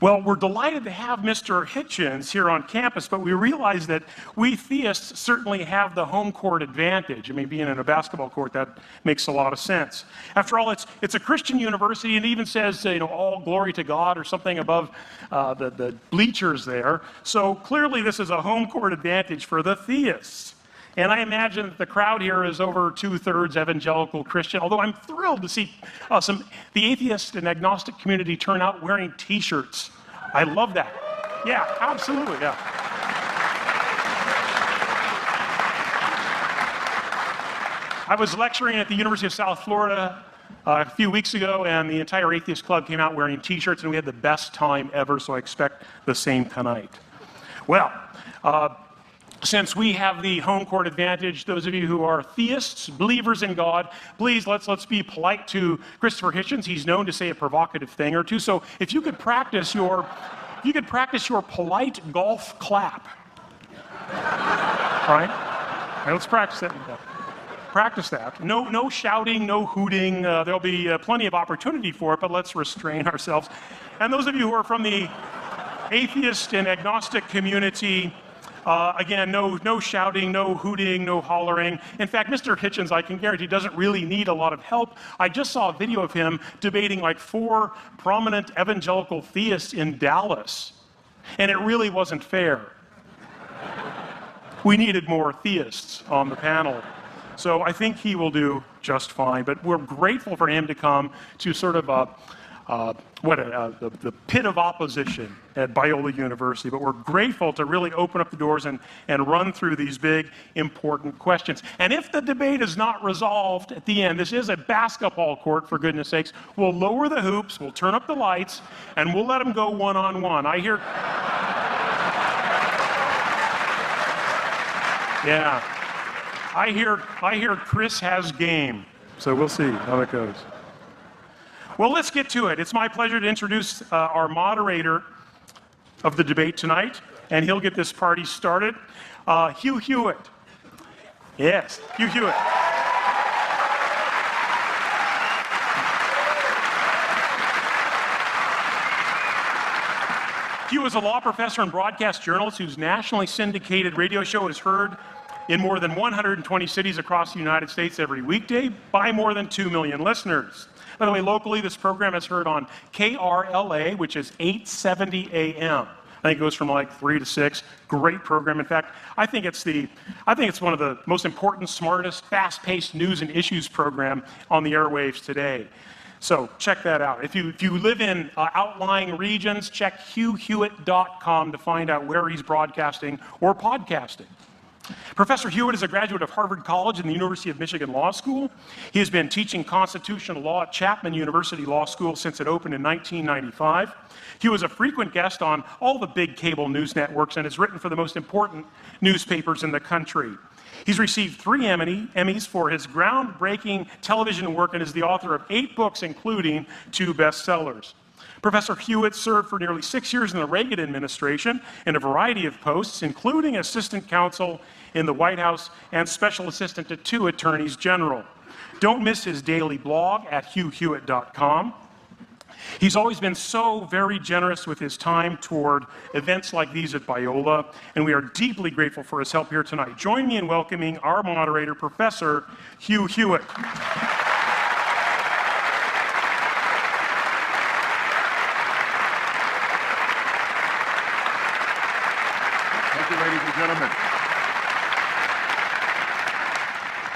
Well, we're delighted to have Mr. Hitchens here on campus, but we realize that we theists certainly have the home court advantage. I mean, being in a basketball court, that makes a lot of sense. After all, it's a Christian university, and it even says, all glory to God or something above the bleachers there. So clearly this is a home court advantage for the theists. And I imagine that the crowd here is over 2/3 evangelical Christian, although I'm thrilled to see the atheist and agnostic community turn out wearing T-shirts. I love that. Yeah, absolutely, yeah. I was lecturing at the University of South Florida a few weeks ago, and the entire atheist club came out wearing T-shirts, and we had the best time ever, so I expect the same tonight. Well, since we have the home court advantage, those of you who are theists, believers in God, please let's be polite to Christopher Hitchens. He's known to say a provocative thing or two. So if you could practice your polite golf clap. All right? All right, let's practice that. Practice that. No shouting, no hooting. There'll be plenty of opportunity for it, but let's restrain ourselves. And those of you who are from the atheist and agnostic community, again, no shouting, no hooting, no hollering. In fact, Mr. Hitchens, I can guarantee, doesn't really need a lot of help. I just saw a video of him debating like 4 prominent evangelical theists in Dallas, and it really wasn't fair. We needed more theists on the panel. So I think he will do just fine, but we're grateful for him to come to sort of the pit of opposition at Biola University, but we're grateful to really open up the doors and run through these big, important questions. And if the debate is not resolved at the end, this is a basketball court, for goodness sakes, we'll lower the hoops, we'll turn up the lights, and we'll let them go one-on-one. I hear... Yeah. I hear Chris has game, so we'll see how it goes. Well, let's get to it. It's my pleasure to introduce our moderator of the debate tonight, and he'll get this party started. Hugh Hewitt. Yes, Hugh Hewitt. Hugh is a law professor and broadcast journalist whose nationally syndicated radio show is heard in more than 120 cities across the United States every weekday by more than 2 million listeners. By the way, locally, this program is heard on KRLA, which is 870 AM. I think it goes from like 3 to 6. Great program. In fact, I think it's one of the most important, smartest, fast-paced news and issues program on the airwaves today. So check that out. If you live in outlying regions, check hughhewitt.com to find out where he's broadcasting or podcasting. Professor Hewitt is a graduate of Harvard College and the University of Michigan Law School. He has been teaching constitutional law at Chapman University Law School since it opened in 1995. He was a frequent guest on all the big cable news networks and has written for the most important newspapers in the country. He's received 3 Emmys for his groundbreaking television work and is the author of 8 books, including 2 bestsellers. Professor Hewitt served for nearly 6 years in the Reagan administration in a variety of posts, including assistant counsel in the White House and special assistant to 2 attorneys general. Don't miss his daily blog at hughhewitt.com. He's always been so very generous with his time toward events like these at Biola, and we are deeply grateful for his help here tonight. Join me in welcoming our moderator, Professor Hugh Hewitt. Ladies and gentlemen.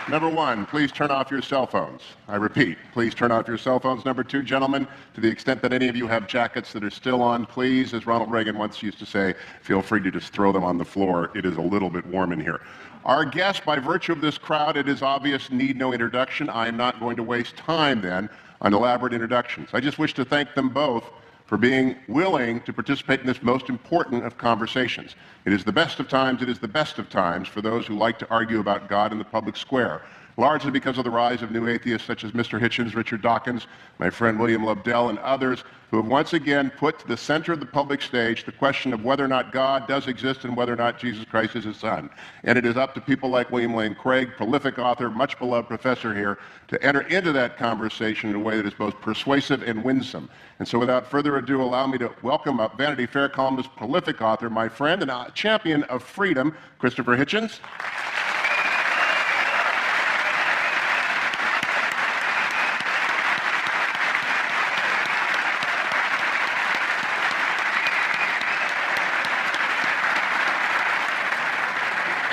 Number 1, please turn off your cell phones. I repeat, please turn off your cell phones. Number 2, gentlemen, to the extent that any of you have jackets that are still on, please, as Ronald Reagan once used to say, feel free to just throw them on the floor. It is a little bit warm in here. Our guests, by virtue of this crowd, it is obvious, need no introduction. I am not going to waste time then on elaborate introductions. I just wish to thank them both for being willing to participate in this most important of conversations. It is the best of times, it is the best of times for those who like to argue about God in the public square. largely because of the rise of new atheists such as Mr. Hitchens, Richard Dawkins, my friend William Lobdell, and others who have once again put to the center of the public stage the question of whether or not God does exist and whether or not Jesus Christ is his son. And it is up to people like William Lane Craig, prolific author, much beloved professor here, to enter into that conversation in a way that is both persuasive and winsome. And so without further ado, allow me to welcome up Vanity Fair columnist, prolific author, my friend and a champion of freedom, Christopher Hitchens.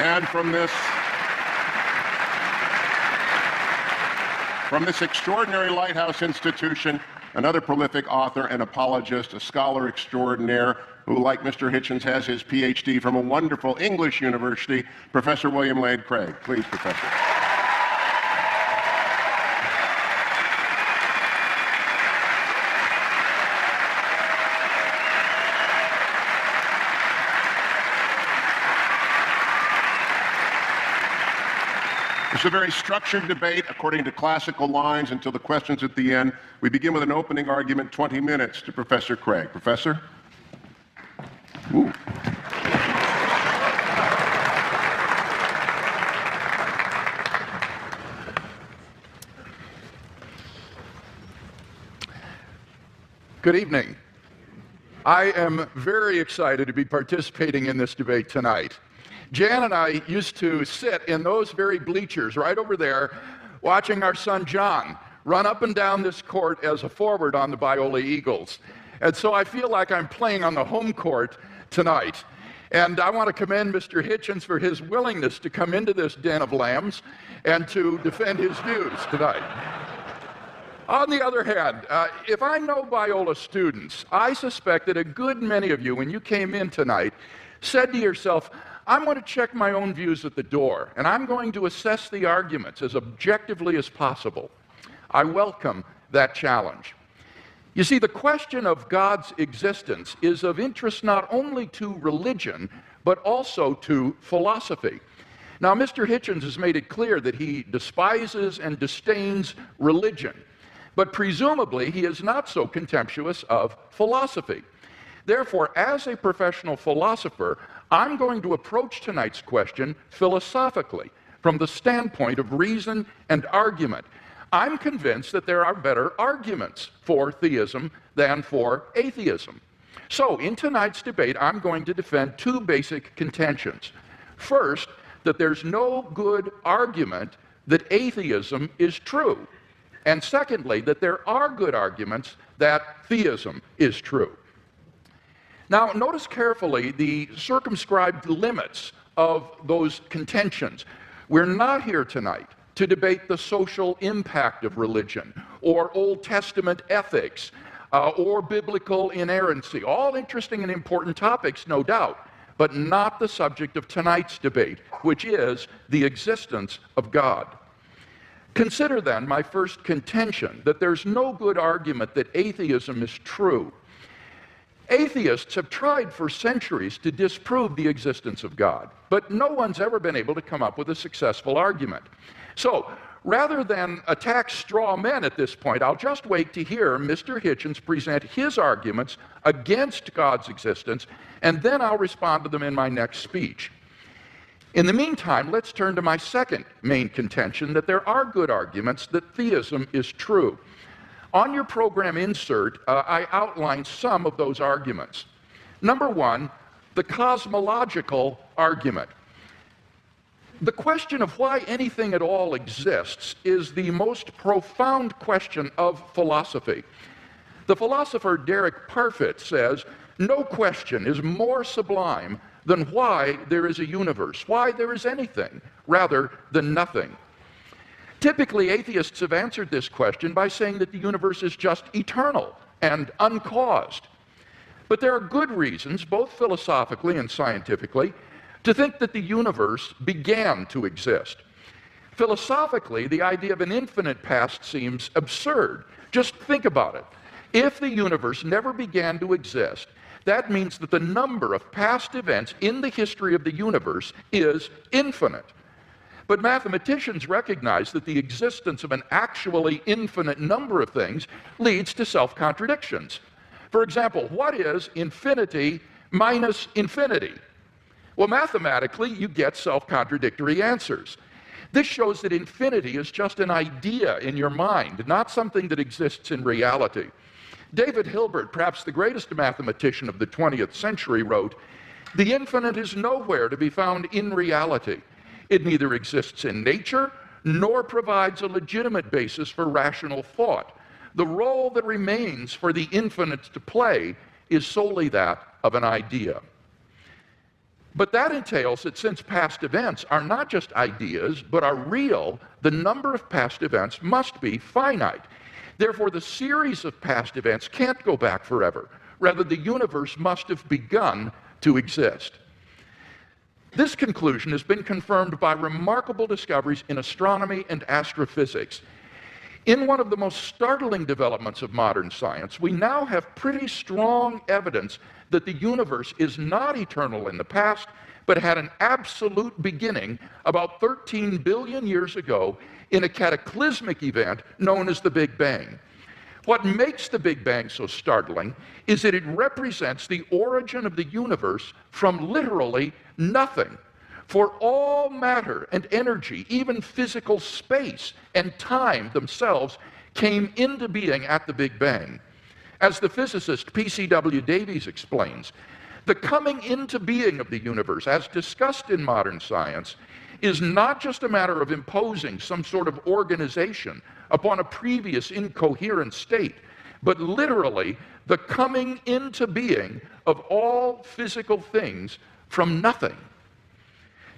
And from this extraordinary lighthouse institution, another prolific author and apologist, a scholar extraordinaire, who, like Mr. Hitchens, has his PhD from a wonderful English university, Professor William Lane Craig. Please, Professor. It's a very structured debate according to classical lines until the questions at the end. We begin with an opening argument, 20 minutes, to Professor Craig. Professor? Ooh. Good evening. I am very excited to be participating in this debate tonight. Jan and I used to sit in those very bleachers right over there watching our son John run up and down this court as a forward on the Biola Eagles. And so I feel like I'm playing on the home court tonight. And I want to commend Mr. Hitchens for his willingness to come into this den of lambs and to defend his views tonight. On the other hand, if I know Biola students, I suspect that a good many of you, when you came in tonight, said to yourself, I'm going to check my own views at the door, and I'm going to assess the arguments as objectively as possible. I welcome that challenge. You see, the question of God's existence is of interest not only to religion, but also to philosophy. Now, Mr. Hitchens has made it clear that he despises and disdains religion, but presumably he is not so contemptuous of philosophy. Therefore, as a professional philosopher, I'm going to approach tonight's question philosophically, from the standpoint of reason and argument. I'm convinced that there are better arguments for theism than for atheism. So, in tonight's debate, I'm going to defend two basic contentions. First, that there's no good argument that atheism is true. And secondly, that there are good arguments that theism is true. Now, notice carefully the circumscribed limits of those contentions. We're not here tonight to debate the social impact of religion, or Old Testament ethics, or biblical inerrancy. All interesting and important topics, no doubt, but not the subject of tonight's debate, which is the existence of God. Consider then my first contention, that there's no good argument that atheism is true. Atheists have tried for centuries to disprove the existence of God, but no one's ever been able to come up with a successful argument. So, rather than attack straw men at this point, I'll just wait to hear Mr. Hitchens present his arguments against God's existence, and then I'll respond to them in my next speech. In the meantime, let's turn to my second main contention, that there are good arguments that theism is true. On your program insert, I outlined some of those arguments. Number one, the cosmological argument. The question of why anything at all exists is the most profound question of philosophy. The philosopher Derek Parfit says, no question is more sublime than why there is a universe, why there is anything, rather than nothing. Typically, atheists have answered this question by saying that the universe is just eternal and uncaused. But there are good reasons, both philosophically and scientifically, to think that the universe began to exist. Philosophically, the idea of an infinite past seems absurd. Just think about it. If the universe never began to exist, that means that the number of past events in the history of the universe is infinite. But mathematicians recognize that the existence of an actually infinite number of things leads to self-contradictions. For example, what is infinity minus infinity? Well, mathematically, you get self-contradictory answers. This shows that infinity is just an idea in your mind, not something that exists in reality. David Hilbert, perhaps the greatest mathematician of the 20th century, wrote, "The infinite is nowhere to be found in reality. It neither exists in nature nor provides a legitimate basis for rational thought. The role that remains for the infinite to play is solely that of an idea." But that entails that since past events are not just ideas, but are real, the number of past events must be finite. Therefore, the series of past events can't go back forever. Rather, the universe must have begun to exist. This conclusion has been confirmed by remarkable discoveries in astronomy and astrophysics. In one of the most startling developments of modern science, we now have pretty strong evidence that the universe is not eternal in the past, but had an absolute beginning about 13 billion years ago in a cataclysmic event known as the Big Bang. What makes the Big Bang so startling is that it represents the origin of the universe from literally nothing. For all matter and energy, even physical space and time themselves, came into being at the Big Bang. As the physicist P.C.W. Davies explains, the coming into being of the universe, as discussed in modern science, is not just a matter of imposing some sort of organization upon a previous incoherent state, but literally the coming into being of all physical things from nothing.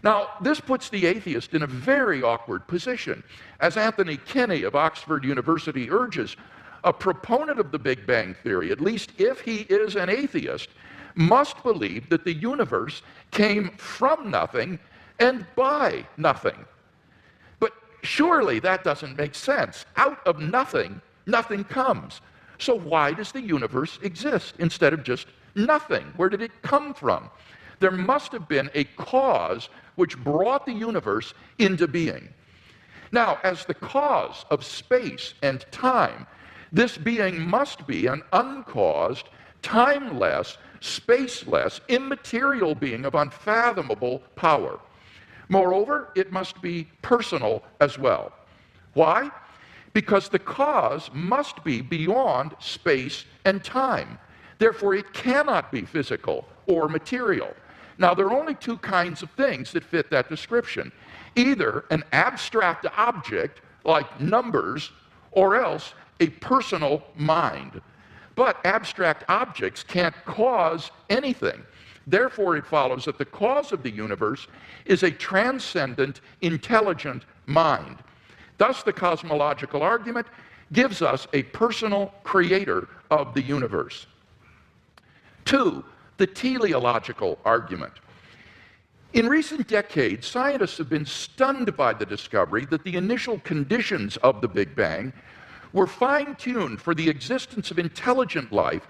Now, this puts the atheist in a very awkward position. As Anthony Kinney of Oxford University urges, a proponent of the Big Bang theory, at least if he is an atheist, must believe that the universe came from nothing and by nothing. But surely that doesn't make sense. Out of nothing, nothing comes. So why does the universe exist instead of just nothing? Where did it come from? There must have been a cause which brought the universe into being. Now, as the cause of space and time, this being must be an uncaused, timeless, spaceless, immaterial being of unfathomable power. Moreover, it must be personal as well. Why? Because the cause must be beyond space and time. Therefore, it cannot be physical or material. Now, there are only two kinds of things that fit that description. Either an abstract object, like numbers, or else a personal mind. But abstract objects can't cause anything. Therefore, it follows that the cause of the universe is a transcendent, intelligent mind. Thus, the cosmological argument gives us a personal creator of the universe. 2, the teleological argument. In recent decades, scientists have been stunned by the discovery that the initial conditions of the Big Bang were fine-tuned for the existence of intelligent life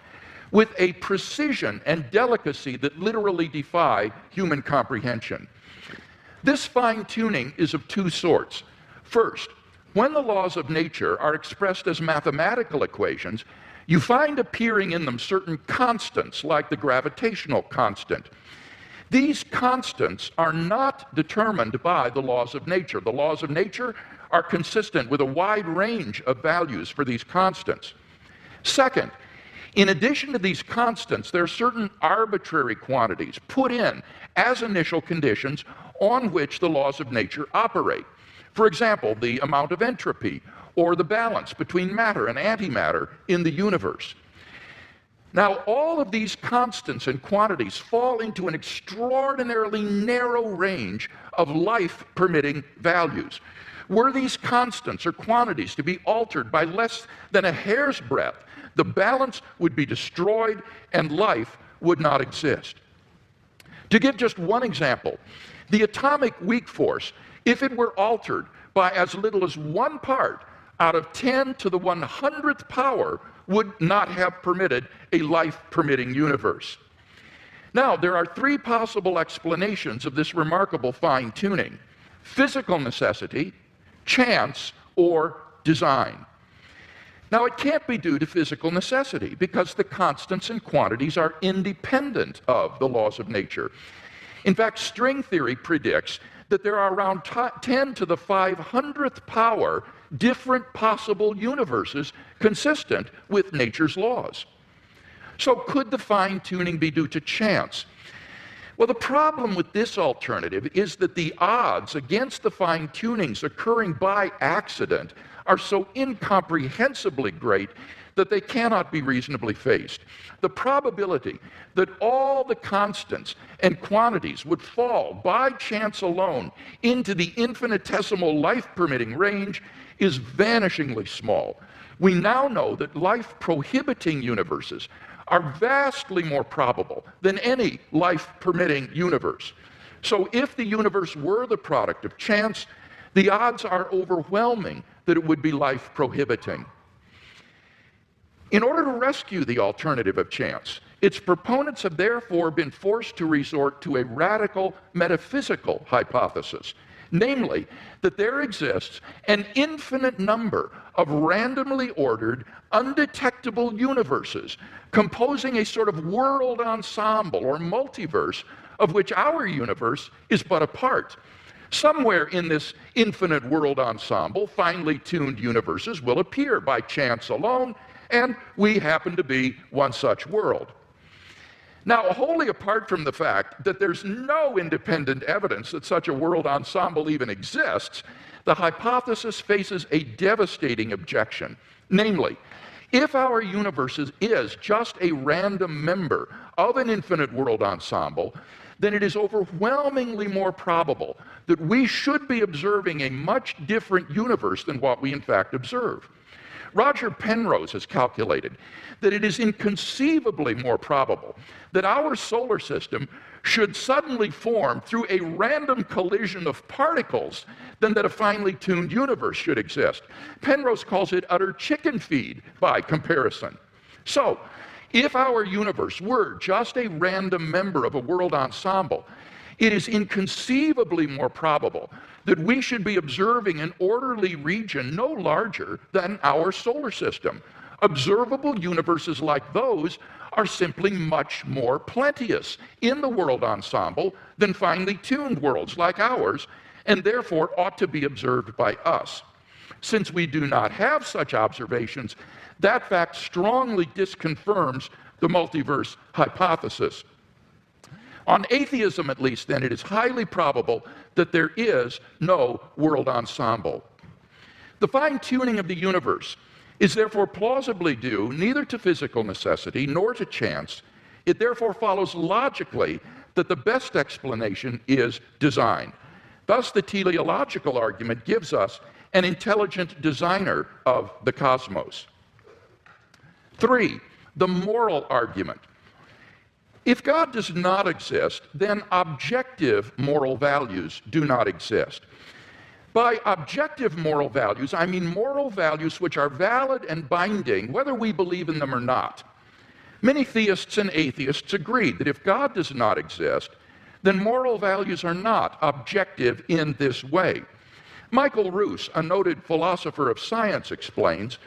with a precision and delicacy that literally defy human comprehension. This fine-tuning is of two sorts. First, when the laws of nature are expressed as mathematical equations, you find appearing in them certain constants, like the gravitational constant. These constants are not determined by the laws of nature. The laws of nature are consistent with a wide range of values for these constants. Second, in addition to these constants, there are certain arbitrary quantities put in as initial conditions on which the laws of nature operate. For example, the amount of entropy, or the balance between matter and antimatter in the universe. Now, all of these constants and quantities fall into an extraordinarily narrow range of life-permitting values. Were these constants or quantities to be altered by less than a hair's breadth, the balance would be destroyed and life would not exist. To give just one example, the atomic weak force, if it were altered by as little as 1 part out of 10 to the 100th power, would not have permitted a life-permitting universe. Now, there are 3 possible explanations of this remarkable fine-tuning. physical necessity, chance, or design. Now, it can't be due to physical necessity because the constants and quantities are independent of the laws of nature. In fact, string theory predicts that there are around 10 to the 500th power different possible universes consistent with nature's laws. So could the fine-tuning be due to chance? Well, the problem with this alternative is that the odds against the fine-tunings occurring by accident are so incomprehensibly great that they cannot be reasonably faced. The probability that all the constants and quantities would fall by chance alone into the infinitesimal life-permitting range is vanishingly small. We now know that life-prohibiting universes are vastly more probable than any life-permitting universe. So if the universe were the product of chance, the odds are overwhelming that it would be life-prohibiting. In order to rescue the alternative of chance, its proponents have therefore been forced to resort to a radical metaphysical hypothesis, namely that there exists an infinite number of randomly ordered, undetectable universes composing a sort of world ensemble or multiverse of which our universe is but a part. Somewhere in this infinite world ensemble, finely tuned universes will appear by chance alone, and we happen to be one such world. Now, wholly apart from the fact that there's no independent evidence that such a world ensemble even exists, the hypothesis faces a devastating objection. Namely, if our universe is just a random member of an infinite world ensemble, then it is overwhelmingly more probable that we should be observing a much different universe than what we in fact observe. Roger Penrose has calculated that it is inconceivably more probable that our solar system should suddenly form through a random collision of particles than that a finely tuned universe should exist. Penrose calls it utter chicken feed by comparison. So, if our universe were just a random member of a world ensemble, it is inconceivably more probable that we should be observing an orderly region no larger than our solar system. Observable universes like those are simply much more plenteous in the world ensemble than finely tuned worlds like ours, and therefore ought to be observed by us. Since we do not have such observations, that fact strongly disconfirms the multiverse hypothesis. On atheism, at least, then, it is highly probable that there is no world ensemble. The fine-tuning of the universe is therefore plausibly due neither to physical necessity nor to chance. It therefore follows logically that the best explanation is design. Thus, the teleological argument gives us an intelligent designer of the cosmos. 3, the moral argument. If God does not exist, then objective moral values do not exist. By objective moral values, I mean moral values which are valid and binding, whether we believe in them or not. Many theists and atheists agree that if God does not exist, then moral values are not objective in this way. Michael Ruse, a noted philosopher of science, explains,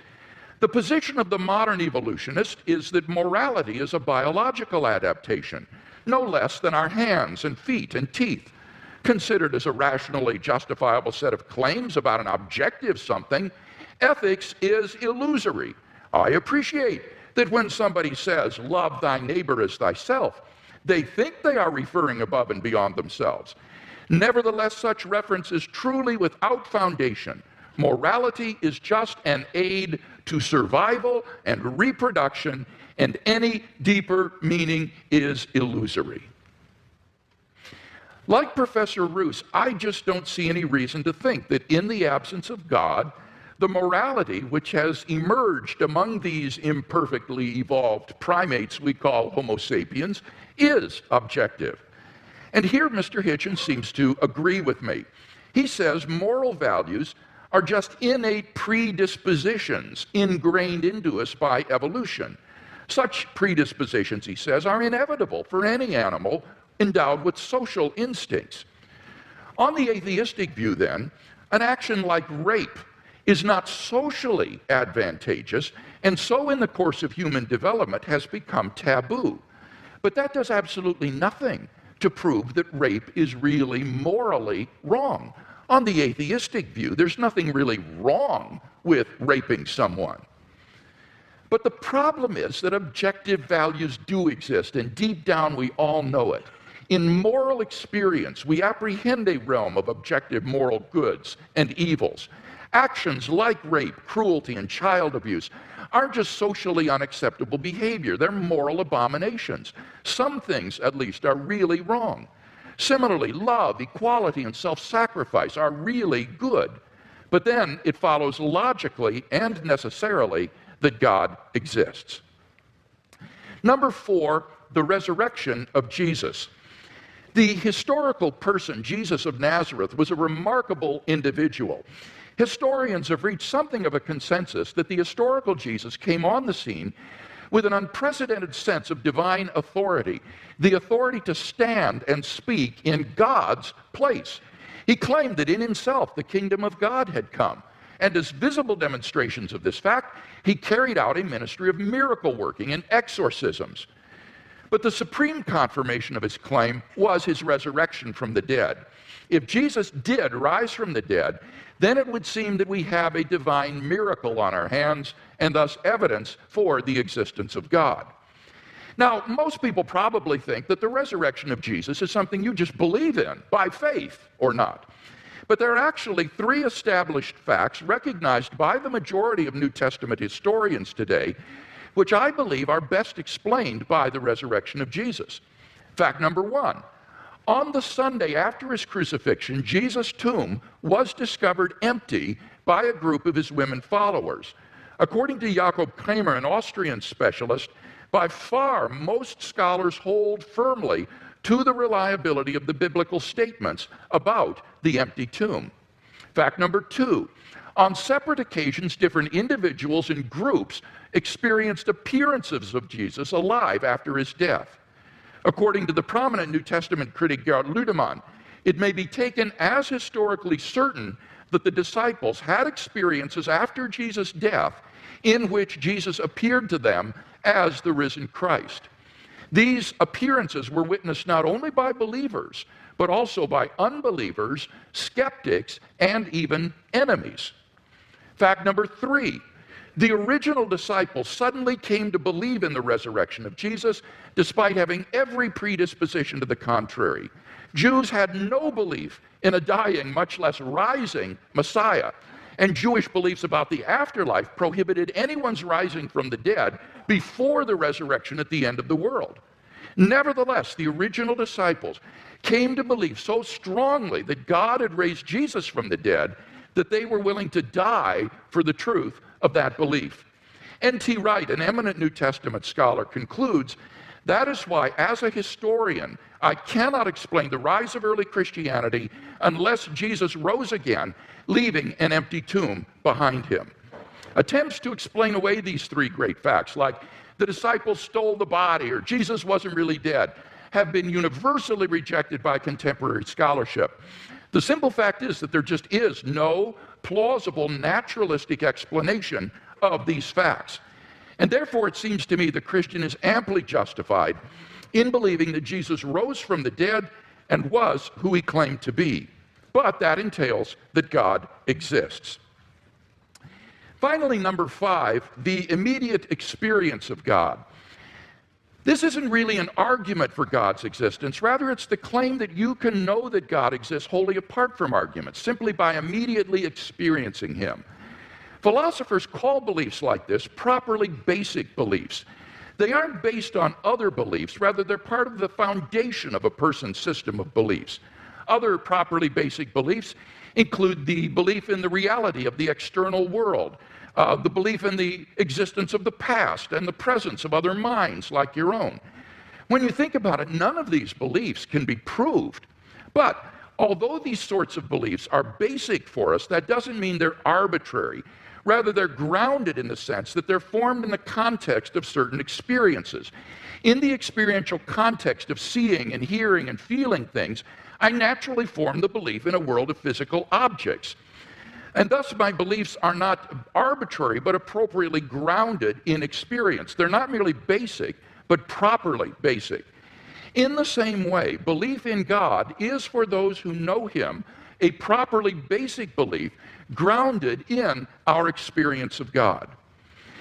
the position of the modern evolutionist is that morality is a biological adaptation, no less than our hands and feet and teeth. Considered as a rationally justifiable set of claims about an objective something, ethics is illusory. I appreciate that when somebody says, love thy neighbor as thyself, they think they are referring above and beyond themselves. Nevertheless, such reference is truly without foundation. Morality is just an aid to survival and reproduction, and any deeper meaning is illusory. Like Professor Ruse, I just don't see any reason to think that in the absence of God, the morality which has emerged among these imperfectly evolved primates we call Homo sapiens is objective. And here Mr. Hitchens seems to agree with me. He says moral values are just innate predispositions ingrained into us by evolution. Such predispositions, he says, are inevitable for any animal endowed with social instincts. On the atheistic view, then, an action like rape is not socially advantageous, and so in the course of human development has become taboo. But that does absolutely nothing to prove that rape is really morally wrong. On the atheistic view, there's nothing really wrong with raping someone. But the problem is that objective values do exist, and deep down we all know it. In moral experience, we apprehend a realm of objective moral goods and evils. Actions like rape, cruelty, and child abuse aren't just socially unacceptable behavior, they're moral abominations. Some things, at least, are really wrong. Similarly, love, equality, and self-sacrifice are really good. But then it follows logically and necessarily that God exists. Number 4, the resurrection of Jesus. The historical person, Jesus of Nazareth, was a remarkable individual. Historians have reached something of a consensus that the historical Jesus came on the scene with an unprecedented sense of divine authority, the authority to stand and speak in God's place. He claimed that in himself the kingdom of God had come. And as visible demonstrations of this fact, he carried out a ministry of miracle working and exorcisms. But the supreme confirmation of his claim was his resurrection from the dead. If Jesus did rise from the dead, then it would seem that we have a divine miracle on our hands, and thus evidence for the existence of God. Now, most people probably think that the resurrection of Jesus is something you just believe in by faith or not. But there are actually 3 established facts recognized by the majority of New Testament historians today, which I believe are best explained by the resurrection of Jesus. Fact number 1, on the Sunday after his crucifixion, Jesus' tomb was discovered empty by a group of his women followers. According to Jakob Kramer, an Austrian specialist, by far most scholars hold firmly to the reliability of the biblical statements about the empty tomb. Fact number 2, on separate occasions, different individuals and groups experienced appearances of Jesus alive after his death. According to the prominent New Testament critic Gerhard Ludemann, it may be taken as historically certain that the disciples had experiences after Jesus' death in which Jesus appeared to them as the risen Christ. These appearances were witnessed not only by believers, but also by unbelievers, skeptics, and even enemies. Fact number 3, the original disciples suddenly came to believe in the resurrection of Jesus despite having every predisposition to the contrary. Jews had no belief in a dying, much less rising Messiah, and Jewish beliefs about the afterlife prohibited anyone's rising from the dead before the resurrection at the end of the world. Nevertheless, the original disciples came to believe so strongly that God had raised Jesus from the dead that they were willing to die for the truth of that belief. N.T. Wright, an eminent New Testament scholar, concludes, that is why, as a historian, I cannot explain the rise of early Christianity unless Jesus rose again, leaving an empty tomb behind him. Attempts to explain away these 3 great facts, like the disciples stole the body or Jesus wasn't really dead, have been universally rejected by contemporary scholarship. The simple fact is that there just is no plausible naturalistic explanation of these facts. And therefore, it seems to me the Christian is amply justified in believing that Jesus rose from the dead and was who he claimed to be. But that entails that God exists. Finally, number 5, the immediate experience of God. This isn't really an argument for God's existence. Rather, it's the claim that you can know that God exists wholly apart from arguments, simply by immediately experiencing him. Philosophers call beliefs like this properly basic beliefs. They aren't based on other beliefs. Rather, they're part of the foundation of a person's system of beliefs. Other properly basic beliefs include the belief in the reality of the external world, the belief in the existence of the past and the presence of other minds like your own. When you think about it, none of these beliefs can be proved. But although these sorts of beliefs are basic for us, that doesn't mean they're arbitrary. Rather, they're grounded in the sense that they're formed in the context of certain experiences. In the experiential context of seeing and hearing and feeling things, I naturally form the belief in a world of physical objects. And thus my beliefs are not arbitrary, but appropriately grounded in experience. They're not merely basic, but properly basic. In the same way, belief in God is for those who know Him a properly basic belief grounded in our experience of God.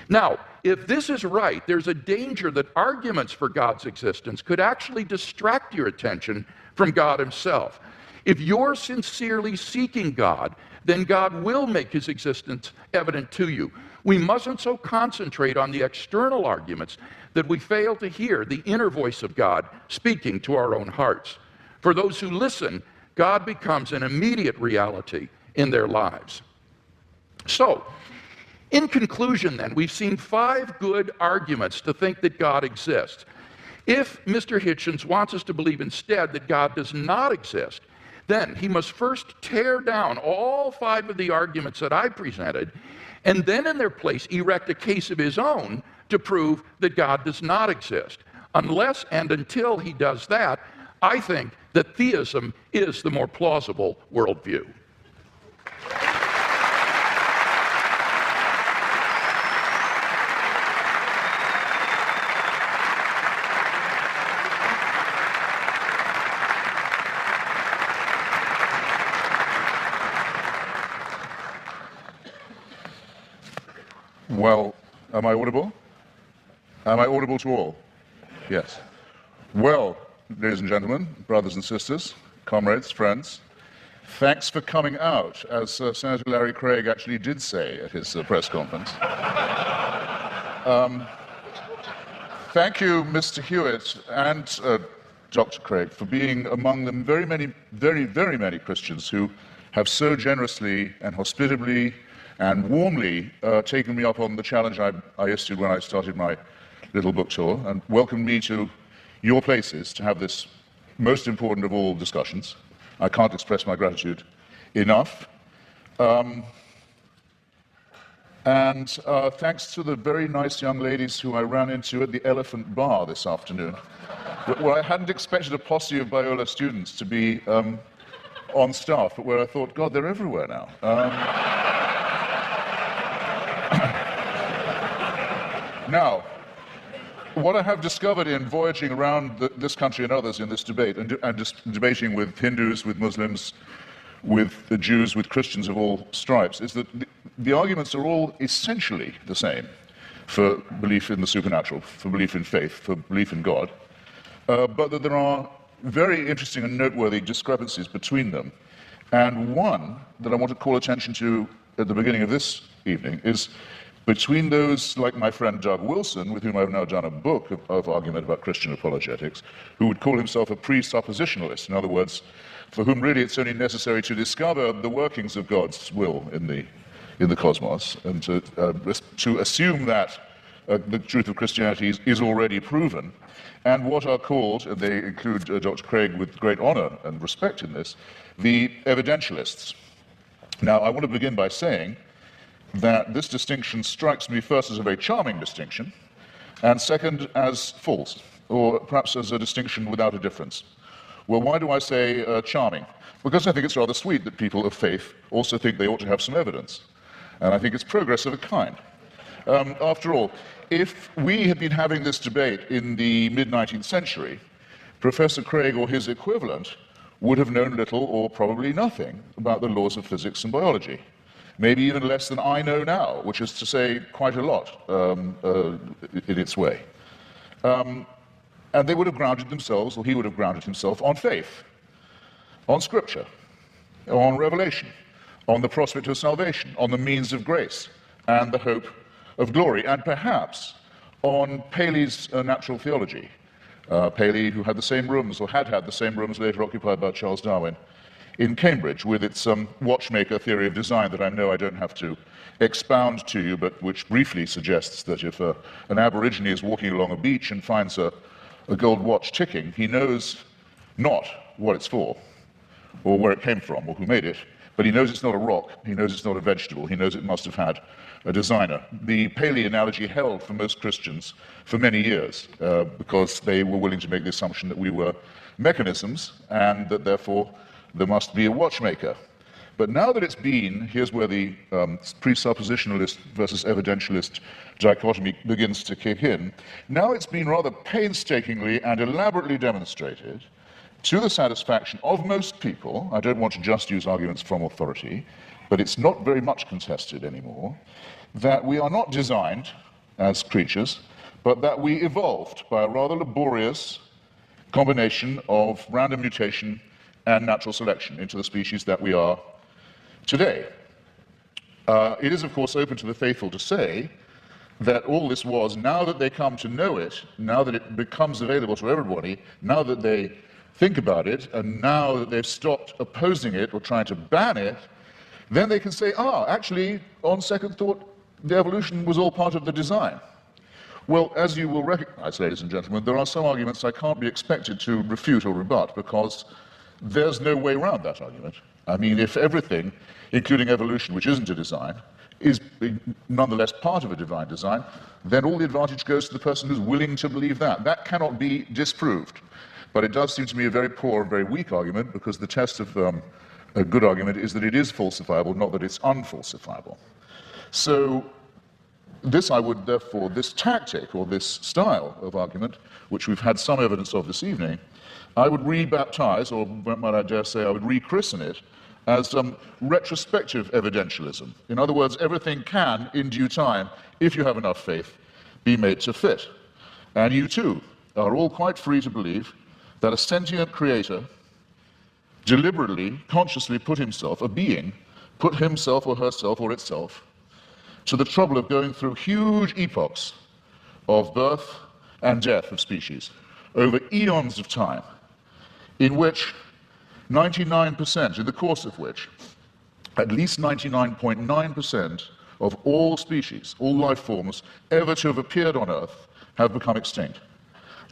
Now, if this is right, there's a danger that arguments for God's existence could actually distract your attention from God Himself. If you're sincerely seeking God, then God will make His existence evident to you. We mustn't so concentrate on the external arguments that we fail to hear the inner voice of God speaking to our own hearts. For those who listen, God becomes an immediate reality in their lives. So, in conclusion then, we've seen 5 good arguments to think that God exists. If Mr. Hitchens wants us to believe instead that God does not exist, then he must first tear down all 5 of the arguments that I presented, and then in their place erect a case of his own to prove that God does not exist. Unless and until he does that, I think that theism is the more plausible worldview. Well, am I audible? Am I audible to all? Yes. Well, ladies and gentlemen, brothers and sisters, comrades, friends, thanks for coming out, as Senator Larry Craig actually did say at his press conference. Thank you, Mr. Hewitt and Dr. Craig, for being among the very many Christians who have so generously and hospitably and warmly taken me up on the challenge I issued when I started my little book tour and welcomed me to your places to have this most important of all discussions. I can't express my gratitude enough. And thanks to the very nice young ladies who I ran into at the Elephant Bar this afternoon, where I hadn't expected a posse of Biola students to be on staff, but where I thought, God, they're everywhere now. Now, what I have discovered in voyaging around this country and others in this debate, and just debating with Hindus, with Muslims, with the Jews, with Christians of all stripes, is that the arguments are all essentially the same for belief in the supernatural, for belief in faith, for belief in God, but that there are very interesting and noteworthy discrepancies between them. And one that I want to call attention to at the beginning of this evening is between those like my friend Doug Wilson, with whom I've now done a book of argument about Christian apologetics, who would call himself a presuppositionalist, in other words, for whom really it's only necessary to discover the workings of God's will in the cosmos, and to assume that the truth of Christianity is already proven, and what are called, and they include Dr. Craig with great honor and respect in this, the evidentialists. Now, I want to begin by saying that this distinction strikes me first as a very charming distinction, and second as false, or perhaps as a distinction without a difference. Well, why do I say charming? Because I think it's rather sweet that people of faith also think they ought to have some evidence, and I think it's progress of a kind. After all, if we had been having this debate in the mid-19th century, Professor Craig or his equivalent would have known little or probably nothing about the laws of physics and biology. Maybe even less than I know now, which is to say quite a lot in its way. And they would have grounded themselves, or he would have grounded himself, on faith, on Scripture, on revelation, on the prospect of salvation, on the means of grace, and the hope of glory, and perhaps on Paley's natural theology. Paley, who had the same rooms, or had had the same rooms later occupied by Charles Darwin, in Cambridge, with its watchmaker theory of design that I know I don't have to expound to you, but which briefly suggests that if an Aborigine is walking along a beach and finds a gold watch ticking, he knows not what it's for, or where it came from, or who made it, but he knows it's not a rock, he knows it's not a vegetable, he knows it must have had a designer. The paleo analogy held for most Christians for many years because they were willing to make the assumption that we were mechanisms and that therefore there must be a watchmaker. But now that it's been, here's where the presuppositionalist versus evidentialist dichotomy begins to kick in. Now it's been rather painstakingly and elaborately demonstrated to the satisfaction of most people, I don't want to just use arguments from authority, but it's not very much contested anymore, that we are not designed as creatures, but that we evolved by a rather laborious combination of random mutation and natural selection into the species that we are today. It is, of course, open to the faithful to say that all this was, now that they come to know it, now that it becomes available to everybody, now that they think about it, and now that they've stopped opposing it or trying to ban it, then they can say, actually, on second thought, the evolution was all part of the design. Well, as you will recognize, ladies and gentlemen, there are some arguments I can't be expected to refute or rebut because there's no way around that argument. I mean, if everything, including evolution, which isn't a design, is nonetheless part of a divine design, then all the advantage goes to the person who's willing to believe that. That cannot be disproved. But it does seem to me a very poor and very weak argument because the test of a good argument is that it is falsifiable, not that it's unfalsifiable. So this tactic or this style of argument, which we've had some evidence of this evening, I would rebaptize, or might I dare say I would rechristen it, as retrospective evidentialism. In other words, everything can, in due time, if you have enough faith, be made to fit. And you too are all quite free to believe that a sentient creator deliberately, consciously put himself, a being, put himself or herself or itself to the trouble of going through huge epochs of birth and death of species over eons of time, in which 99%, in the course of which, at least 99.9% of all species, all life forms ever to have appeared on Earth have become extinct,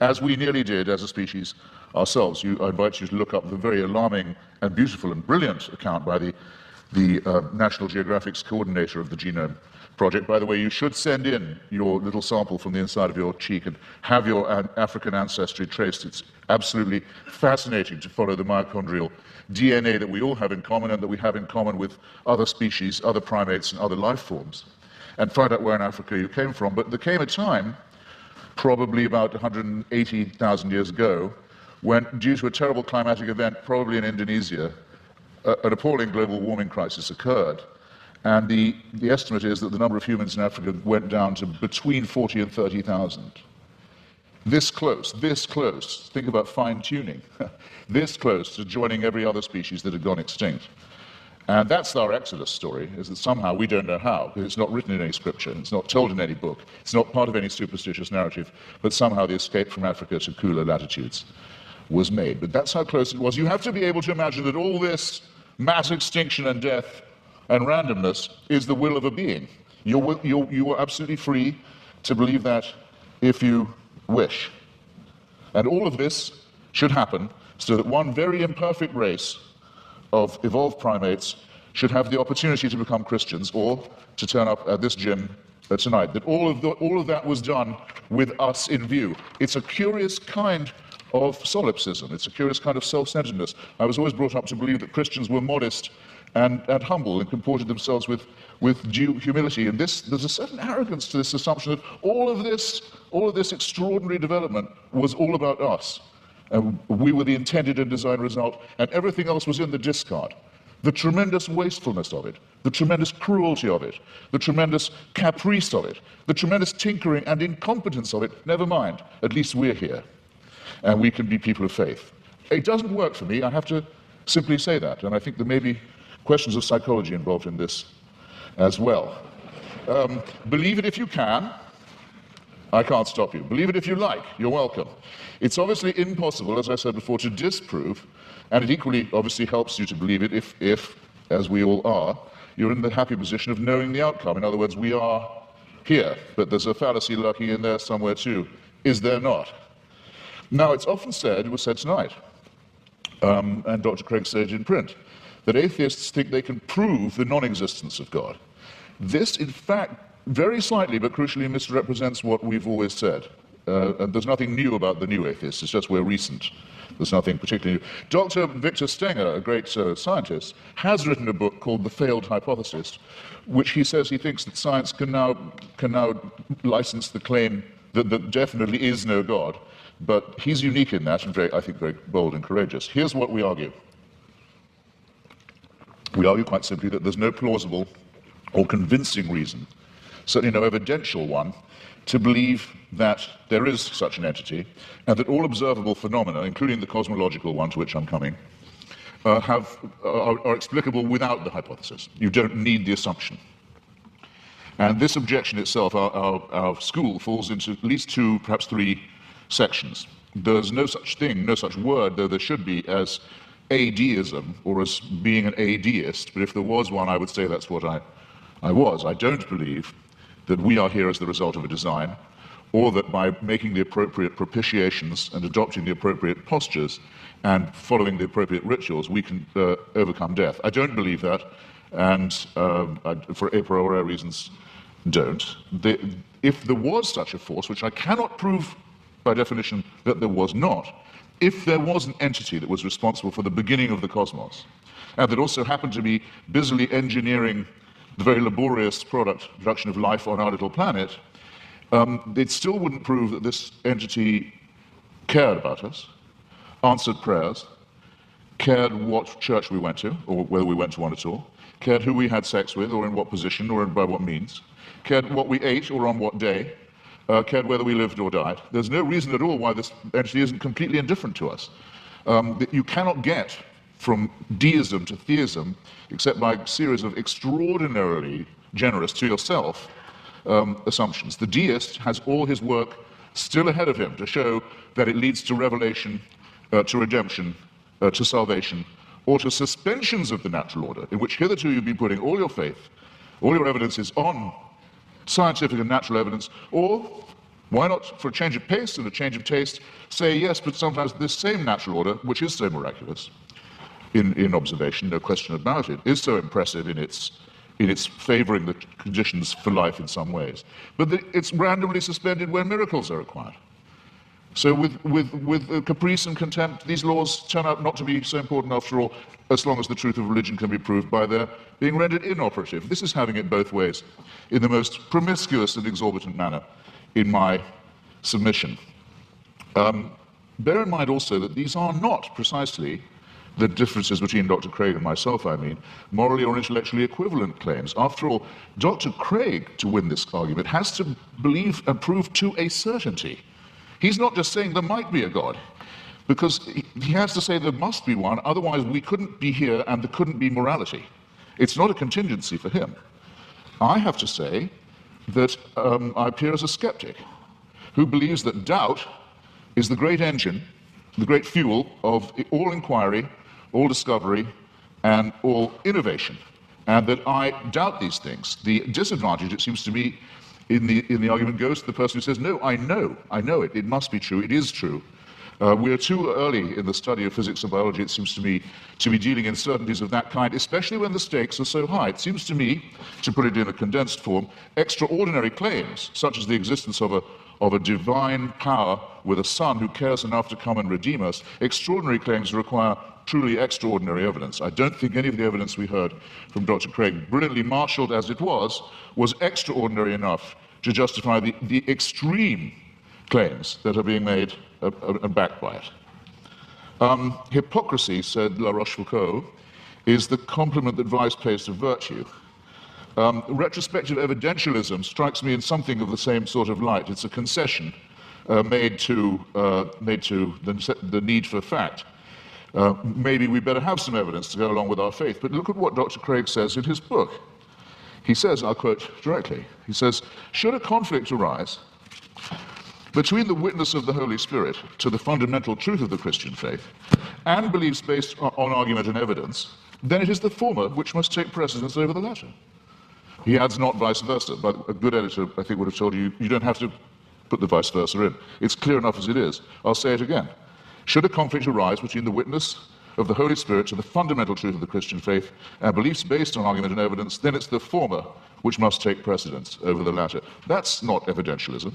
as we nearly did as a species ourselves. I invite you to look up the very alarming and beautiful and brilliant account by the National Geographic's coordinator of the Genome Project. By the way, you should send in your little sample from the inside of your cheek and have your African ancestry traced. It's absolutely fascinating to follow the mitochondrial DNA that we all have in common and that we have in common with other species, other primates, and other life forms, and find out where in Africa you came from. But there came a time, probably about 180,000 years ago, when, due to a terrible climatic event, probably in Indonesia, an appalling global warming crisis occurred. And the estimate is that the number of humans in Africa went down to between 40 and 30,000. This close, think about fine-tuning, this close to joining every other species that had gone extinct. And that's our Exodus story, is that somehow, we don't know how, because it's not written in any scripture, it's not told in any book, it's not part of any superstitious narrative, but somehow the escape from Africa to cooler latitudes was made. But that's how close it was. You have to be able to imagine that all this mass extinction and death and randomness is the will of a being. You are absolutely free to believe that if you wish. And all of this should happen so that one very imperfect race of evolved primates should have the opportunity to become Christians or to turn up at this gym tonight. That all of that was done with us in view. It's a curious kind of solipsism. It's a curious kind of self-centeredness. I was always brought up to believe that Christians were modest and humble and comported themselves with due humility. And there's a certain arrogance to this assumption that all of this extraordinary development was all about us. We were the intended and designed result, and everything else was in the discard. The tremendous wastefulness of it, the tremendous cruelty of it, the tremendous caprice of it, the tremendous tinkering and incompetence of it, never mind, at least we're here, and we can be people of faith. It doesn't work for me, I have to simply say that, and I think there may be questions of psychology involved in this as well. Believe it if you can. I can't stop you. Believe it if you like. You're welcome. It's obviously impossible, as I said before, to disprove, and it equally obviously helps you to believe it if, as we all are, you're in the happy position of knowing the outcome. In other words, we are here, but there's a fallacy lurking in there somewhere too. Is there not? Now, it's often said, it was said tonight, and Dr. Craig said in print, that atheists think they can prove the non-existence of God. This, in fact, very slightly but crucially misrepresents what we've always said. And there's nothing new about the new atheists, it's just we're recent. There's nothing particularly new. Dr. Victor Stenger, a great scientist, has written a book called The Failed Hypothesis, which he says he thinks that science can now license the claim that there definitely is no God. But he's unique in that, and I think very bold and courageous. Here's what we argue. We argue quite simply that there's no plausible or convincing reason, certainly no evidential one, to believe that there is such an entity, and that all observable phenomena, including the cosmological one to which I'm coming, are explicable without the hypothesis. You don't need the assumption. And this objection itself, our school, falls into at least two, perhaps three sections. There's no such thing, no such word, though there should be, as atheism, or as being an atheist, but if there was one, I would say that's what I was. I don't believe that we are here as the result of a design, or that by making the appropriate propitiations and adopting the appropriate postures and following the appropriate rituals, we can overcome death. I don't believe that, and for a priori reasons, don't. If there was such a force, which I cannot prove by definition that there was not, if there was an entity that was responsible for the beginning of the cosmos, and that also happened to be busily engineering the very laborious production of life on our little planet, it still wouldn't prove that this entity cared about us, answered prayers, cared what church we went to, or whether we went to one at all, cared who we had sex with, or in what position, or by what means, cared what we ate, or on what day, cared whether we lived or died. There's no reason at all why this entity isn't completely indifferent to us. That you cannot get from deism to theism except by a series of extraordinarily generous to yourself assumptions. The deist has all his work still ahead of him to show that it leads to revelation, to redemption, to salvation, or to suspensions of the natural order, in which hitherto you've been putting all your faith, all your evidence is on scientific and natural evidence, or why not, for a change of pace and a change of taste, say yes, but sometimes this same natural order, which is so miraculous in observation, no question about it, is so impressive in its favoring the conditions for life in some ways, but it's randomly suspended when miracles are required. So with caprice and contempt, these laws turn out not to be so important after all, as long as the truth of religion can be proved by their being rendered inoperative. This is having it both ways, in the most promiscuous and exorbitant manner, in my submission. Bear in mind also that these are not precisely the differences between Dr. Craig and myself, I mean, morally or intellectually equivalent claims. After all, Dr. Craig, to win this argument, has to believe and prove to a certainty. He's not just saying there might be a God, because he has to say there must be one, otherwise we couldn't be here and there couldn't be morality. It's not a contingency for him. I have to say that I appear as a skeptic who believes that doubt is the great engine, the great fuel of all inquiry, all discovery, and all innovation, and that I doubt these things. The disadvantage, it seems to me, in the argument goes to the person who says, no, I know it must be true, it is true. We are too early in the study of physics and biology, it seems to me, to be dealing in certainties of that kind, especially when the stakes are so high. It seems to me, to put it in a condensed form, extraordinary claims, such as the existence of a divine power with a son who cares enough to come and redeem us, extraordinary claims require truly extraordinary evidence. I don't think any of the evidence we heard from Dr. Craig, brilliantly marshaled as it was extraordinary enough to justify the extreme claims that are being made and backed by it. Hypocrisy, said La Rochefoucauld, is the compliment that vice pays to virtue. Retrospective evidentialism strikes me in something of the same sort of light. It's a concession made to the need for fact. Maybe we better have some evidence to go along with our faith. But look at what Dr. Craig says in his book. He says, I'll quote directly, he says, should a conflict arise between the witness of the Holy Spirit to the fundamental truth of the Christian faith and beliefs based on argument and evidence, then it is the former which must take precedence over the latter. He adds not vice versa, but a good editor, I think, would have told you, you don't have to put the vice versa in. It's clear enough as it is. I'll say it again. Should a conflict arise between the witness of the Holy Spirit to the fundamental truth of the Christian faith and beliefs based on argument and evidence, then it's the former which must take precedence over the latter. That's not evidentialism.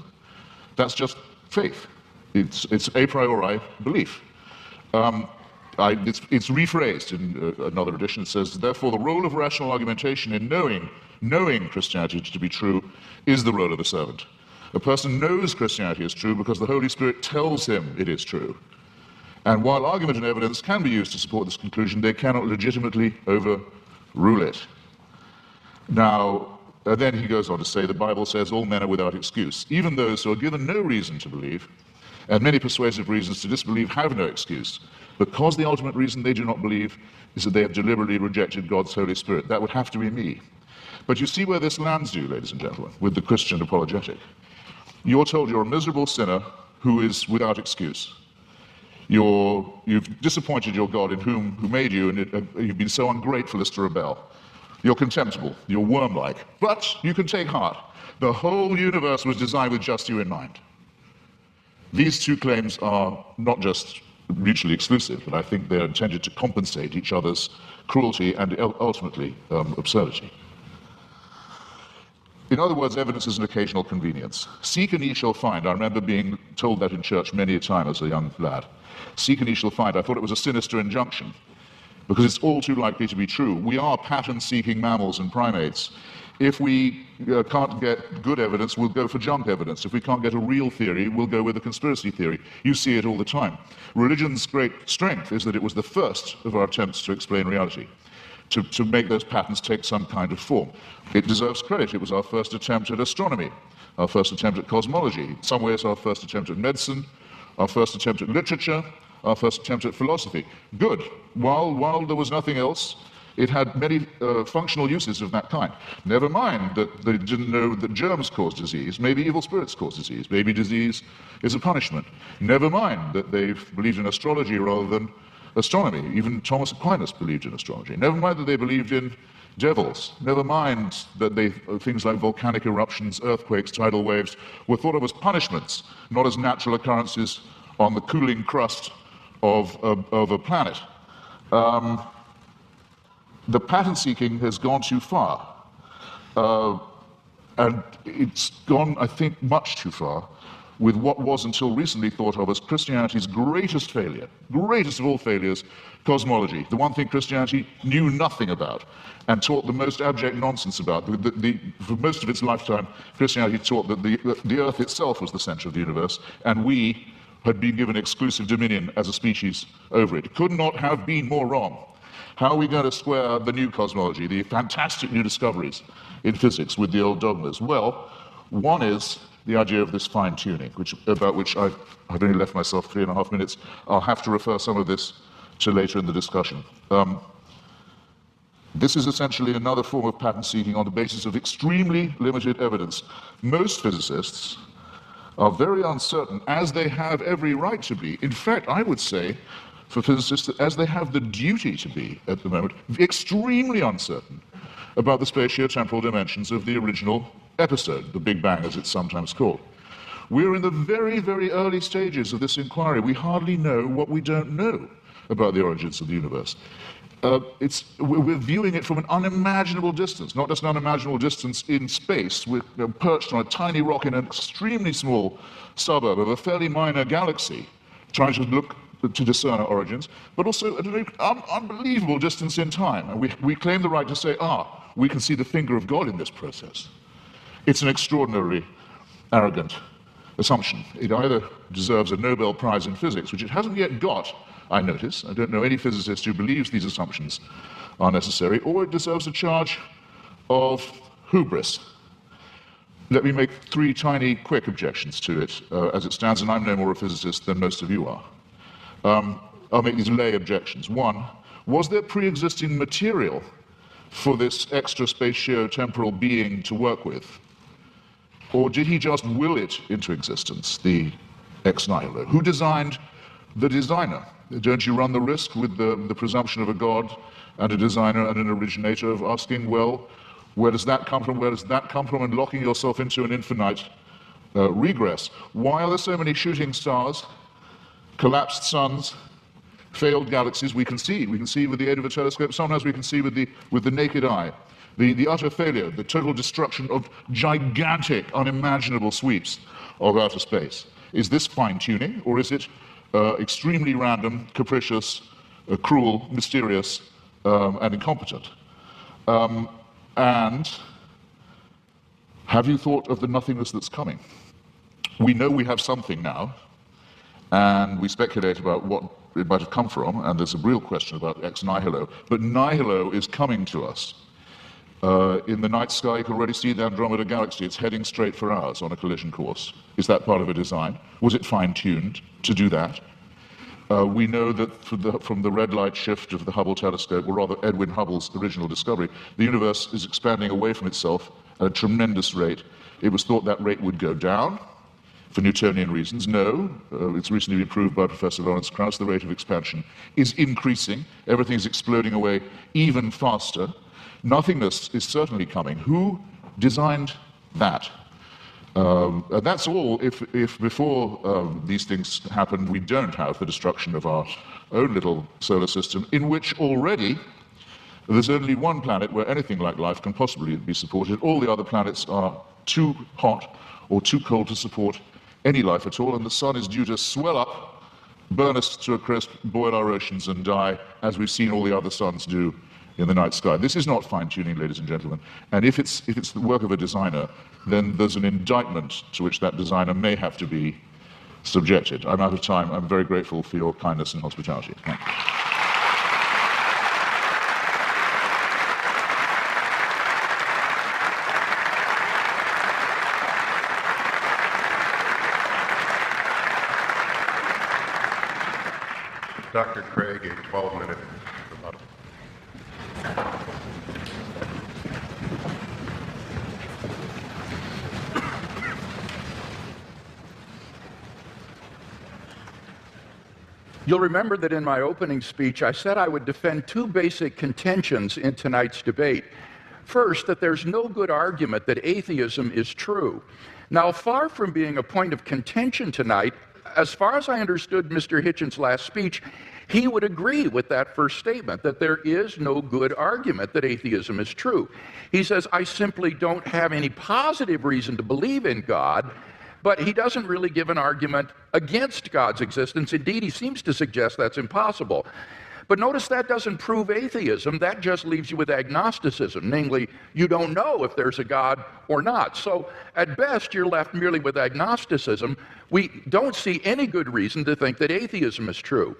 That's just faith. It's a priori belief. It's rephrased in another edition. It says, therefore, the role of rational argumentation in knowing Christianity to be true is the role of a servant. A person knows Christianity is true because the Holy Spirit tells him it is true. And while argument and evidence can be used to support this conclusion, they cannot legitimately overrule it. Now, then he goes on to say, the Bible says all men are without excuse. Even those who are given no reason to believe, and many persuasive reasons to disbelieve, have no excuse, because the ultimate reason they do not believe is that they have deliberately rejected God's Holy Spirit. That would have to be me. But you see where this lands you, ladies and gentlemen, with the Christian apologetic. You're told you're a miserable sinner who is without excuse. You've disappointed your God who made you, and you've been so ungrateful as to rebel. You're contemptible, you're worm-like, but you can take heart. The whole universe was designed with just you in mind. These two claims are not just mutually exclusive, but I think they're intended to compensate each other's cruelty and ultimately absurdity. In other words, evidence is an occasional convenience. Seek and ye shall find. I remember being told that in church many a time as a young lad. Seek and ye shall find. I thought it was a sinister injunction, because it's all too likely to be true. We are pattern-seeking mammals and primates. If we can't get good evidence, we'll go for junk evidence. If we can't get a real theory, we'll go with a conspiracy theory. You see it all the time. Religion's great strength is that it was the first of our attempts to explain reality, to make those patterns take some kind of form. It deserves credit. It was our first attempt at astronomy, our first attempt at cosmology, in some ways our first attempt at medicine, our first attempt at literature, our first attempt at philosophy. Good. While there was nothing else, it had many functional uses of that kind. Never mind that they didn't know that germs cause disease. Maybe evil spirits cause disease. Maybe disease is a punishment. Never mind that they believed in astrology rather than astronomy. Even Thomas Aquinas believed in astrology. Never mind that they believed in devils. Never mind that things like volcanic eruptions, earthquakes, tidal waves were thought of as punishments, not as natural occurrences on the cooling crust of a planet. The pattern seeking has gone too far. And it's gone, I think, much too far with what was until recently thought of as Christianity's greatest failure, greatest of all failures, cosmology, the one thing Christianity knew nothing about and taught the most abject nonsense about. For most of its lifetime, Christianity taught that the Earth itself was the center of the universe, and we had been given exclusive dominion as a species over it. Could not have been more wrong. How are we going to square the new cosmology, the fantastic new discoveries in physics with the old dogmas? Well, one is the idea of this fine-tuning, about which I've only left myself 3.5 minutes. I'll have to refer some of this to later in the discussion. This is essentially another form of pattern seeking on the basis of extremely limited evidence. Most physicists are very uncertain, as they have every right to be. In fact, I would say, for physicists, that as they have the duty to be at the moment, extremely uncertain about the spatio-temporal dimensions of the original episode, the Big Bang, as it's sometimes called. We're in the very, very early stages of this inquiry. We hardly know what we don't know about the origins of the universe. We're viewing it from an unimaginable distance, not just an unimaginable distance in space. We're perched on a tiny rock in an extremely small suburb of a fairly minor galaxy, trying to look to discern our origins, but also at an unbelievable distance in time. And we claim the right to say, we can see the finger of God in this process. It's an extraordinarily arrogant assumption. It either deserves a Nobel Prize in physics, which it hasn't yet got, I notice. I don't know any physicist who believes these assumptions are necessary, or it deserves a charge of hubris. Let me make 3 tiny, quick objections to it as it stands, and I'm no more a physicist than most of you are. I'll make these lay objections. 1, was there pre-existing material for this extra spatio-temporal being to work with? Or did he just will it into existence, the ex nihilo? Who designed the designer? Don't you run the risk with the presumption of a God and a designer and an originator of asking, well, where does that come from? Where does that come from? And locking yourself into an infinite regress. Why are there so many shooting stars, collapsed suns, Failed galaxies we can see. We can see with the aid of a telescope. Sometimes we can see with the naked eye. The utter failure, the total destruction of gigantic, unimaginable sweeps of outer space. Is this fine-tuning, or is it extremely random, capricious, cruel, mysterious, and incompetent? And have you thought of the nothingness that's coming? We know we have something now, and we speculate about what it might have come from, and there's a real question about ex nihilo, but nihilo is coming to us. In the night sky, you can already see the Andromeda Galaxy. It's heading straight for ours on a collision course. Is that part of a design? Was it fine-tuned to do that? We know that from the red light shift of the Hubble telescope, or rather Edwin Hubble's original discovery, the universe is expanding away from itself at a tremendous rate. It was thought that rate would go down for Newtonian reasons. No, it's recently been proved by Professor Lawrence Krauss, the rate of expansion is increasing. Everything is exploding away even faster. Nothingness is certainly coming. Who designed that? That's all if before these things happen, we don't have the destruction of our own little solar system, in which already there's only one planet where anything like life can possibly be supported. All the other planets are too hot or too cold to support any life at all, and the sun is due to swell up, burn us to a crisp, boil our oceans and die, as we've seen all the other suns do in the night sky. This is not fine-tuning, ladies and gentlemen. And if it's the work of a designer, then there's an indictment to which that designer may have to be subjected. I'm out of time. I'm very grateful for your kindness and hospitality. Thank you. Dr. Craig, a 12-minute rebuttal. You'll remember that in my opening speech, I said I would defend two basic contentions in tonight's debate. First, that there's no good argument that atheism is true. Now, far from being a point of contention tonight, as far as I understood Mr. Hitchens' last speech, he would agree with that first statement, that there is no good argument that atheism is true. He says, I simply don't have any positive reason to believe in God, but he doesn't really give an argument against God's existence. Indeed, he seems to suggest that's impossible. But notice that doesn't prove atheism. That just leaves you with agnosticism, namely, you don't know if there's a God or not. So at best, you're left merely with agnosticism. We don't see any good reason to think that atheism is true.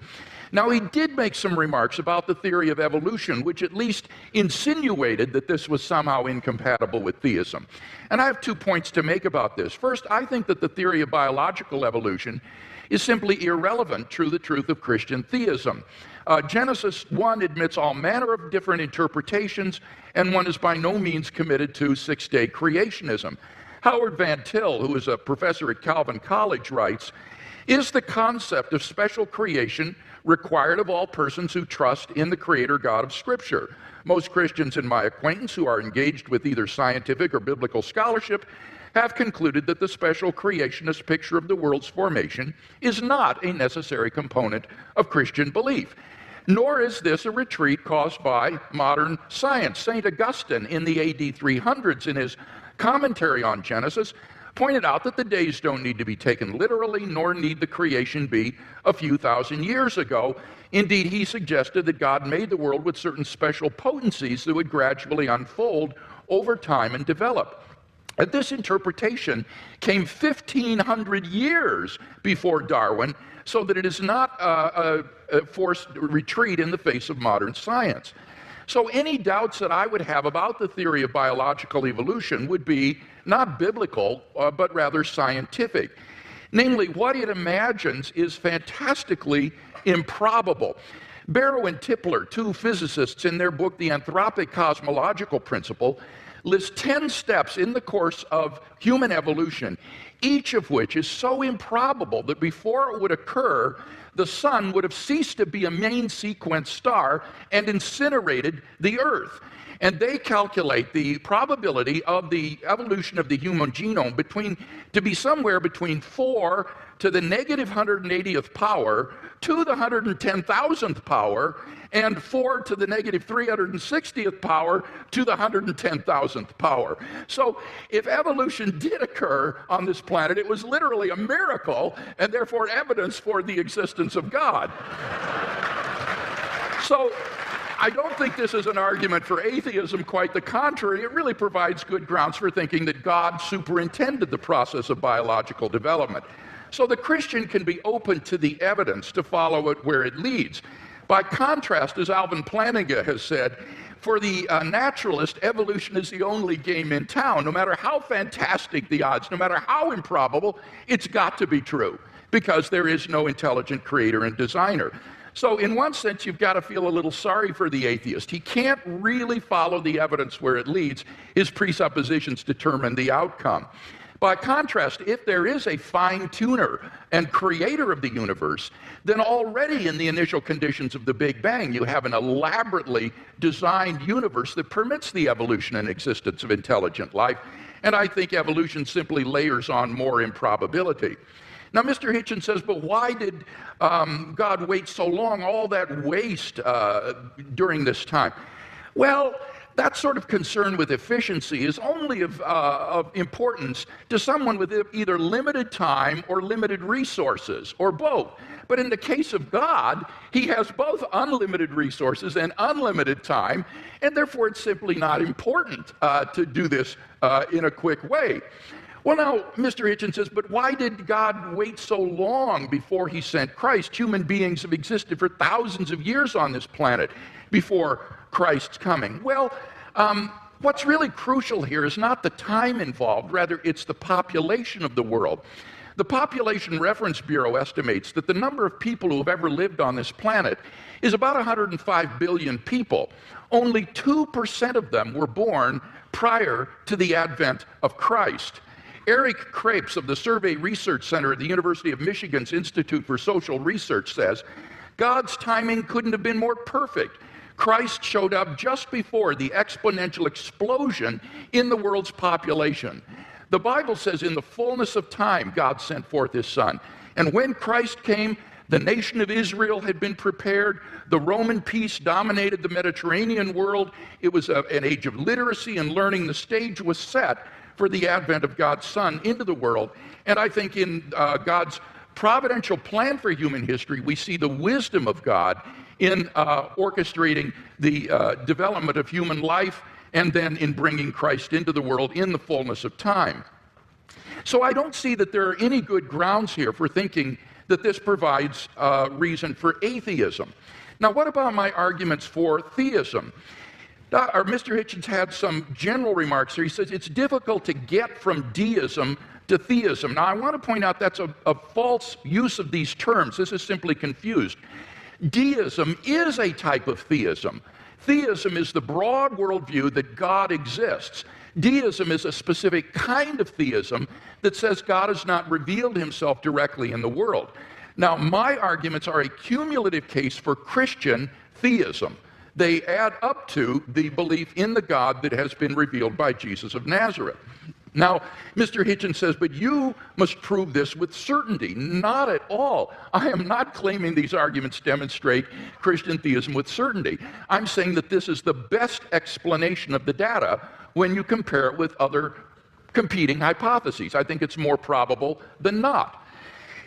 Now, he did make some remarks about the theory of evolution, which at least insinuated that this was somehow incompatible with theism. And I have 2 points to make about this. First, I think that the theory of biological evolution is simply irrelevant to the truth of Christian theism. Genesis 1 admits all manner of different interpretations, and one is by no means committed to six-day creationism. Howard Van Til, who is a professor at Calvin College, writes, "Is the concept of special creation required of all persons who trust in the Creator God of Scripture? Most Christians in my acquaintance who are engaged with either scientific or biblical scholarship have concluded that the special creationist picture of the world's formation is not a necessary component of Christian belief. Nor is this a retreat caused by modern science. St. Augustine in the AD 300s, in his commentary on Genesis, pointed out that the days don't need to be taken literally, nor need the creation be a few thousand years ago. Indeed, he suggested that God made the world with certain special potencies that would gradually unfold over time and develop. And this interpretation came 1,500 years before Darwin, so that it is not a forced retreat in the face of modern science. So any doubts that I would have about the theory of biological evolution would be not biblical, but rather scientific. Namely, what it imagines is fantastically improbable. Barrow and Tipler, 2 physicists, in their book, The Anthropic Cosmological Principle, list 10 steps in the course of human evolution, each of which is so improbable that before it would occur, the sun would have ceased to be a main sequence star and incinerated the Earth. and they calculate the probability of the evolution of the human genome to be somewhere between 4 to the negative 180th power to the 110,000th power, and 4 to the negative 360th power to the 110,000th power. So if evolution did occur on this planet, it was literally a miracle, and therefore evidence for the existence of God. So I don't think this is an argument for atheism, quite the contrary. It really provides good grounds for thinking that God superintended the process of biological development. So the Christian can be open to the evidence to follow it where it leads. By contrast, as Alvin Plantinga has said, for the naturalist, evolution is the only game in town. No matter how fantastic the odds, no matter how improbable, it's got to be true, because there is no intelligent creator and designer. So in one sense, you've got to feel a little sorry for the atheist. He can't really follow the evidence where it leads. His presuppositions determine the outcome. By contrast, if there is a fine-tuner and creator of the universe, then already in the initial conditions of the Big Bang, you have an elaborately designed universe that permits the evolution and existence of intelligent life. And I think evolution simply layers on more improbability. Now, Mr. Hitchens says, but why did God wait so long, all that waste during this time? Well, that sort of concern with efficiency is only of importance to someone with either limited time or limited resources, or both. But in the case of God, he has both unlimited resources and unlimited time, and therefore it's simply not important to do this in a quick way. Well, now, Mr. Hitchens says, but why did God wait so long before he sent Christ? Human beings have existed for thousands of years on this planet before Christ's coming. Well, what's really crucial here is not the time involved, rather it's the population of the world. The Population Reference Bureau estimates that the number of people who have ever lived on this planet is about 105 billion people. Only 2% of them were born prior to the advent of Christ. Eric Krapes of the Survey Research Center at the University of Michigan's Institute for Social Research says, God's timing couldn't have been more perfect. Christ showed up just before the exponential explosion in the world's population. The Bible says in the fullness of time, God sent forth his Son. And when Christ came, the nation of Israel had been prepared. The Roman peace dominated the Mediterranean world. It was an age of literacy and learning. The stage was set for the advent of God's Son into the world. And I think in God's providential plan for human history, we see the wisdom of God in orchestrating the development of human life, and then in bringing Christ into the world in the fullness of time. So I don't see that there are any good grounds here for thinking that this provides reason for atheism. Now, what about my arguments for theism? Mr. Hitchens had some general remarks here. He says it's difficult to get from deism to theism. Now, I want to point out that's a false use of these terms. This is simply confused. Deism is a type of theism. Theism is the broad worldview that God exists. Deism is a specific kind of theism that says God has not revealed himself directly in the world. Now, my arguments are a cumulative case for Christian theism. They add up to the belief in the God that has been revealed by Jesus of Nazareth. Now, Mr. Hitchens says, but you must prove this with certainty. Not at all. I am not claiming these arguments demonstrate Christian theism with certainty. I'm saying that this is the best explanation of the data when you compare it with other competing hypotheses. I think it's more probable than not.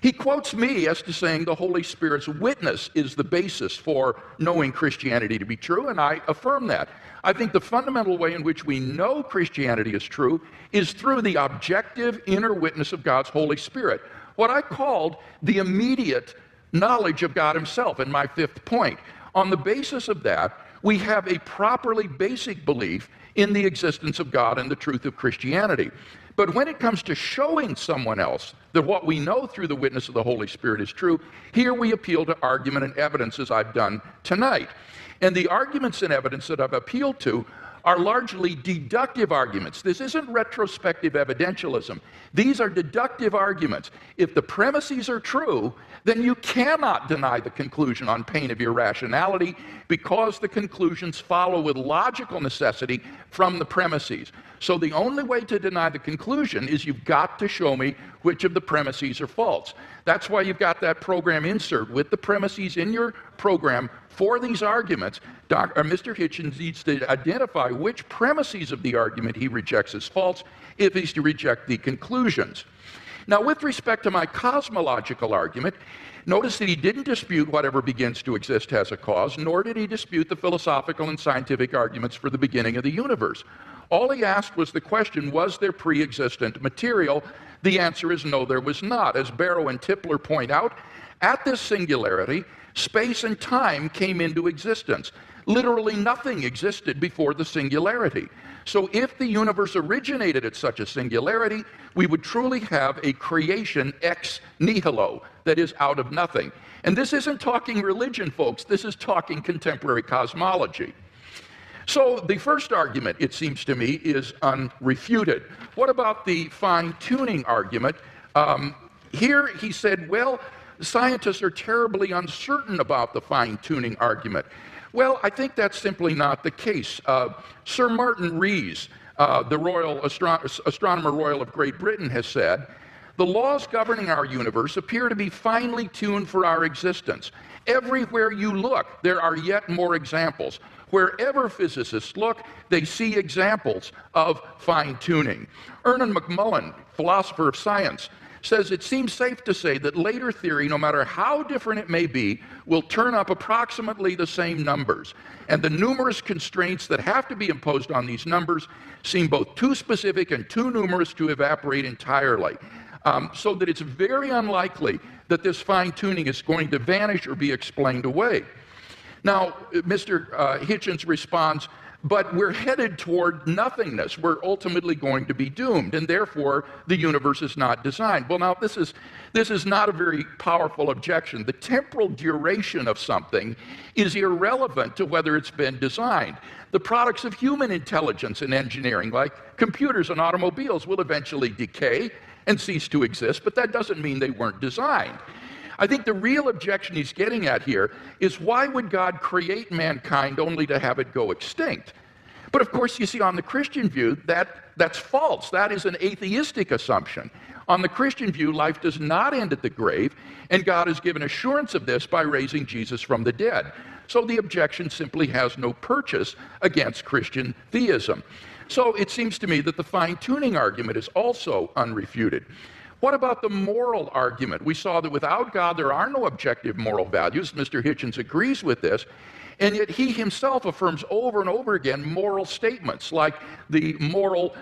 He quotes me as to saying the Holy Spirit's witness is the basis for knowing Christianity to be true, and I affirm that. I think the fundamental way in which we know Christianity is true is through the objective inner witness of God's Holy Spirit, what I called the immediate knowledge of God himself in my fifth point. On the basis of that, we have a properly basic belief in the existence of God and the truth of Christianity. But when it comes to showing someone else that what we know through the witness of the Holy Spirit is true, here we appeal to argument and evidence as I've done tonight. And the arguments and evidence that I've appealed to are largely deductive arguments. This isn't retrospective evidentialism. These are deductive arguments. If the premises are true, then you cannot deny the conclusion on pain of irrationality because the conclusions follow with logical necessity from the premises. So the only way to deny the conclusion is you've got to show me which of the premises are false. That's why you've got that program insert with the premises in your program for these arguments. Mr. Hitchens needs to identify which premises of the argument he rejects as false if he's to reject the conclusions. Now, with respect to my cosmological argument, notice that he didn't dispute whatever begins to exist has a cause, nor did he dispute the philosophical and scientific arguments for the beginning of the universe. All he asked was the question, was there pre-existent material? The answer is no, there was not. As Barrow and Tipler point out, at this singularity, space and time came into existence. Literally nothing existed before the singularity. So if the universe originated at such a singularity, we would truly have a creation ex nihilo, that is, out of nothing. And this isn't talking religion, folks. This is talking contemporary cosmology. So the first argument, it seems to me, is unrefuted. What about the fine-tuning argument? Here he said, well, scientists are terribly uncertain about the fine-tuning argument. Well, I think that's simply not the case. Sir Martin Rees, the Royal Astronomer Royal of Great Britain, has said, the laws governing our universe appear to be finely tuned for our existence. Everywhere you look, there are yet more examples. Wherever physicists look, they see examples of fine-tuning. Ernan McMullen, philosopher of science, says it seems safe to say that later theory, no matter how different it may be, will turn up approximately the same numbers. And the numerous constraints that have to be imposed on these numbers seem both too specific and too numerous to evaporate entirely. So that it's very unlikely that this fine-tuning is going to vanish or be explained away. Now, Mr. Hitchens responds, but we're headed toward nothingness. We're ultimately going to be doomed, and therefore the universe is not designed. Well, now, this is not a very powerful objection. The temporal duration of something is irrelevant to whether it's been designed. The products of human intelligence and engineering, like computers and automobiles, will eventually decay and cease to exist, but that doesn't mean they weren't designed. I think the real objection he's getting at here is why would God create mankind only to have it go extinct? But of course, you see, on the Christian view, that's false. That is an atheistic assumption. On the Christian view, life does not end at the grave, and God has given assurance of this by raising Jesus from the dead. So the objection simply has no purchase against Christian theism. So it seems to me that the fine-tuning argument is also unrefuted. What about the moral argument? We saw that without God, there are no objective moral values. Mr. Hitchens agrees with this. And yet he himself affirms over and over again moral statements, like the moral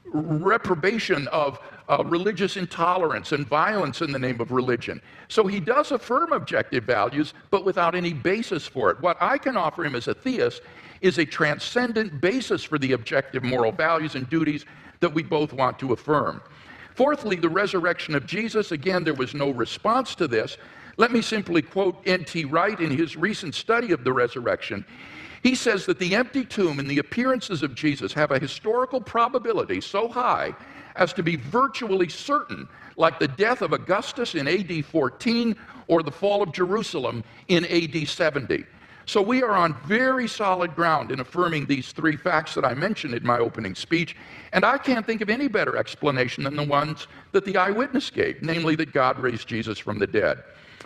reprobation of religious intolerance and violence in the name of religion. So he does affirm objective values, but without any basis for it. What I can offer him as a theist is a transcendent basis for the objective moral values and duties that we both want to affirm. Fourthly, the resurrection of Jesus. Again, there was no response to this. Let me simply quote N.T. Wright in his recent study of the resurrection. He says that the empty tomb and the appearances of Jesus have a historical probability so high as to be virtually certain, like the death of Augustus in AD 14 or the fall of Jerusalem in AD 70. So we are on very solid ground in affirming these three facts that I mentioned in my opening speech, and I can't think of any better explanation than the ones that the eyewitness gave, namely that God raised Jesus from the dead.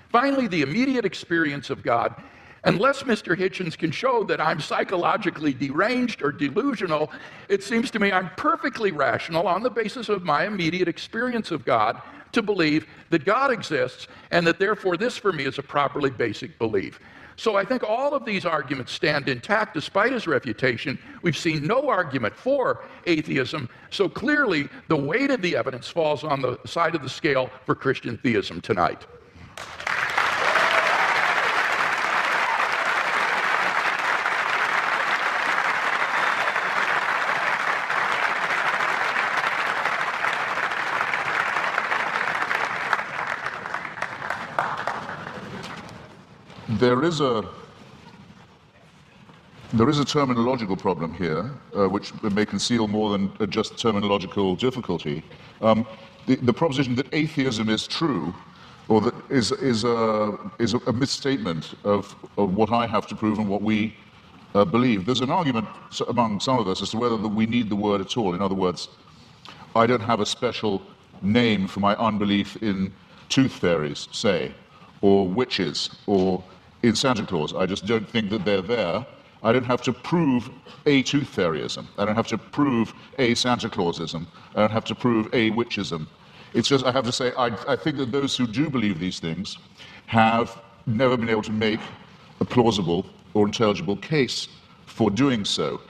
Finally, the immediate experience of God. Unless Mr. Hitchens can show that I'm psychologically deranged or delusional, it seems to me I'm perfectly rational on the basis of my immediate experience of God to believe that God exists and that therefore this for me is a properly basic belief. So I think all of these arguments stand intact despite his refutation. We've seen no argument for atheism, so clearly the weight of the evidence falls on the side of the scale for Christian theism tonight. there is a terminological problem here, which may conceal more than just terminological difficulty. The proposition that atheism is true, or that is a misstatement of what I have to prove and what we believe. There's an argument among some of us as to whether we need the word at all. In other words, I don't have a special name for my unbelief in tooth fairies, say, or witches, or in Santa Claus. I just don't think that they're there. I don't have to prove a tooth fairyism. I don't have to prove a Santa Clausism. I don't have to prove a witchism. It's just, I have to say, I think that those who do believe these things have never been able to make a plausible or intelligible case for doing so.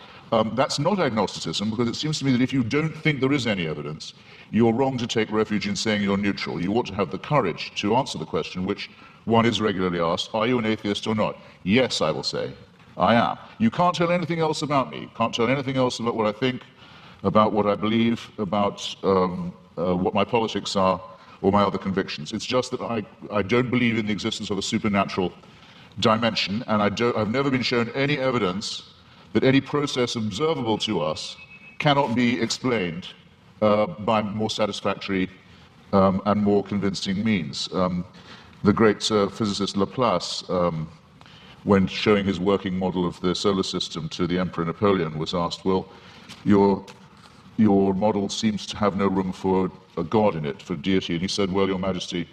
That's not agnosticism, because it seems to me that if you don't think there is any evidence, you're wrong to take refuge in saying you're neutral. You ought to have the courage to answer the question, which one is regularly asked, are you an atheist or not? Yes, I will say, I am. You can't tell anything else about me. You can't tell anything else about what I think, about what I believe, about what my politics are, or my other convictions. It's just that I don't believe in the existence of a supernatural dimension, and I've never been shown any evidence that any process observable to us cannot be explained by more satisfactory and more convincing means. The great physicist Laplace, when showing his working model of the solar system to the Emperor Napoleon, was asked, well, your model seems to have no room for a god in it, for deity. And he said, well, Your Majesty,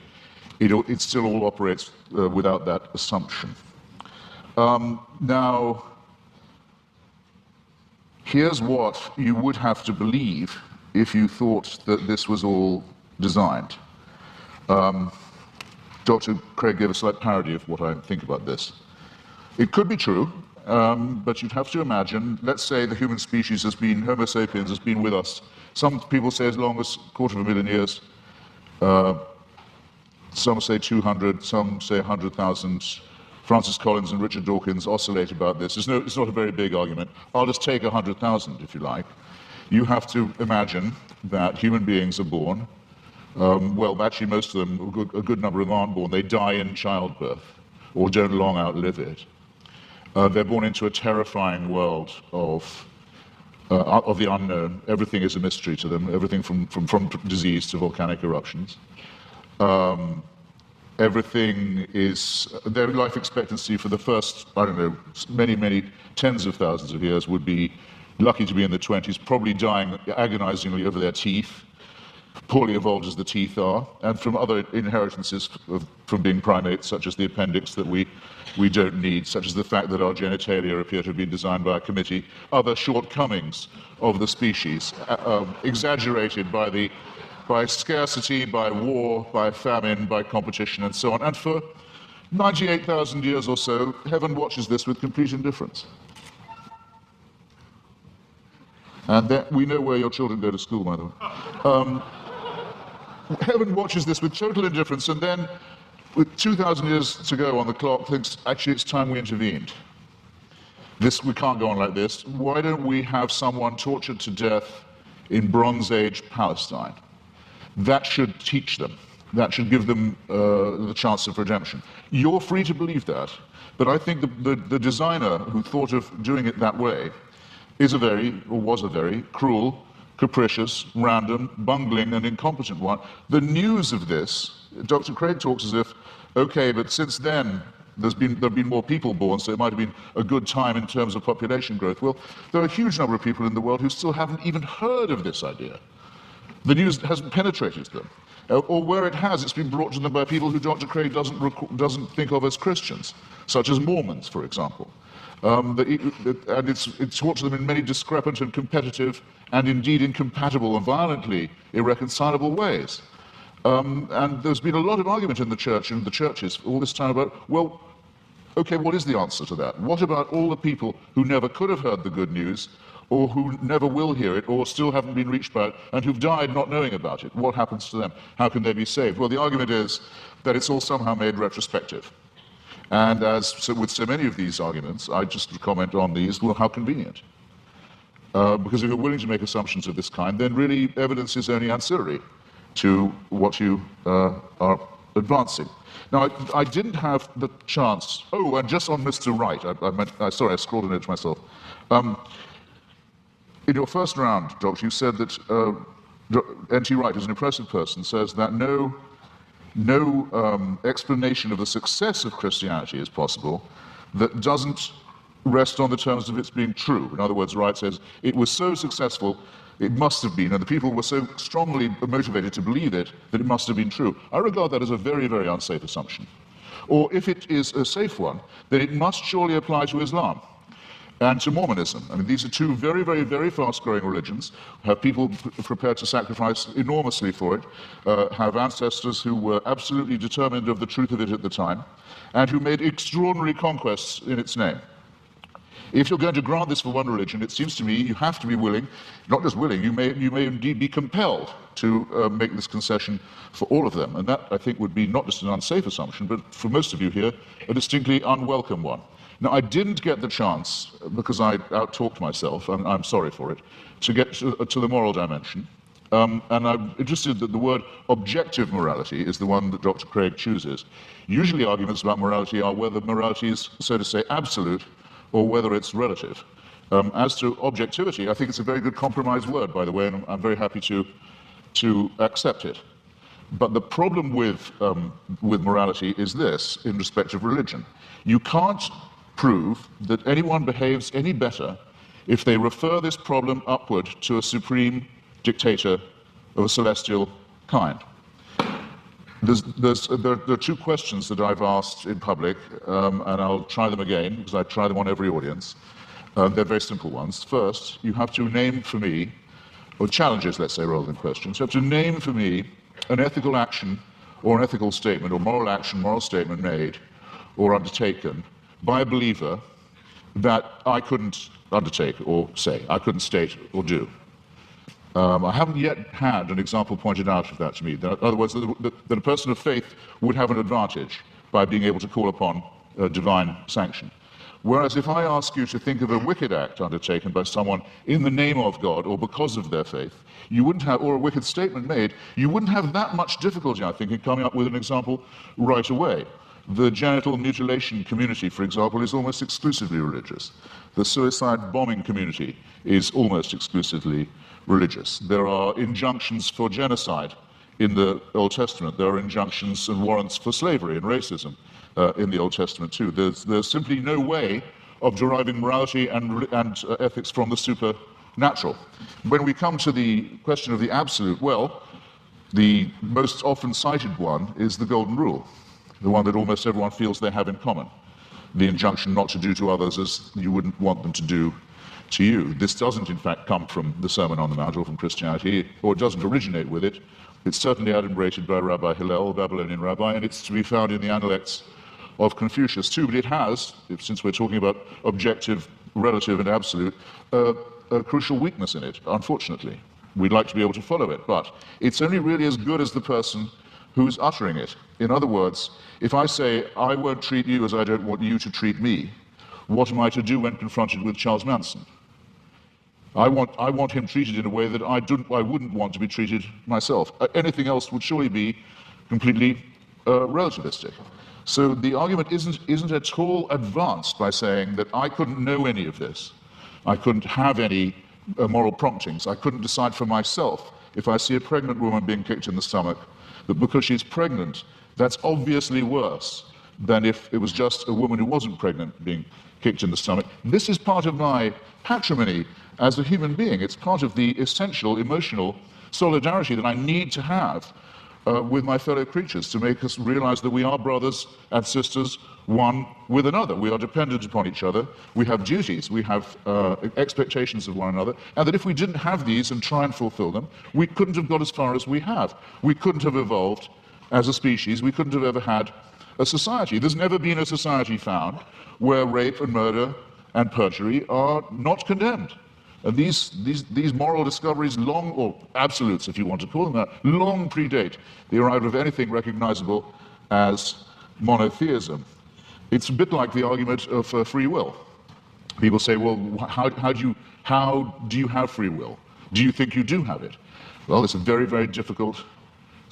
it still all operates without that assumption. Now, here's what you would have to believe if you thought that this was all designed. Dr. Craig gave a slight parody of what I think about this. It could be true, but you'd have to imagine, let's say the human species has been, Homo sapiens has been with us, some people say as long as 250,000 years, some say 200, some say 100,000. Francis Collins and Richard Dawkins oscillate about this. It's not a very big argument. I'll just take 100,000, if you like. You have to imagine that human beings are born. Well, actually, most of them, a good number of them aren't born. They die in childbirth or don't long outlive it. They're born into a terrifying world of the unknown. Everything is a mystery to them, everything from disease to volcanic eruptions. Everything is, their life expectancy for the first, I don't know, many tens of thousands of years would be lucky to be in the 20s, probably dying agonizingly over their teeth, poorly evolved as the teeth are, and from other inheritances from being primates, such as the appendix that we don't need, such as the fact that our genitalia appear to have been designed by a committee, other shortcomings of the species, exaggerated by scarcity, by war, by famine, by competition, and so on. And for 98,000 years or so, heaven watches this with complete indifference. And we know where your children go to school, by the way. Heaven watches this with total indifference, and then, with 2,000 years to go on the clock, thinks, actually, it's time we intervened. We can't go on like this. Why don't we have someone tortured to death in Bronze Age Palestine? That should teach them. That should give them the chance of redemption. You're free to believe that, but I think the designer who thought of doing it that way was a very cruel, capricious, random, bungling, and incompetent one. The news of this, Dr. Craig talks as if, okay, but since then there have been more people born, so it might have been a good time in terms of population growth. Well, there are a huge number of people in the world who still haven't even heard of this idea. The news hasn't penetrated them. Or where it has, it's been brought to them by people who Dr. Craig doesn't think of as Christians, such as Mormons, for example. And it's taught to them in many discrepant and competitive and indeed incompatible and violently irreconcilable ways. And there's been a lot of argument in the church and the churches all this time about, well, okay, what is the answer to that? What about all the people who never could have heard the good news, or who never will hear it, or still haven't been reached by it, and who've died not knowing about it? What happens to them? How can they be saved? Well, the argument is that it's all somehow made retrospective. And with so many of these arguments, I just comment on these, well, how convenient. Because if you're willing to make assumptions of this kind, then really evidence is only ancillary to what you are advancing. Now, I didn't have the chance. Oh, and just on Mr. Wright, sorry, I scrawled a note to myself. In your first round, Doctor, you said that N.T. Wright, as an impressive person, says that no explanation of the success of Christianity is possible that doesn't rest on the terms of its being true. In other words, Wright says it was so successful, it must have been, and the people were so strongly motivated to believe it that it must have been true. I regard that as a very, very unsafe assumption. Or if it is a safe one, then it must surely apply to Islam and to Mormonism. I mean, these are two very, very, very fast-growing religions, have people prepared to sacrifice enormously for it, have ancestors who were absolutely determined of the truth of it at the time, and who made extraordinary conquests in its name. If you're going to grant this for one religion, it seems to me you have to be willing, not just willing, you may indeed be compelled to make this concession for all of them. And that, I think, would be not just an unsafe assumption, but for most of you here, a distinctly unwelcome one. Now, I didn't get the chance, because I out-talked myself, and I'm sorry for it, to get to the moral dimension. And I'm interested that the word objective morality is the one that Dr. Craig chooses. Usually arguments about morality are whether morality is, so to say, absolute, or whether it's relative. As to objectivity, I think it's a very good compromise word, by the way, and I'm very happy to accept it. But the problem with morality is this, in respect of religion. You can't prove that anyone behaves any better if they refer this problem upward to a supreme dictator of a celestial kind. There are two questions that I've asked in public, and I'll try them again, because I try them on every audience. They're very simple ones. First, you have to name for me, or challenges, let's say, rather than questions. You have to name for me an ethical action, or an ethical statement, or moral action, moral statement made, or undertaken by a believer that I couldn't undertake or say, I couldn't state or do. I haven't yet had an example pointed out of that to me. In other words, that a person of faith would have an advantage by being able to call upon divine sanction. Whereas if I ask you to think of a wicked act undertaken by someone in the name of God or because of their faith, you wouldn't have, or a wicked statement made, you wouldn't have that much difficulty, I think, in coming up with an example right away. The genital mutilation community, for example, is almost exclusively religious. The suicide bombing community is almost exclusively religious. There are injunctions for genocide in the Old Testament. There are injunctions and warrants for slavery and racism in the Old Testament too. There's simply no way of deriving morality and ethics from the supernatural. When we come to the question of the absolute, well, the most often cited one is the Golden Rule, the one that almost everyone feels they have in common. The injunction not to do to others as you wouldn't want them to do to you. This doesn't, in fact, come from the Sermon on the Mount or from Christianity, or it doesn't originate with it. It's certainly adumbrated by Rabbi Hillel, a Babylonian rabbi, and it's to be found in the Analects of Confucius too, but it has, since we're talking about objective, relative, and absolute, a crucial weakness in it, unfortunately. We'd like to be able to follow it, but it's only really as good as the person who's uttering it. In other words, if I say, I won't treat you as I don't want you to treat me, what am I to do when confronted with Charles Manson? I want him treated in a way that I wouldn't want to be treated myself. Anything else would surely be completely relativistic. So the argument isn't at all advanced by saying that I couldn't know any of this. I couldn't have any moral promptings. I couldn't decide for myself if I see a pregnant woman being kicked in the stomach, that because she's pregnant, that's obviously worse than if it was just a woman who wasn't pregnant being kicked in the stomach. This is part of my patrimony as a human being. It's part of the essential emotional solidarity that I need to have with my fellow creatures to make us realize that we are brothers and sisters, one with another. We are dependent upon each other. We have duties. We have expectations of one another. And that if we didn't have these and try and fulfill them, we couldn't have got as far as we have. We couldn't have evolved as a species. We couldn't have ever had a society. There's never been a society found where rape and murder and perjury are not condemned. And these moral discoveries long, or absolutes if you want to call them that, long predate the arrival of anything recognizable as monotheism. It's a bit like the argument of free will. People say, well, how do you have free will? Do you think you do have it? Well, it's a very, very difficult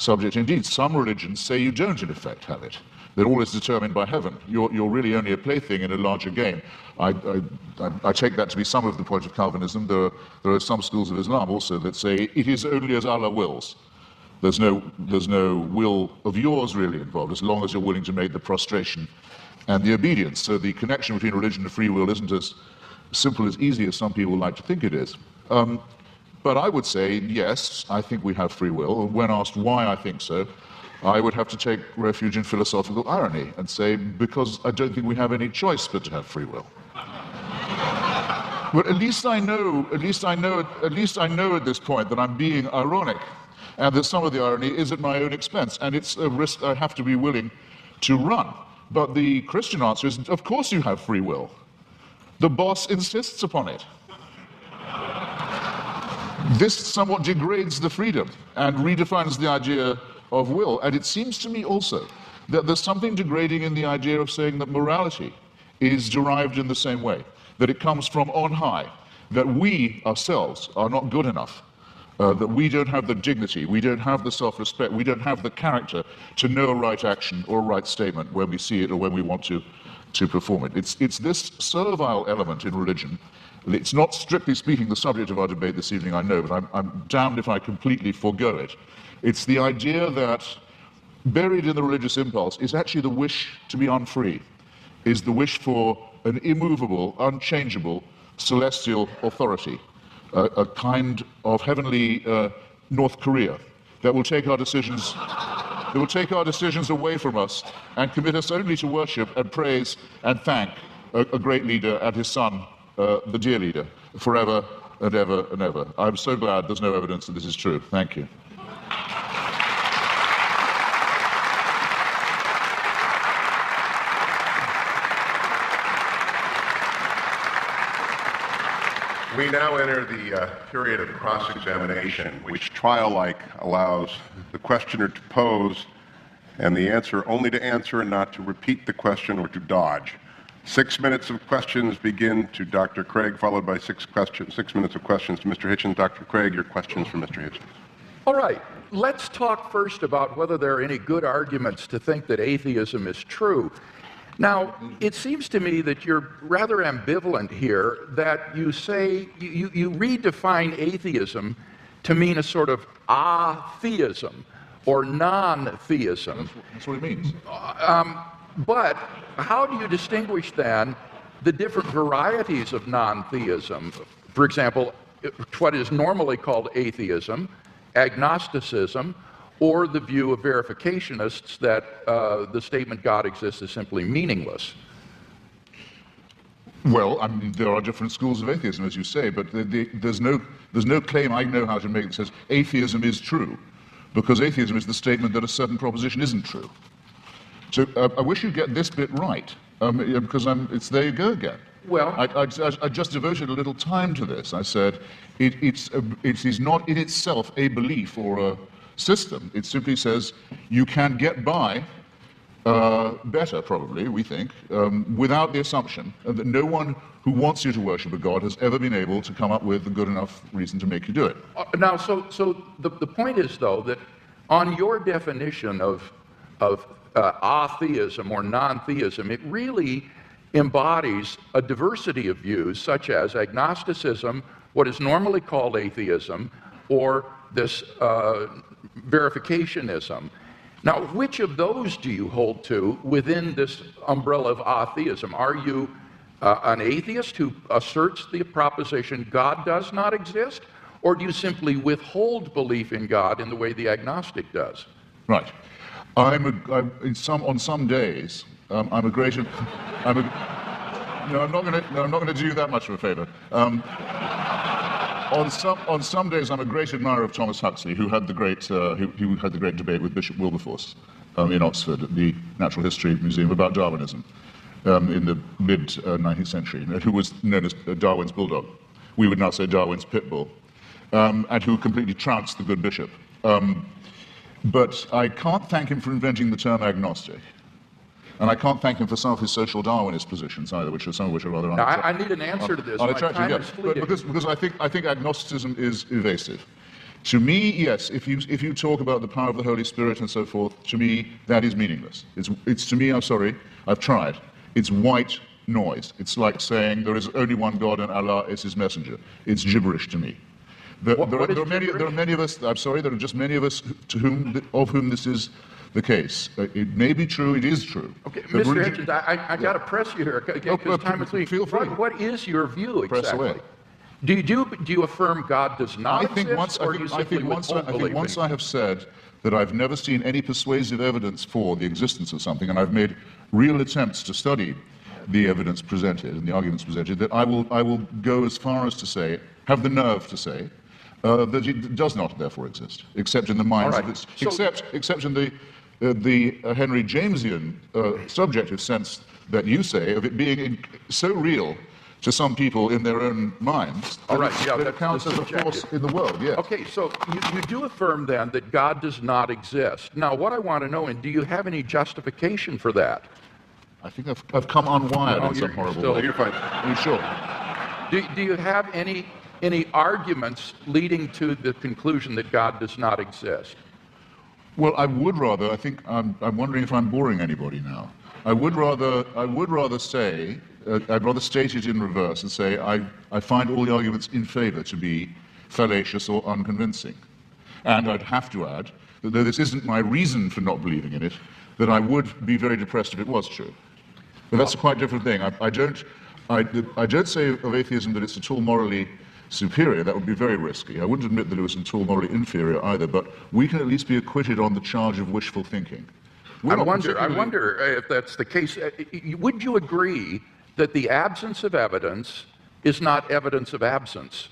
subject. Indeed, some religions say you don't, in effect, have it, that all is determined by heaven. You're really only a plaything in a larger game. I take that to be some of the point of Calvinism. There are some schools of Islam also that say it is only as Allah wills. There's no will of yours really involved, as long as you're willing to make the prostration and the obedience. So the connection between religion and free will isn't as simple, as easy as some people like to think it is. But I would say, yes, I think we have free will. And when asked why I think so, I would have to take refuge in philosophical irony and say, because I don't think we have any choice but to have free will. But at least I know at this point that I'm being ironic, and that some of the irony is at my own expense, and it's a risk I have to be willing to run. But the Christian answer is, of course you have free will. The boss insists upon it. This somewhat degrades the freedom and redefines the idea of will. And it seems to me also that there's something degrading in the idea of saying that morality is derived in the same way, that it comes from on high, that we ourselves are not good enough, that we don't have the dignity, we don't have the self-respect, we don't have the character to know a right action or a right statement when we see it or when we want to perform it. It's this servile element in religion. It's not strictly speaking the subject of our debate this evening, I know, but I'm damned if I completely forego it. It's the idea that buried in the religious impulse is actually the wish to be unfree, is the wish for an immovable, unchangeable, celestial authority, a kind of heavenly North Korea that will take our decisions away from us and commit us only to worship and praise and thank a great leader and his son, the dear leader, forever and ever and ever. I'm so glad there's no evidence that this is true. Thank you. We now enter the period of cross-examination, which trial-like allows the questioner to pose and the answer only to answer and not to repeat the question or to dodge. 6 minutes of questions begin to Dr. Craig, followed by 6 minutes of questions to Mr. Hitchens. Dr. Craig, your questions for Mr. Hitchens. All right, let's talk first about whether there are any good arguments to think that atheism is true. Now, it seems to me that you're rather ambivalent here, that you say, you redefine atheism to mean a sort of atheism or non-theism. That's what it means. But how do you distinguish then the different varieties of non-theism? For example, what is normally called atheism, agnosticism, or the view of verificationists that the statement God exists is simply meaningless? Well, I mean, there are different schools of atheism, as you say, but there's no claim I know how to make that says atheism is true, because atheism is the statement that a certain proposition isn't true. So I wish you'd get this bit right, because it's there you go again. Well, I just devoted a little time to this. I said it is not in itself a belief or a system. It simply says you can get by better, probably, we think, without the assumption that no one who wants you to worship a god has ever been able to come up with a good enough reason to make you do it. Now, so the point is, though, that on your definition of atheism or non-theism, it really embodies a diversity of views, such as agnosticism, what is normally called atheism, or this verificationism. Now, which of those do you hold to within this umbrella of atheism? Are you an atheist who asserts the proposition God does not exist, or do you simply withhold belief in God in the way the agnostic does? Right. On some days, I'm a great. No, I'm not going to do you that much of a favor. On some days, I'm a great admirer of Thomas Huxley, who had the great debate with Bishop Wilberforce in Oxford at the Natural History Museum about Darwinism in the mid-19th century, who was known as Darwin's bulldog. We would now say Darwin's pit bull, and who completely trounced the good bishop. But I can't thank him for inventing the term agnostic. And I can't thank him for some of his social Darwinist positions either, some of which are rather unattractive. I need an answer to this. My time is fleeting. Because I think agnosticism is evasive. To me, yes, if you talk about the power of the Holy Spirit and so forth, to me, that is meaningless. It's to me, I'm sorry, I've tried. It's white noise. It's like saying there is only one God and Allah is his messenger. It's gibberish to me. There are many of us, I'm sorry, there are just many of us of whom this is the case. It may be true, it is true. Okay, Mr. Hitchens, I got to press you here because time is leaving. Feel free. What is your view exactly? Press away. Do you affirm God does not exist, or do you simply withhold believing? Once I have said that I've never seen any persuasive evidence for the existence of something, and I've made real attempts to study the evidence presented and the arguments presented, that I will go as far as to say, have the nerve to say, that it does not therefore exist, except in the minds of its, except in the Henry Jamesian subjective sense that you say of it being so real to some people in their own minds. That counts as a force in the world, yes. Okay, so you do affirm then that God does not exist. Now, what I want to know, and do you have any justification for that? I think I've come unwired in some horrible way. You're fine. Are you sure? Do you have any arguments leading to the conclusion that God does not exist? Well, I would rather, I'm wondering if I'm boring anybody now. I would rather say, I'd rather state it in reverse and say I find all the arguments in favor to be fallacious or unconvincing. And I'd have to add that though this isn't my reason for not believing in it, that I would be very depressed if it was true. But that's a quite different thing. I don't say of atheism that it's at all morally superior. That would be very risky. I wouldn't admit that it was at all morally inferior either, but we can at least be acquitted on the charge of wishful thinking. I wonder if that's the case. Would you agree that the absence of evidence is not evidence of absence?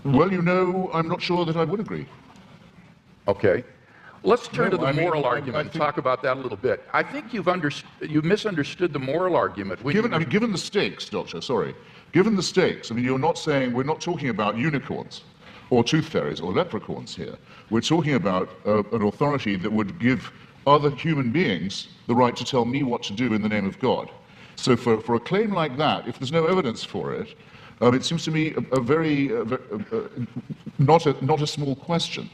Well, I'm not sure that I would agree. Okay. Let's turn to the moral argument and talk about that a little bit. I think you've misunderstood the moral argument. Given the stakes, Doctor, sorry. Given the stakes, we're not talking about unicorns or tooth fairies or leprechauns here. We're talking about an authority that would give other human beings the right to tell me what to do in the name of God. So for a claim like that, if there's no evidence for it, it seems to me not a small question.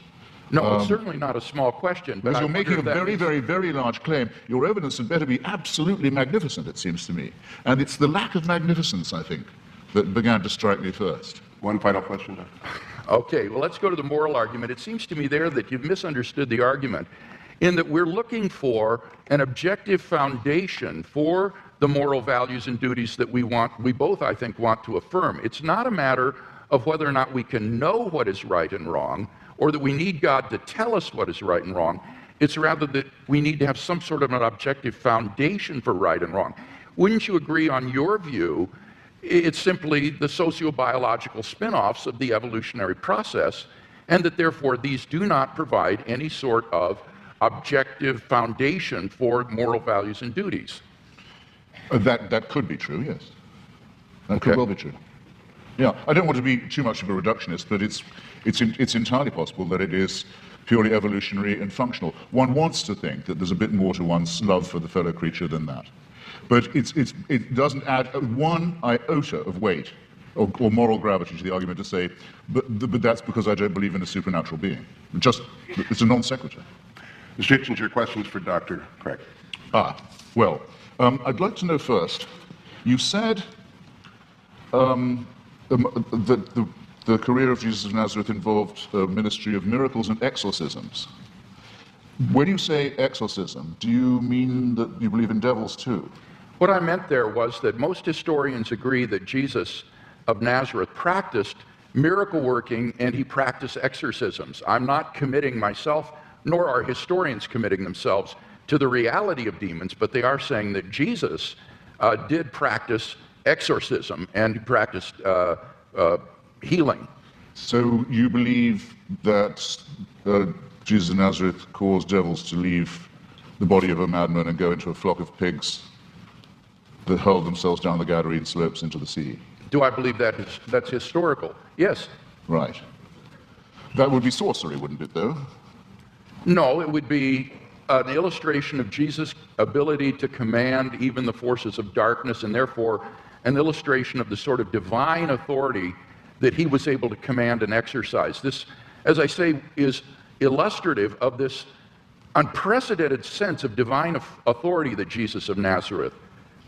No, it's certainly not a small question. But you're making a very, very, very large claim. Your evidence had better be absolutely magnificent, it seems to me. And it's the lack of magnificence, I think, that began to strike me first. One final question, Doctor. Okay, well, let's go to the moral argument. It seems to me there that you've misunderstood the argument in that we're looking for an objective foundation for the moral values and duties that we both, I think, want to affirm. It's not a matter of whether or not we can know what is right and wrong, or that we need God to tell us what is right and wrong. It's rather that we need to have some sort of an objective foundation for right and wrong. Wouldn't you agree on your view? It's simply the sociobiological spin-offs of the evolutionary process, and that therefore these do not provide any sort of objective foundation for moral values and duties. That could be true, yes. That could well be true. Yeah, I don't want to be too much of a reductionist, but it's entirely possible that it is purely evolutionary and functional. One wants to think that there's a bit more to one's love for the fellow creature than that. But it doesn't add one iota of weight or moral gravity to the argument to say, but that's because I don't believe in a supernatural being. It's a non sequitur. Mr. Hitchens, your questions for Dr. Craig. Well, I'd like to know first, you said that the career of Jesus of Nazareth involved a ministry of miracles and exorcisms. When you say exorcism, do you mean that you believe in devils too? What I meant there was that most historians agree that Jesus of Nazareth practiced miracle working and he practiced exorcisms. I'm not committing myself, nor are historians committing themselves to the reality of demons, but they are saying that Jesus did practice exorcism and he practiced healing. So you believe that Jesus of Nazareth caused devils to leave the body of a madman and go into a flock of pigs that hurled themselves down the Gadarene slopes into the sea? Do I believe that's historical? Yes. Right. That would be sorcery, wouldn't it, though? No, it would be an illustration of Jesus' ability to command even the forces of darkness, and therefore an illustration of the sort of divine authority that he was able to command and exercise. as I say, is illustrative of this unprecedented sense of divine authority that Jesus of Nazareth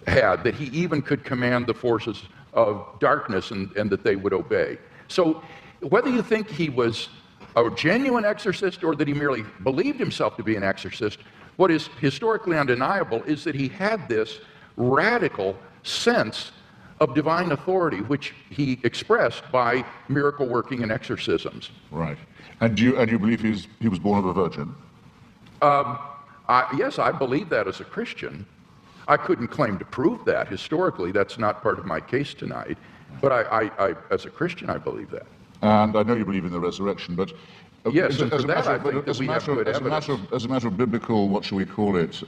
had, that he even could command the forces of darkness and that they would obey. So whether you think he was a genuine exorcist or that he merely believed himself to be an exorcist, what is historically undeniable is that he had this radical sense of divine authority, which he expressed by miracle working and exorcisms. Right. And you believe he was born of a virgin? Yes, I believe that as a Christian. I couldn't claim to prove that historically. That's not part of my case tonight. But I as a Christian, I believe that. And I know you believe in the resurrection, but yes, and for that I think that we have good evidence. As a matter of biblical, what shall we call it,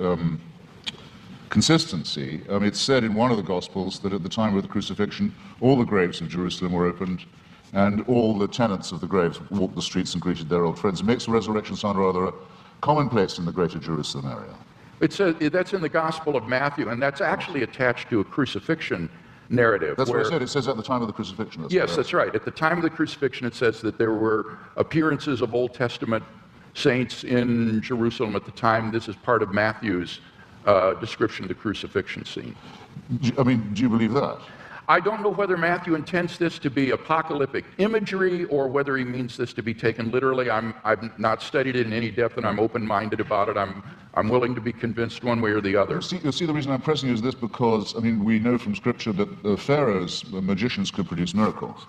consistency, it's said in one of the Gospels that at the time of the crucifixion, all the graves of Jerusalem were opened, and all the tenants of the graves walked the streets and greeted their old friends. It makes the resurrection sound rather commonplace in the greater Jerusalem area. That's in the Gospel of Matthew, and that's actually attached to a crucifixion narrative. That's what I said. It says at the time of the crucifixion. Yes, that's right. At the time of the crucifixion, it says that there were appearances of Old Testament saints in Jerusalem at the time. This is part of Matthew's description of the crucifixion scene. Do you believe that? I don't know whether Matthew intends this to be apocalyptic imagery or whether he means this to be taken literally. I've not studied it in any depth, and I'm open-minded about it. I'm willing to be convinced one way or the other. You see, the reason I'm pressing you is this because, we know from Scripture that the pharaohs, the magicians, could produce miracles.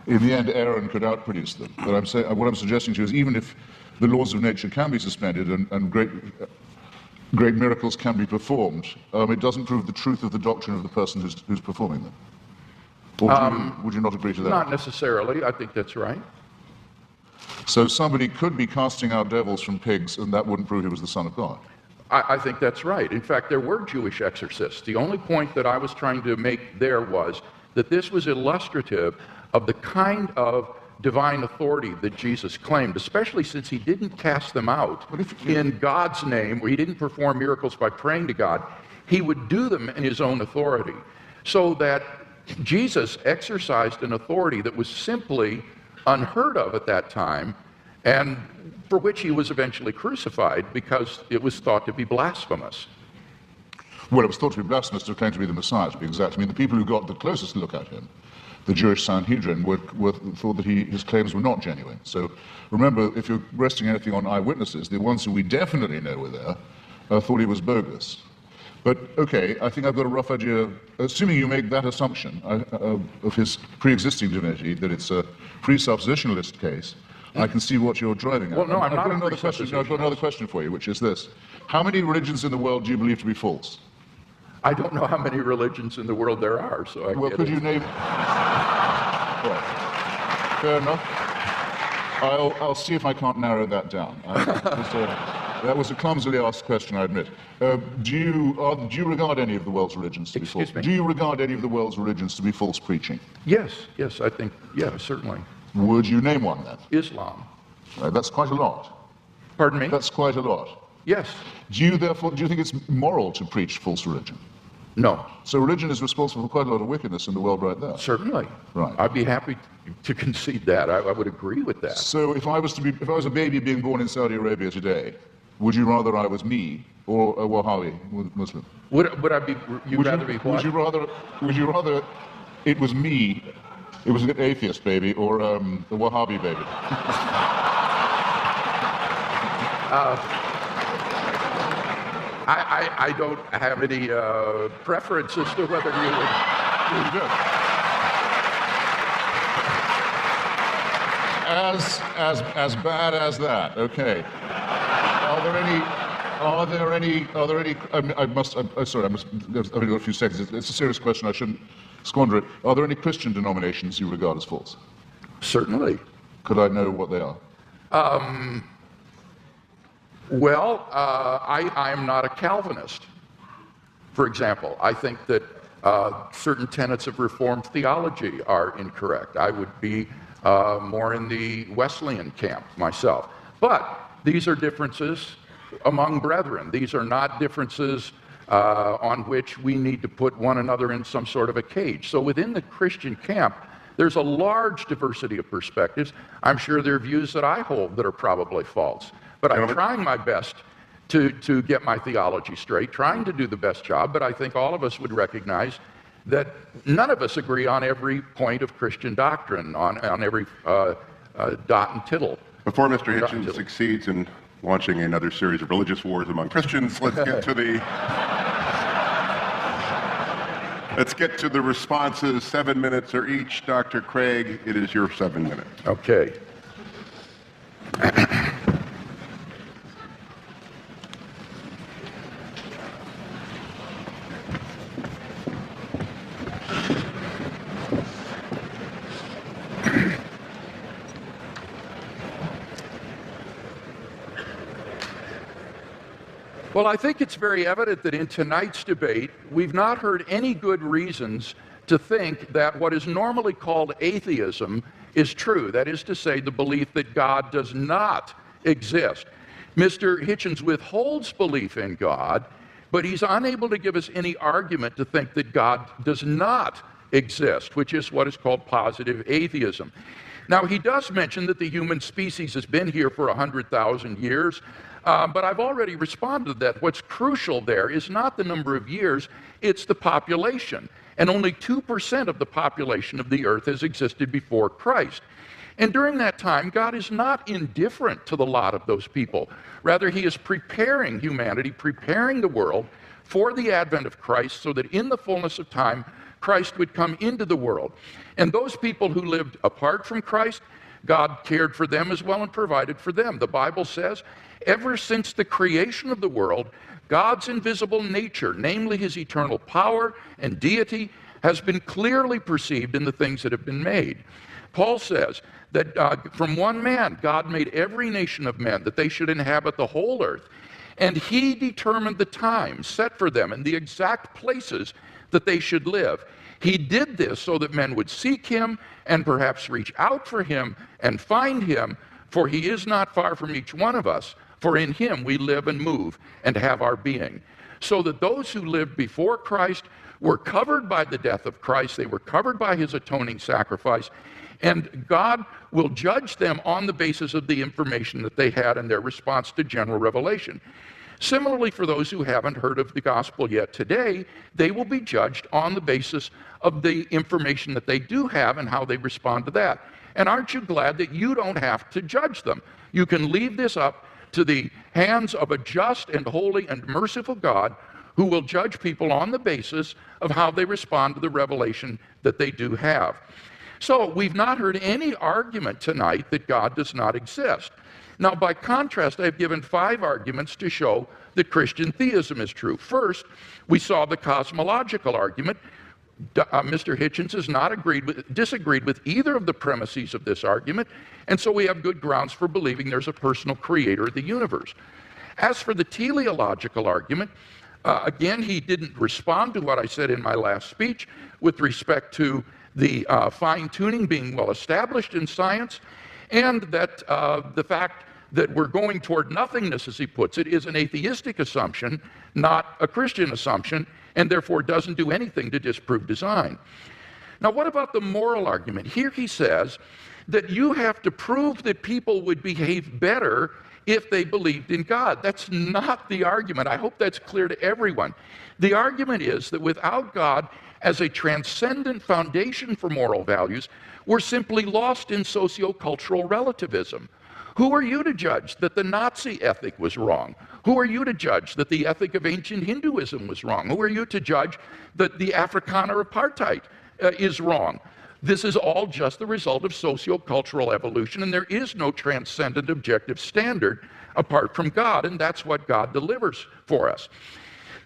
In the end, Aaron could outproduce them. But what I'm suggesting to you is even if the laws of nature can be suspended and great miracles can be performed, it doesn't prove the truth of the doctrine of the person who's performing them. Or would you not agree to that? Not necessarily. I think that's right. So somebody could be casting out devils from pigs, and that wouldn't prove he was the Son of God. I think that's right. In fact, there were Jewish exorcists. The only point that I was trying to make there was that this was illustrative of the kind of divine authority that Jesus claimed, especially since he didn't cast them out in God's name, where he didn't perform miracles by praying to God. He would do them in his own authority. So that Jesus exercised an authority that was simply unheard of at that time, and for which he was eventually crucified because it was thought to be blasphemous. Well, it was thought to be blasphemous to claim to be the Messiah, to be exact. The people who got the closest look at him, the Jewish Sanhedrin, thought that his claims were not genuine. So remember, if you're resting anything on eyewitnesses, the ones who we definitely know were there thought he was bogus. But, okay, I think I've got a rough idea, assuming you make that assumption of his pre-existing divinity, that it's a presuppositionalist case, I can see what you're driving at. Well, no, I've got another question for you, which is this. How many religions in the world do you believe to be false? I don't know how many religions in the world there are, so I could you name... Well, fair enough. I'll see if I can't narrow that down. That was a clumsily asked question, I admit. Do you regard any of the world's religions to be false? Excuse me? Do you regard any of the world's religions to be false preaching? Yes, I think, certainly. Would you name one then? Islam. That's quite a lot. Pardon me? That's quite a lot. Yes. Do you think it's moral to preach false religion? No. So religion is responsible for quite a lot of wickedness in the world right there. Certainly. Right. I'd be happy to concede that. I would agree with that. So if I was a baby being born in Saudi Arabia today, would you rather I was me or a Wahhabi Muslim? Would I be? You'd rather be what? Would you rather it was me? It was an atheist baby or a Wahhabi baby? I don't have any preference as to whether you would. Very good. As bad as that. Okay. Are there any? Sorry, I've only got a few seconds. It's a serious question. I shouldn't squander it. Are there any Christian denominations you regard as false? Certainly. Could I know what they are? Well, I am not a Calvinist, for example. I think that certain tenets of Reformed theology are incorrect. I would be more in the Wesleyan camp myself. But these are differences among brethren. These are not differences on which we need to put one another in some sort of a cage. So within the Christian camp, There's a large diversity of perspectives. I'm sure there are views that I hold that are probably false, but I'm trying my best to get my theology straight, trying to do the best job, but I think all of us would recognize that none of us agree on every point of Christian doctrine, on every dot and tittle. Before Mr. Hitchens succeeds in launching another series of religious wars among Christians, let's get to the responses. 7 minutes are each. Dr. Craig, it is your 7 minutes. Okay. Well, I think it's very evident that in tonight's debate, we've not heard any good reasons to think that what is normally called atheism is true. That is to say, the belief that God does not exist. Mr. Hitchens withholds belief in God, but he's unable to give us any argument to think that God does not exist, which is what is called positive atheism. Now, he does mention that the human species has been here for 100,000 years, but I've already responded to that. What's crucial there is not the number of years, it's the population. And only 2% of the population of the earth has existed before Christ. And during that time, God is not indifferent to the lot of those people. Rather, he is preparing humanity, preparing the world for the advent of Christ so that in the fullness of time, Christ would come into the world. And those people who lived apart from Christ, God cared for them as well and provided for them. The Bible says, ever since the creation of the world, God's invisible nature, namely his eternal power and deity, has been clearly perceived in the things that have been made. Paul says that from one man, God made every nation of men, that they should inhabit the whole earth. And he determined the time set for them and the exact places that they should live. He did this so that men would seek him and perhaps reach out for him and find him, for he is not far from each one of us. For in him we live and move and have our being. So that those who lived before Christ were covered by the death of Christ, they were covered by his atoning sacrifice, and God will judge them on the basis of the information that they had in their response to general revelation. Similarly, for those who haven't heard of the gospel yet today, they will be judged on the basis of the information that they do have and how they respond to that. And aren't you glad that you don't have to judge them? You can leave this up to the hands of a just and holy and merciful God who will judge people on the basis of how they respond to the revelation that they do have. So we've not heard any argument tonight that God does not exist. Now, by contrast, I've given 5 arguments to show that Christian theism is true. First, we saw the cosmological argument. Mr. Hitchens has not disagreed with either of the premises of this argument, and so we have good grounds for believing there's a personal creator of the universe. As for the teleological argument, again, he didn't respond to what I said in my last speech with respect to the fine-tuning being well established in science, and that the fact that we're going toward nothingness, as he puts it, is an atheistic assumption, not a Christian assumption, and therefore doesn't do anything to disprove design. Now, what about the moral argument? Here he says that you have to prove that people would behave better if they believed in God. That's not the argument. I hope that's clear to everyone. The argument is that without God as a transcendent foundation for moral values, we're simply lost in socio-cultural relativism. Who are you to judge that the Nazi ethic was wrong? Who are you to judge that the ethic of ancient Hinduism was wrong? Who are you to judge that the Afrikaner apartheid is wrong? This is all just the result of socio-cultural evolution, and there is no transcendent objective standard apart from God, and that's what God delivers for us.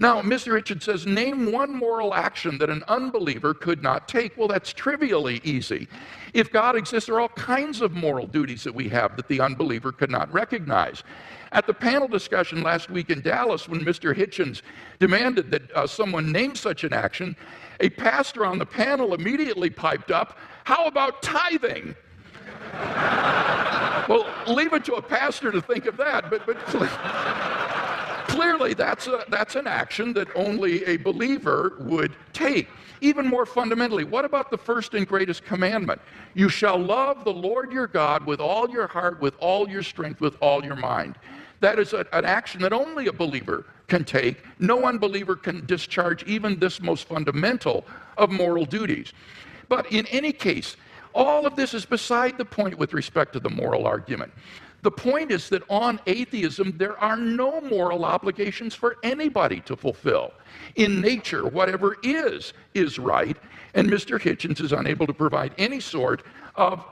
Now, Mr. Hitchens says, name one moral action that an unbeliever could not take. Well, that's trivially easy. If God exists, there are all kinds of moral duties that we have that the unbeliever could not recognize. At the panel discussion last week in Dallas, when Mr. Hitchens demanded that someone name such an action, a pastor on the panel immediately piped up, how about tithing? Well, leave it to a pastor to think of that, but clearly, that's an action that only a believer would take. Even more fundamentally, what about the first and greatest commandment? You shall love the Lord your God with all your heart, with all your strength, with all your mind. That is an action that only a believer can take. No unbeliever can discharge even this most fundamental of moral duties. But in any case, all of this is beside the point with respect to the moral argument. The point is that on atheism, there are no moral obligations for anybody to fulfill. In nature, whatever is right, and Mr. Hitchens is unable to provide any sort of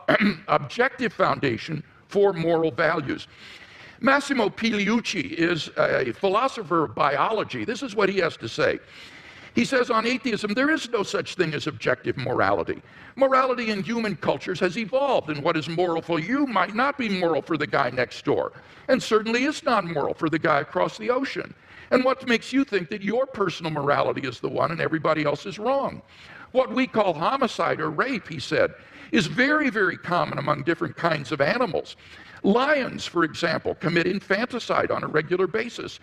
objective foundation for moral values. Massimo Pigliucci is a philosopher of biology. This is what he has to say. He says on atheism, there is no such thing as objective morality. Morality in human cultures has evolved, and what is moral for you might not be moral for the guy next door, and certainly is not moral for the guy across the ocean. And what makes you think that your personal morality is the one and everybody else is wrong? What we call homicide or rape, he said, is very, very common among different kinds of animals. Lions, for example, commit infanticide on a regular basis.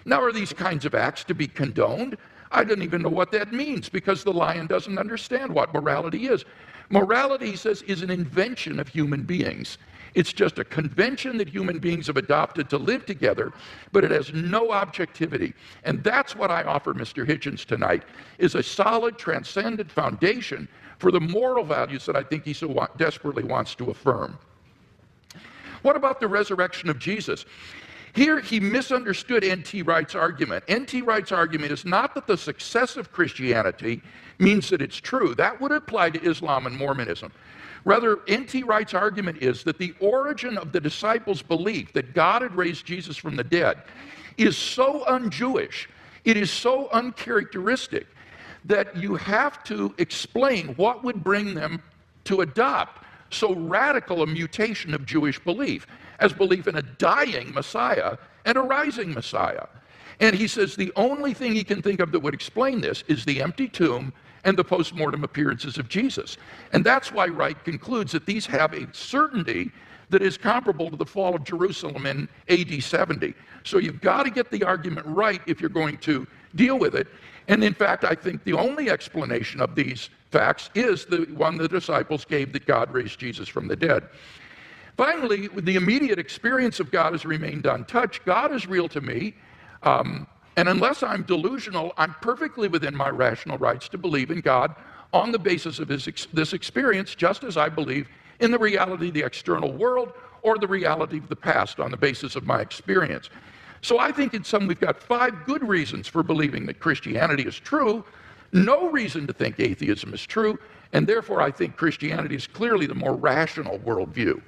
Now, are these kinds of acts to be condoned? I don't even know what that means because the lion doesn't understand what morality is. Morality, he says, is an invention of human beings. It's just a convention that human beings have adopted to live together, but it has no objectivity. And that's what I offer Mr. Hitchens tonight, is a solid, transcendent foundation for the moral values that I think he so desperately wants to affirm. What about the resurrection of Jesus? Here he misunderstood N.T. Wright's argument. N.T. Wright's argument is not that the success of Christianity means that it's true. That would apply to Islam and Mormonism. Rather, N.T. Wright's argument is that the origin of the disciples' belief that God had raised Jesus from the dead is so un-Jewish, it is so uncharacteristic, that you have to explain what would bring them to adopt so radical a mutation of Jewish belief as belief in a dying Messiah and a rising Messiah. And he says the only thing he can think of that would explain this is the empty tomb and the post-mortem appearances of Jesus. And that's why Wright concludes that these have a certainty that is comparable to the fall of Jerusalem in AD 70. So you've got to get the argument right if you're going to deal with it. And in fact, I think the only explanation of these facts is the one the disciples gave, that God raised Jesus from the dead. Finally, the immediate experience of God has remained untouched. God is real to me, and unless I'm delusional, I'm perfectly within my rational rights to believe in God on the basis of this experience, just as I believe in the reality of the external world or the reality of the past on the basis of my experience. So I think in sum we've got 5 good reasons for believing that Christianity is true, no reason to think atheism is true, and therefore I think Christianity is clearly the more rational worldview.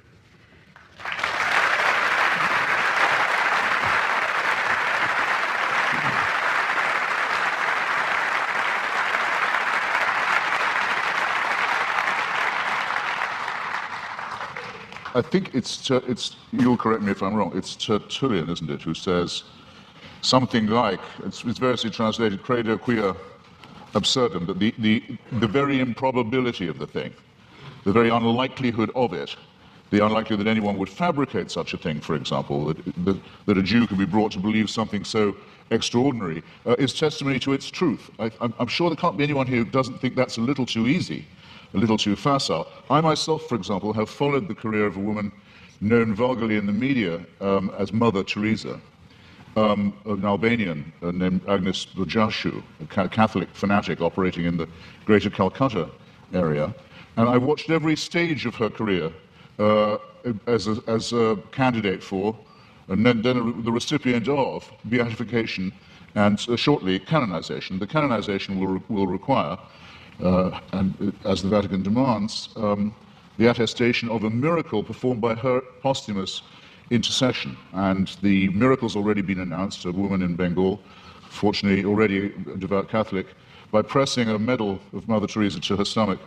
I think it's you'll correct me if I'm wrong, it's Tertullian, isn't it, who says something like, it's variously translated, credo quia absurdum, that the very improbability of the thing, the very unlikelihood of it, the unlikelihood that anyone would fabricate such a thing, for example, that a Jew could be brought to believe something so extraordinary, is testimony to its truth. I'm sure there can't be anyone here who doesn't think that's a little too easy, a little too facile. I myself, for example, have followed the career of a woman known vulgarly in the media as Mother Teresa, an Albanian named Agnes Bujashu, a Catholic fanatic operating in the greater Calcutta area. And I watched every stage of her career as a candidate for, and then the recipient of, beatification and shortly canonization. The canonization will require, and as the Vatican demands, the attestation of a miracle performed by her posthumous intercession. And the miracle's already been announced. A woman in Bengal, fortunately already a devout Catholic, by pressing a medal of Mother Teresa to her stomach,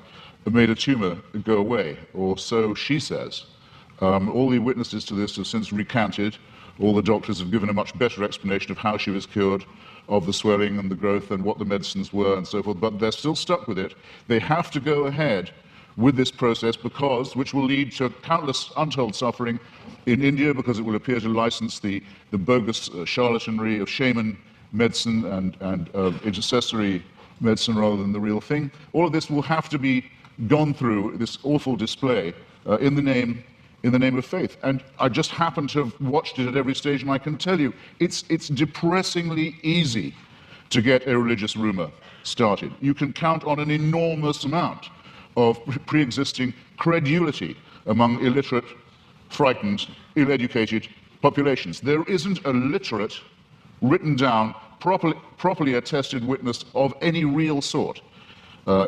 made a tumor go away, or so she says. All the witnesses to this have since recanted. All the doctors have given a much better explanation of how she was cured, of the swelling and the growth and what the medicines were and so forth, but they're still stuck with it. They have to go ahead with this process which will lead to countless untold suffering in India, because it will appear to license the bogus charlatanry of shaman medicine and intercessory medicine rather than the real thing. All of this will have to be gone through this awful display in the name of faith. And I just happen to have watched it at every stage, and I can tell you, it's depressingly easy to get a religious rumor started. You can count on an enormous amount of pre-existing credulity among illiterate, frightened, ill-educated populations. There isn't a literate, written down, properly attested witness of any real sort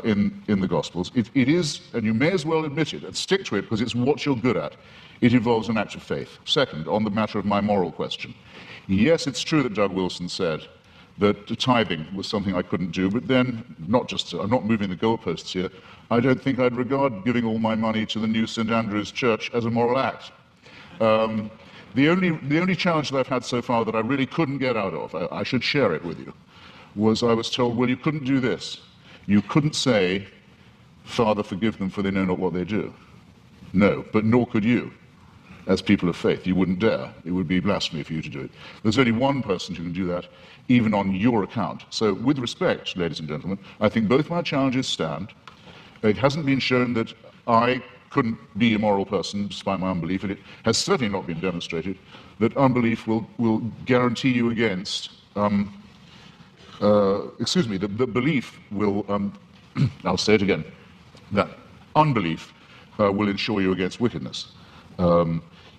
in the Gospels. It is, and you may as well admit it and stick to it because it's what you're good at. It involves an act of faith. Second, on the matter of my moral question, yes, it's true that Doug Wilson said that tithing was something I couldn't do, but then, I'm not moving the goalposts here, I don't think I'd regard giving all my money to the new St. Andrew's Church as a moral act. The only challenge that I've had so far that I really couldn't get out of, I should share it with you, was I was told, well, you couldn't do this. You couldn't say, Father, forgive them for they know not what they do. No, but nor could you. As people of faith, you wouldn't dare. It would be blasphemy for you to do it. There's only one person who can do that, even on your account. So with respect, ladies and gentlemen, I think both my challenges stand. It hasn't been shown that I couldn't be a moral person despite my unbelief, and it has certainly not been demonstrated that unbelief will guarantee you against, the belief will, I'll say it again, that unbelief will ensure you against wickedness.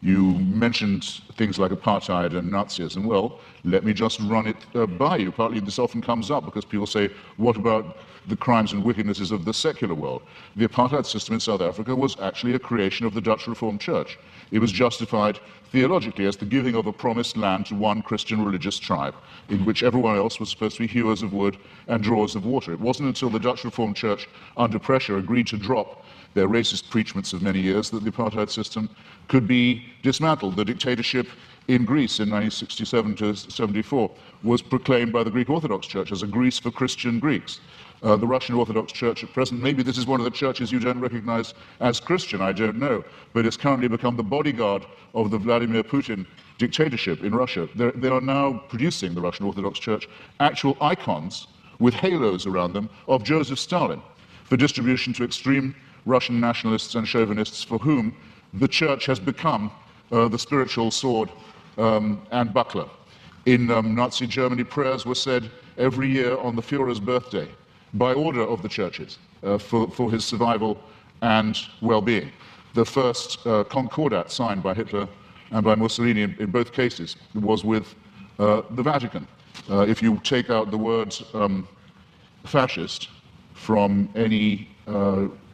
You mentioned things like apartheid and Nazism. Well, let me just run it by you. Partly this often comes up because people say, what about the crimes and wickednesses of the secular world? The apartheid system in South Africa was actually a creation of the Dutch Reformed Church. It was justified theologically as the giving of a promised land to one Christian religious tribe, in which everyone else was supposed to be hewers of wood and drawers of water. It wasn't until the Dutch Reformed Church, under pressure, agreed to drop their racist preachments of many years that the apartheid system could be dismantled. The dictatorship in Greece in 1967 to 74 was proclaimed by the Greek Orthodox Church as a Greece for Christian Greeks. The Russian Orthodox Church at present, maybe this is one of the churches you don't recognize as Christian, I don't know, but it's currently become the bodyguard of the Vladimir Putin dictatorship in Russia. They are now producing, the Russian Orthodox Church, actual icons with halos around them of Joseph Stalin for distribution to extreme Russian nationalists and chauvinists for whom the church has become the spiritual sword and buckler. In Nazi Germany, prayers were said every year on the Führer's birthday by order of the churches for his survival and well-being. The first concordat signed by Hitler and by Mussolini in both cases was with the Vatican. If you take out the words fascist from any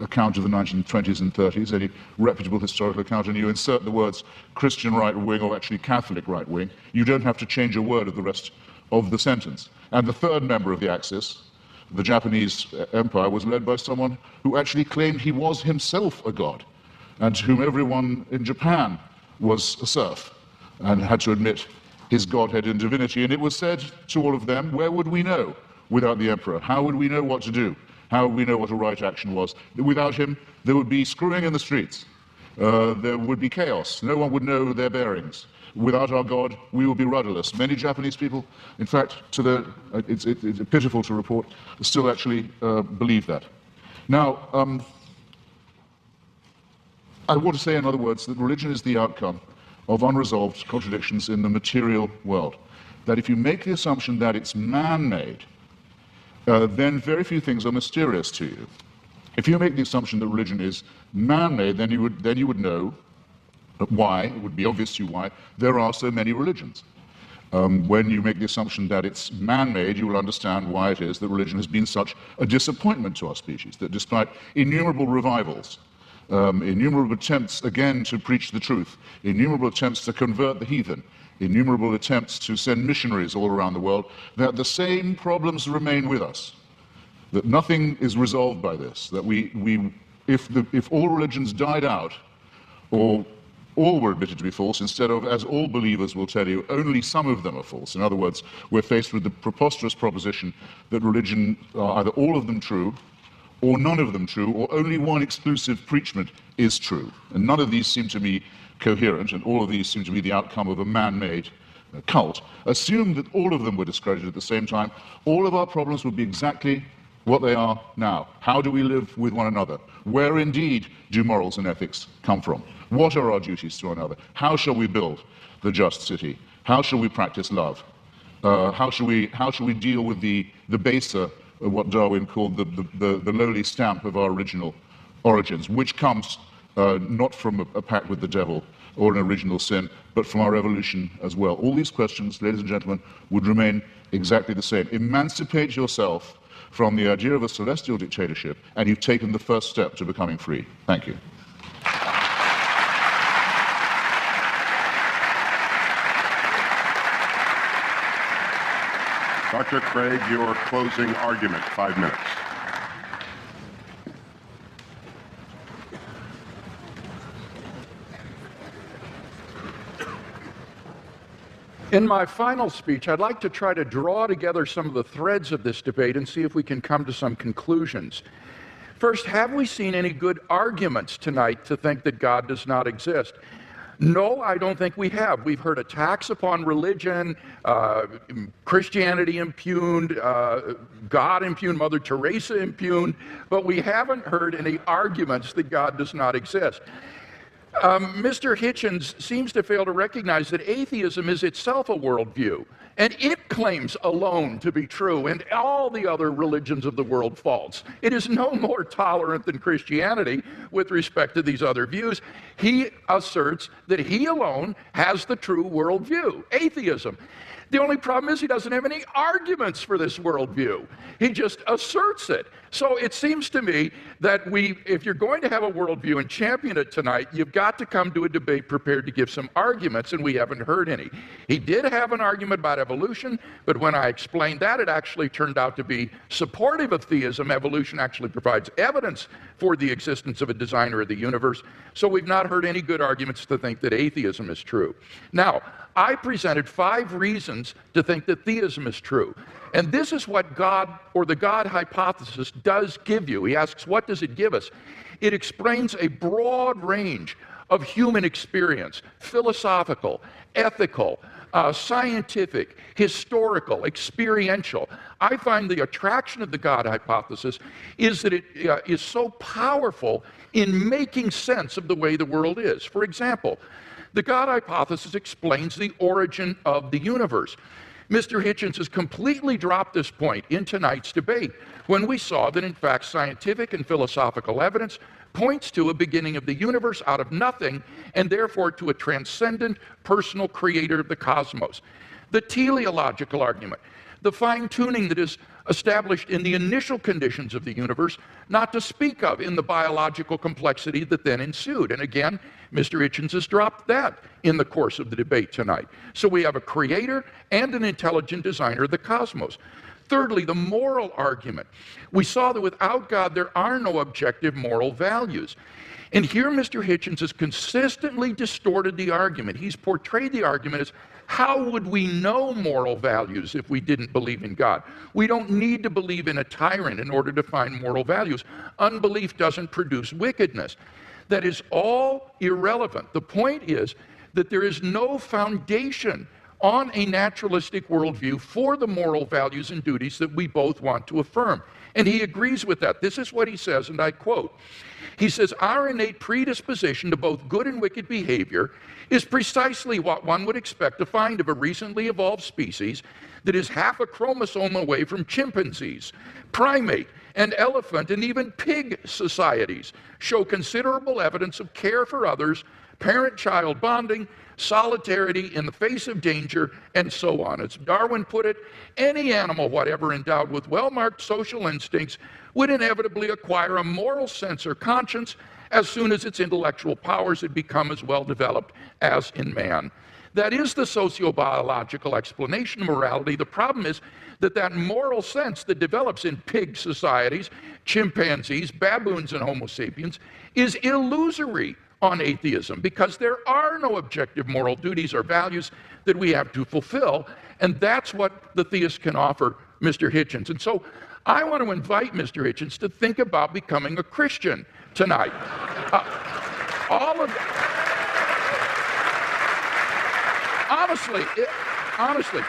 account of the 1920s and 30s, any reputable historical account, and you insert the words Christian right wing or actually Catholic right wing, you don't have to change a word of the rest of the sentence. And the third member of the Axis, the Japanese Empire, was led by someone who actually claimed he was himself a god, and to whom everyone in Japan was a serf, and had to admit his godhead and divinity. And it was said to all of them, where would we know without the emperor? How would we know what to do? How would we know what a right action was? Without him, there would be screwing in the streets. There would be chaos. No one would know their bearings. Without our God, we would be rudderless. Many Japanese people, in fact, it's pitiful to report, still actually believe that. Now, I want to say, in other words, that religion is the outcome of unresolved contradictions in the material world. That if you make the assumption that it's man-made, then very few things are mysterious to you. If you make the assumption that religion is man-made, then you would know why, it would be obvious to you why, there are so many religions. When you make the assumption that it's man-made, you will understand why it is that religion has been such a disappointment to our species, that despite innumerable revivals, innumerable attempts again to preach the truth, innumerable attempts to convert the heathen, innumerable attempts to send missionaries all around the world, that the same problems remain with us, that nothing is resolved by this, that if all religions died out, or all were admitted to be false, instead of, as all believers will tell you, only some of them are false. In other words, we're faced with the preposterous proposition that religion are either all of them true, or none of them true, or only one exclusive preachment is true. And none of these seem to me coherent, and all of these seem to be the outcome of a man-made cult. Assume that all of them were discredited at the same time, all of our problems would be exactly what they are now. How do we live with one another? Where indeed do morals and ethics come from? What are our duties to one another? How shall we build the just city? How shall we practice love? How shall we deal with the baser, what Darwin called the lowly stamp of our original origins, which comes not from a pact with the devil or an original sin, but from our evolution as well. All these questions, ladies and gentlemen, would remain exactly the same. Emancipate yourself from the idea of a celestial dictatorship, and you've taken the first step to becoming free. Thank you. Dr. Craig, your closing argument, 5 minutes. In my final speech, I'd like to try to draw together some of the threads of this debate and see if we can come to some conclusions. First, have we seen any good arguments tonight to think that God does not exist? No, I don't think we have. We've heard attacks upon religion, Christianity impugned, God impugned, Mother Teresa impugned, but we haven't heard any arguments that God does not exist. Mr. Hitchens seems to fail to recognize that atheism is itself a worldview, and it claims alone to be true, and all the other religions of the world false. It is no more tolerant than Christianity with respect to these other views. He asserts that he alone has the true worldview, atheism. The only problem is he doesn't have any arguments for this worldview. He just asserts it. So it seems to me that if you're going to have a worldview and champion it tonight, you've got to come to a debate prepared to give some arguments, and we haven't heard any. He did have an argument about evolution, but when I explained that, it actually turned out to be supportive of theism. Evolution actually provides evidence for the existence of a designer of the universe. So we've not heard any good arguments to think that atheism is true. Now, I presented 5 reasons to think that theism is true. And this is what God, or the God hypothesis, does give you. He asks, what does it give us? It explains a broad range of human experience, philosophical, ethical, scientific, historical, experiential. I find the attraction of the God hypothesis is that it is so powerful in making sense of the way the world is. For example, the God hypothesis explains the origin of the universe. Mr. Hitchens has completely dropped this point in tonight's debate when we saw that, in fact, scientific and philosophical evidence points to a beginning of the universe out of nothing, and therefore to a transcendent personal creator of the cosmos. The teleological argument, the fine-tuning that is established in the initial conditions of the universe, not to speak of in the biological complexity that then ensued. And again, Mr. Hitchens has dropped that in the course of the debate tonight. So we have a creator and an intelligent designer of the cosmos. Thirdly, the moral argument. We saw that without God, there are no objective moral values. And here Mr. Hitchens has consistently distorted the argument. He's portrayed the argument as, how would we know moral values if we didn't believe in God? We don't need to believe in a tyrant in order to find moral values. Unbelief doesn't produce wickedness. That is all irrelevant. The point is that there is no foundation on a naturalistic worldview for the moral values and duties that we both want to affirm. And he agrees with that. This is what he says, and I quote. He says, our innate predisposition to both good and wicked behavior is precisely what one would expect to find of a recently evolved species that is half a chromosome away from chimpanzees, primate, and elephant, and even pig societies show considerable evidence of care for others, parent-child bonding, solidarity in the face of danger, and so on. As Darwin put it, any animal whatever endowed with well-marked social instincts would inevitably acquire a moral sense or conscience as soon as its intellectual powers had become as well developed as in man. That is the sociobiological explanation of morality. The problem is that that moral sense that develops in pig societies, chimpanzees, baboons, and Homo sapiens is illusory on atheism, because there are no objective moral duties or values that we have to fulfill, and that's what the theist can offer Mr. Hitchens. And so I want to invite Mr. Hitchens to think about becoming a Christian tonight. Honestly,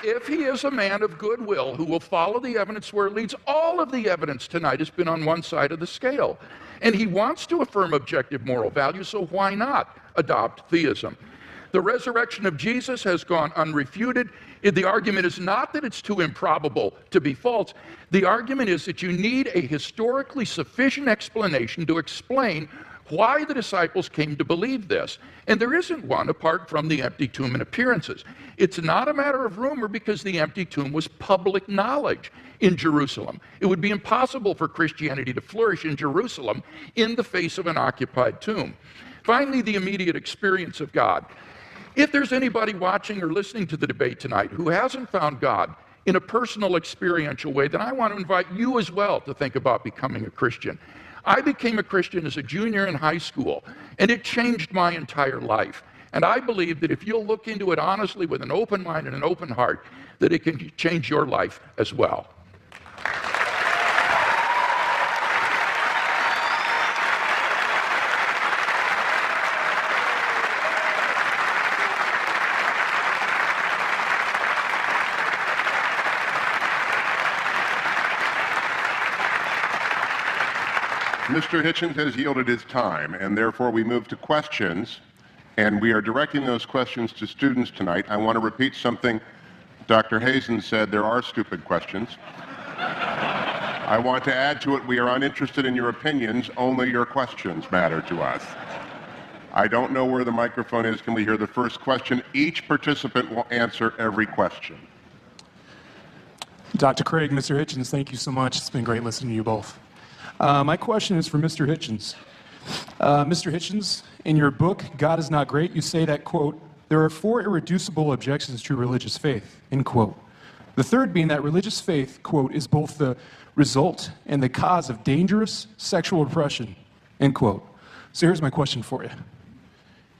if he is a man of goodwill who will follow the evidence where it leads, all of the evidence tonight has been on one side of the scale. And he wants to affirm objective moral values, so why not adopt theism? The resurrection of Jesus has gone unrefuted. The argument is not that it's too improbable to be false. The argument is that you need a historically sufficient explanation to explain why the disciples came to believe this. And there isn't one apart from the empty tomb and appearances. It's not a matter of rumor because the empty tomb was public knowledge in Jerusalem. It would be impossible for Christianity to flourish in Jerusalem in the face of an occupied tomb. Finally, the immediate experience of God. If there's anybody watching or listening to the debate tonight who hasn't found God in a personal experiential way, then I want to invite you as well to think about becoming a Christian. I became a Christian as a junior in high school, and it changed my entire life. And I believe that if you'll look into it honestly with an open mind and an open heart, that it can change your life as well. Mr. Hitchens has yielded his time, and therefore we move to questions, and we are directing those questions to students tonight. I want to repeat something Dr. Hazen said: there are stupid questions. I want to add to it, we are uninterested in your opinions, only your questions matter to us. I don't know where the microphone is. Can we hear the first question? Each participant will answer every question. Dr. Craig, Mr. Hitchens, thank you so much. It's been great listening to you both. My question is for Mr. Hitchens. Mr. Hitchens, in your book, God is Not Great, you say that, quote, there are 4 irreducible objections to religious faith, end quote. The third being that religious faith, quote, is both the result and the cause of dangerous sexual repression, end quote. So here's my question for you.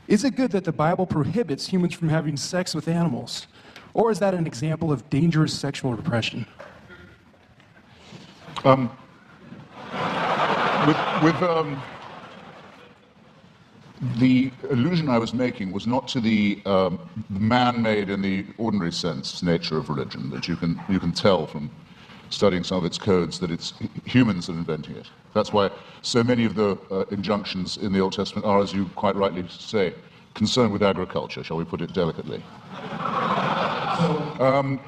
Is it good that the Bible prohibits humans from having sex with animals? Or is that an example of dangerous sexual repression? The allusion I was making was not to the man-made in the ordinary sense nature of religion, that you can tell from studying some of its codes that it's humans that are inventing it. That's why so many of the injunctions in the Old Testament are, as you quite rightly say, concerned with agriculture, shall we put it delicately.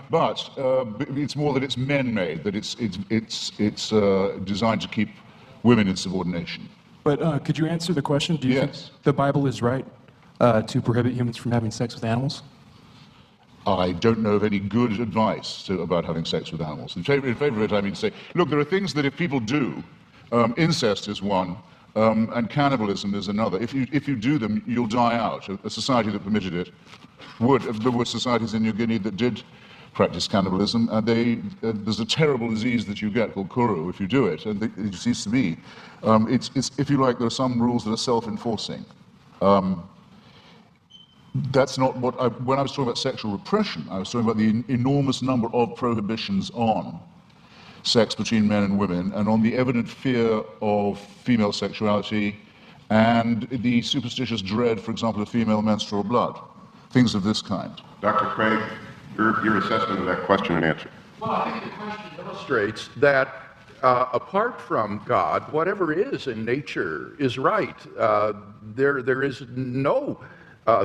But it's more that it's men-made, that it's designed to keep women in subordination. But could you answer the question? Do you think the Bible is right to prohibit humans from having sex with animals? I don't know of any good advice about having sex with animals. In favor of it, I mean to say, look, there are things that if people do, incest is one, and cannibalism is another. If you do them, you'll die out. A society that permitted it would. There were societies in New Guinea that did practice cannibalism, and there's a terrible disease that you get called kuru if you do it, and it seems to me, it's if you like, there are some rules that are self-enforcing. That's not what when I was talking about sexual repression, I was talking about the enormous number of prohibitions on sex between men and women, and on the evident fear of female sexuality, and the superstitious dread, for example, of female menstrual blood, things of this kind. Dr. Craig, your assessment of that question and answer. Well, I think the question illustrates that apart from God, whatever is in nature is right. There is no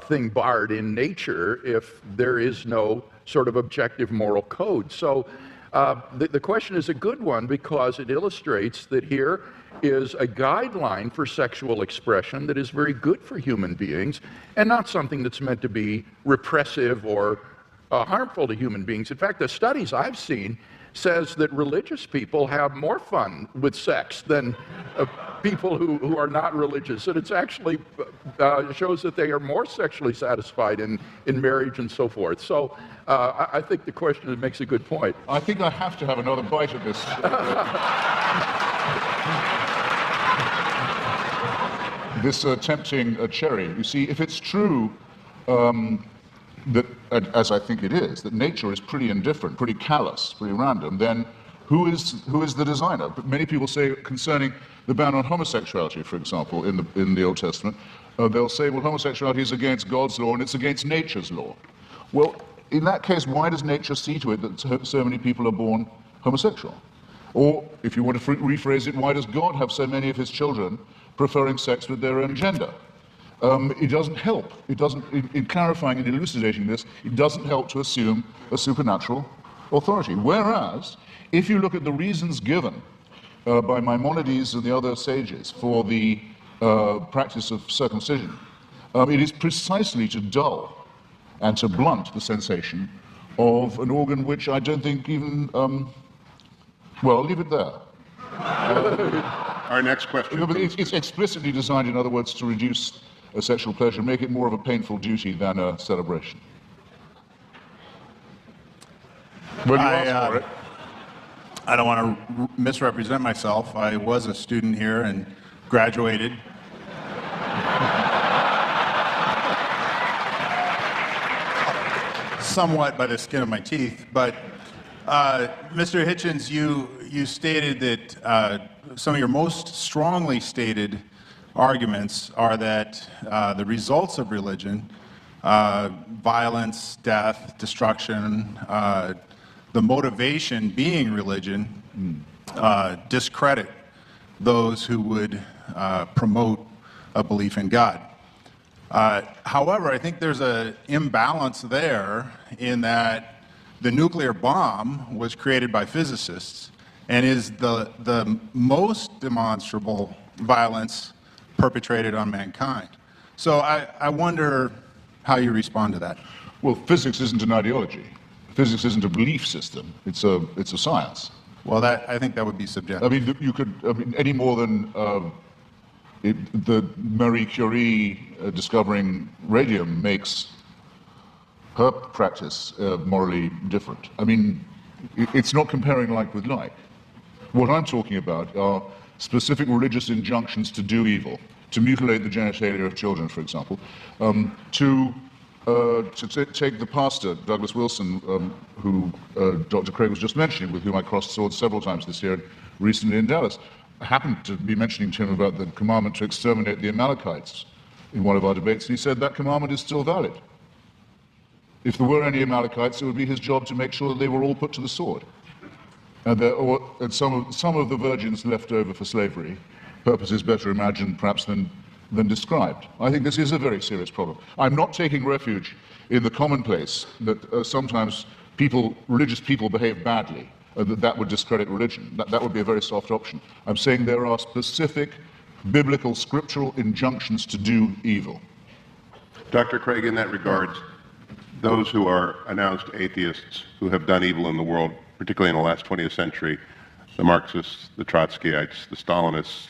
thing barred in nature if there is no sort of objective moral code. So the question is a good one because it illustrates that here is a guideline for sexual expression that is very good for human beings and not something that's meant to be repressive or harmful to human beings. In fact, the studies I've seen says that religious people have more fun with sex than people who are not religious. And it's actually shows that they are more sexually satisfied in marriage and so forth. So I think the question makes a good point. I think I have to have another bite of this. This tempting cherry. You see, if it's true that, as I think it is, that nature is pretty indifferent, pretty callous, pretty random, then who is the designer? But many people say concerning the ban on homosexuality, for example, in the Old Testament, they'll say, well, homosexuality is against God's law and it's against nature's law. Well, in that case, why does nature see to it that so many people are born homosexual? Or, if you want to rephrase it, why does God have so many of his children preferring sex with their own gender? It doesn't help. It doesn't, in clarifying and elucidating this, it doesn't help to assume a supernatural authority. Whereas, if you look at the reasons given by Maimonides and the other sages for the practice of circumcision, it is precisely to dull and to blunt the sensation of an organ which I don't think even, well, I'll leave it there. Our next question. It's explicitly designed, in other words, to reduce sexual pleasure, make it more of a painful duty than a celebration. Well, you asked for it. I don't want to misrepresent myself. I was a student here and graduated. Somewhat by the skin of my teeth, but Mr. Hitchens, you stated that some of your most strongly stated arguments are that the results of religion, violence, death, destruction, the motivation being religion, discredit those who would promote a belief in God. However, I think there's an imbalance there in that the nuclear bomb was created by physicists and is the most demonstrable violence perpetrated on mankind. So I wonder how you respond to that. Well, physics isn't an ideology. Physics isn't a belief system. It's a science. Well, I think that would be subjective. I mean, you could, any more than the Marie Curie discovering radium makes her practice morally different. I mean, it's not comparing like with like. What I'm talking about are specific religious injunctions to do evil, to mutilate the genitalia of children, for example, to take the pastor, Douglas Wilson, who Dr. Craig was just mentioning, with whom I crossed swords several times this year, recently in Dallas. I happened to be mentioning to him about the commandment to exterminate the Amalekites in one of our debates, and he said that commandment is still valid. If there were any Amalekites, it would be his job to make sure that they were all put to the sword. And some of the virgins left over for slavery, purposes better imagined perhaps than described. I think this is a very serious problem. I'm not taking refuge in the commonplace that sometimes religious people behave badly, that would discredit religion. That would be a very soft option. I'm saying there are specific biblical, scriptural injunctions to do evil. Dr. Craig, in that regard, those who are announced atheists who have done evil in the world, particularly in the last 20th century, the Marxists, the Trotskyites, the Stalinists,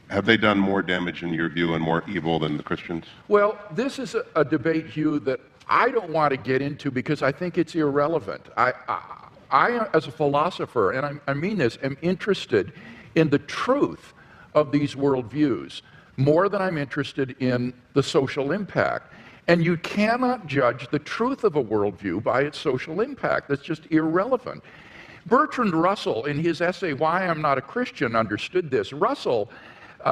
have they done more damage in your view and more evil than the Christians? Well, this is a debate, Hugh, that I don't want to get into because I think it's irrelevant. I as a philosopher, and I mean this, am interested in the truth of these worldviews more than I'm interested in the social impact. And you cannot judge the truth of a worldview by its social impact. That's just irrelevant. Bertrand Russell, in his essay, Why I'm Not a Christian, understood this. Russell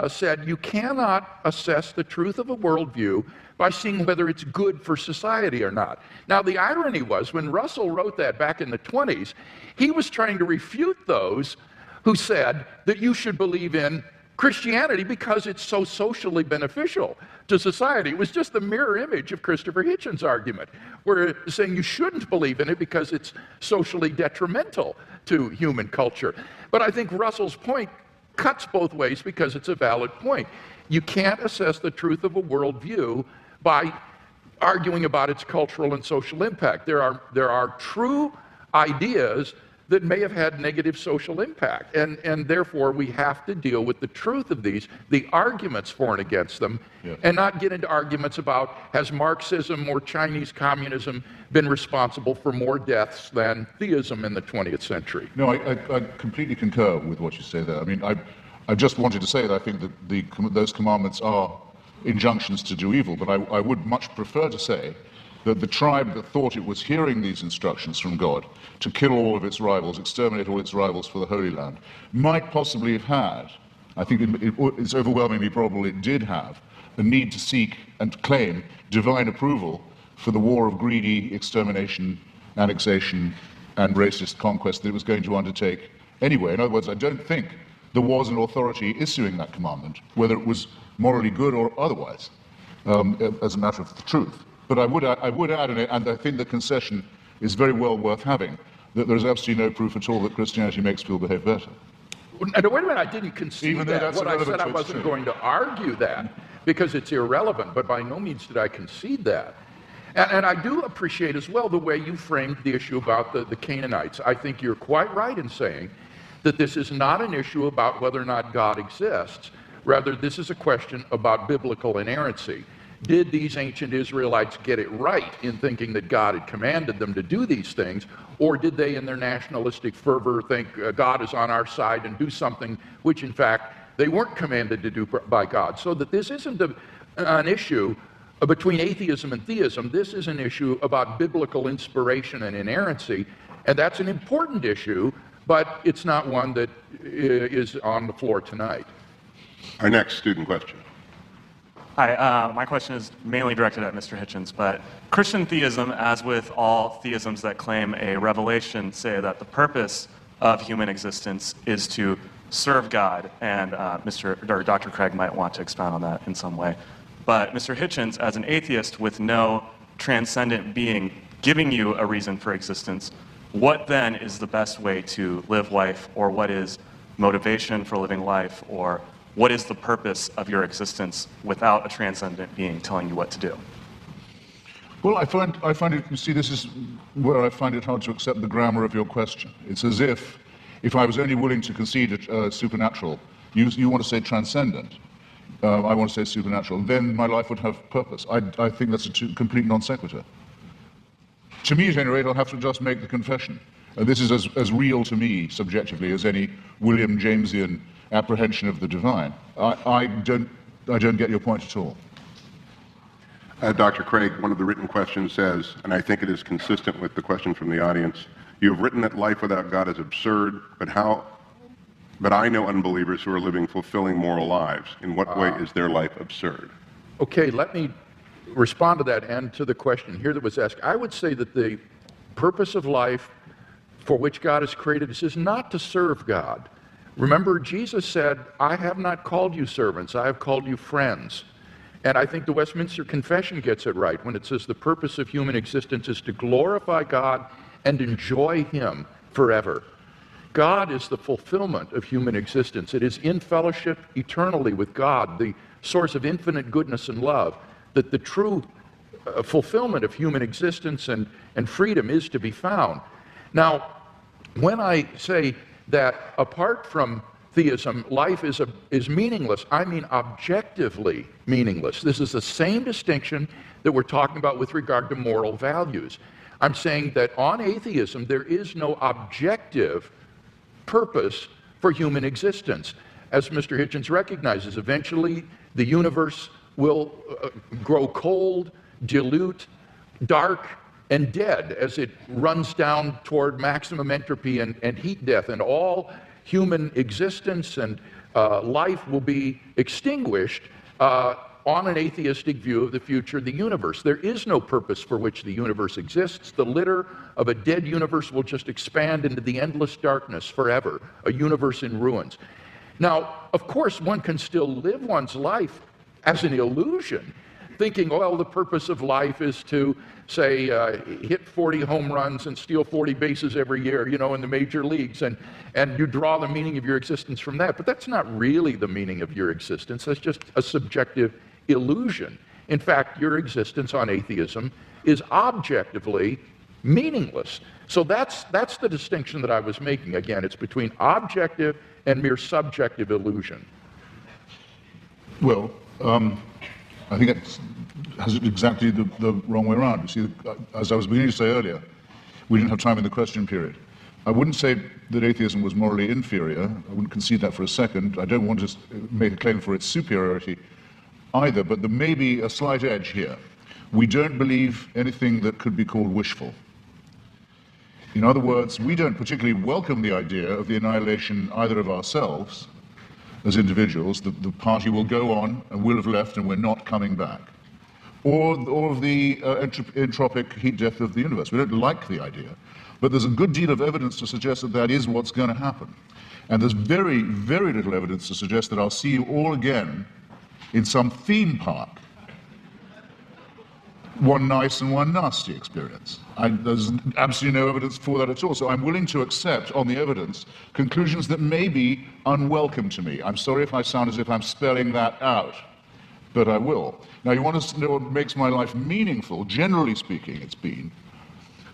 said, you cannot assess the truth of a worldview by seeing whether it's good for society or not. Now, the irony was, when Russell wrote that back in the 20s, he was trying to refute those who said that you should believe in Christianity because it's so socially beneficial to society. It was just the mirror image of Christopher Hitchens' argument, where saying you shouldn't believe in it because it's socially detrimental to human culture. But I think Russell's point cuts both ways because it's a valid point. You can't assess the truth of a worldview by arguing about its cultural and social impact. There are true ideas that may have had negative social impact, and therefore we have to deal with the truth of these, the arguments for and against them, and not get into arguments about has Marxism or Chinese communism been responsible for more deaths than theism in the 20th century. No, I completely concur with what you say there. I mean, I just wanted to say that I think that those commandments are injunctions to do evil, but I would much prefer to say that the tribe that thought it was hearing these instructions from God to kill all of its rivals, exterminate all its rivals for the Holy Land, might possibly have had, I think it's overwhelmingly probable it did have, a need to seek and claim divine approval for the war of greedy extermination, annexation, and racist conquest that it was going to undertake anyway. In other words, I don't think there was an authority issuing that commandment, whether it was morally good or otherwise, as a matter of the truth. But I would add, and I think the concession is very well worth having, that there is absolutely no proof at all that Christianity makes people behave better. And wait a minute, I didn't concede Even though that. that's What I irrelevant said, I to wasn't its going to argue that because it's irrelevant, but by no means did I concede that. And I do appreciate as well the way you framed the issue about the Canaanites. I think you're quite right in saying that this is not an issue about whether or not God exists. Rather, this is a question about biblical inerrancy. Did these ancient Israelites get it right in thinking that God had commanded them to do these things, or did they, in their nationalistic fervor, think God is on our side and do something which, in fact, they weren't commanded to do by God? So that this isn't an issue between atheism and theism. This is an issue about biblical inspiration and inerrancy, and that's an important issue, but it's not one that is on the floor tonight. Our next student question. Hi, my question is mainly directed at Mr. Hitchens, but Christian theism, as with all theisms that claim a revelation, say that the purpose of human existence is to serve God, and Dr. Craig might want to expound on that in some way. But Mr. Hitchens, as an atheist with no transcendent being giving you a reason for existence, what then is the best way to live life, or what is motivation for living life, or what is the purpose of your existence without a transcendent being telling you what to do? Well, I find it, you see, this is where I find it hard to accept the grammar of your question. It's as if I was only willing to concede supernatural, you want to say transcendent, I want to say supernatural, then my life would have purpose. I think that's a complete non sequitur. To me, at any rate, I'll have to just make the confession. This is as real to me, subjectively, as any William Jamesian apprehension of the divine. I don't get your point at all. Dr. Craig, one of the written questions says, and I think it is consistent with the question from the audience, you have written that life without God is absurd, but I know unbelievers who are living fulfilling moral lives. In what way is their life absurd? Okay, let me respond to that and to the question here that was asked. I would say that the purpose of life for which God has created us is not to serve God. Remember, Jesus said, I have not called you servants, I have called you friends. And I think the Westminster Confession gets it right when it says the purpose of human existence is to glorify God and enjoy Him forever. God is the fulfillment of human existence. It is in fellowship eternally with God, the source of infinite goodness and love, that the true fulfillment of human existence and freedom is to be found. Now, when I say that apart from theism, life is meaningless, I mean objectively meaningless. This is the same distinction that we're talking about with regard to moral values. I'm saying that on atheism, there is no objective purpose for human existence. As Mr. Hitchens recognizes, eventually the universe will grow cold, dilute, dark, and dead as it runs down toward maximum entropy and heat death, and all human existence and life will be extinguished on an atheistic view of the future of the universe. There is no purpose for which the universe exists. The litter of a dead universe will just expand into the endless darkness forever, a universe in ruins. Now, of course, one can still live one's life as an illusion, thinking, well, the purpose of life is to, say, hit 40 home runs and steal 40 bases every year, in the major leagues, and you draw the meaning of your existence from that. But that's not really the meaning of your existence. That's just a subjective illusion. In fact, your existence on atheism is objectively meaningless. So that's the distinction that I was making. Again, it's between objective and mere subjective illusion. Well, I think it has it exactly the wrong way around. You see, as I was beginning to say earlier, we didn't have time in the question period. I wouldn't say that atheism was morally inferior. I wouldn't concede that for a second. I don't want to make a claim for its superiority either, but there may be a slight edge here. We don't believe anything that could be called wishful. In other words, we don't particularly welcome the idea of the annihilation either of ourselves as individuals, that the party will go on and will have left and we're not coming back, or of the entropic heat death of the universe. We don't like the idea, but there's a good deal of evidence to suggest that that is what's going to happen. And there's very, very little evidence to suggest that I'll see you all again in some theme park. One nice and one nasty experience. There's absolutely no evidence for that at all. So I'm willing to accept, on the evidence, conclusions that may be unwelcome to me. I'm sorry if I sound as if I'm spelling that out, but I will. Now, you want to know what makes my life meaningful? Generally speaking, it's been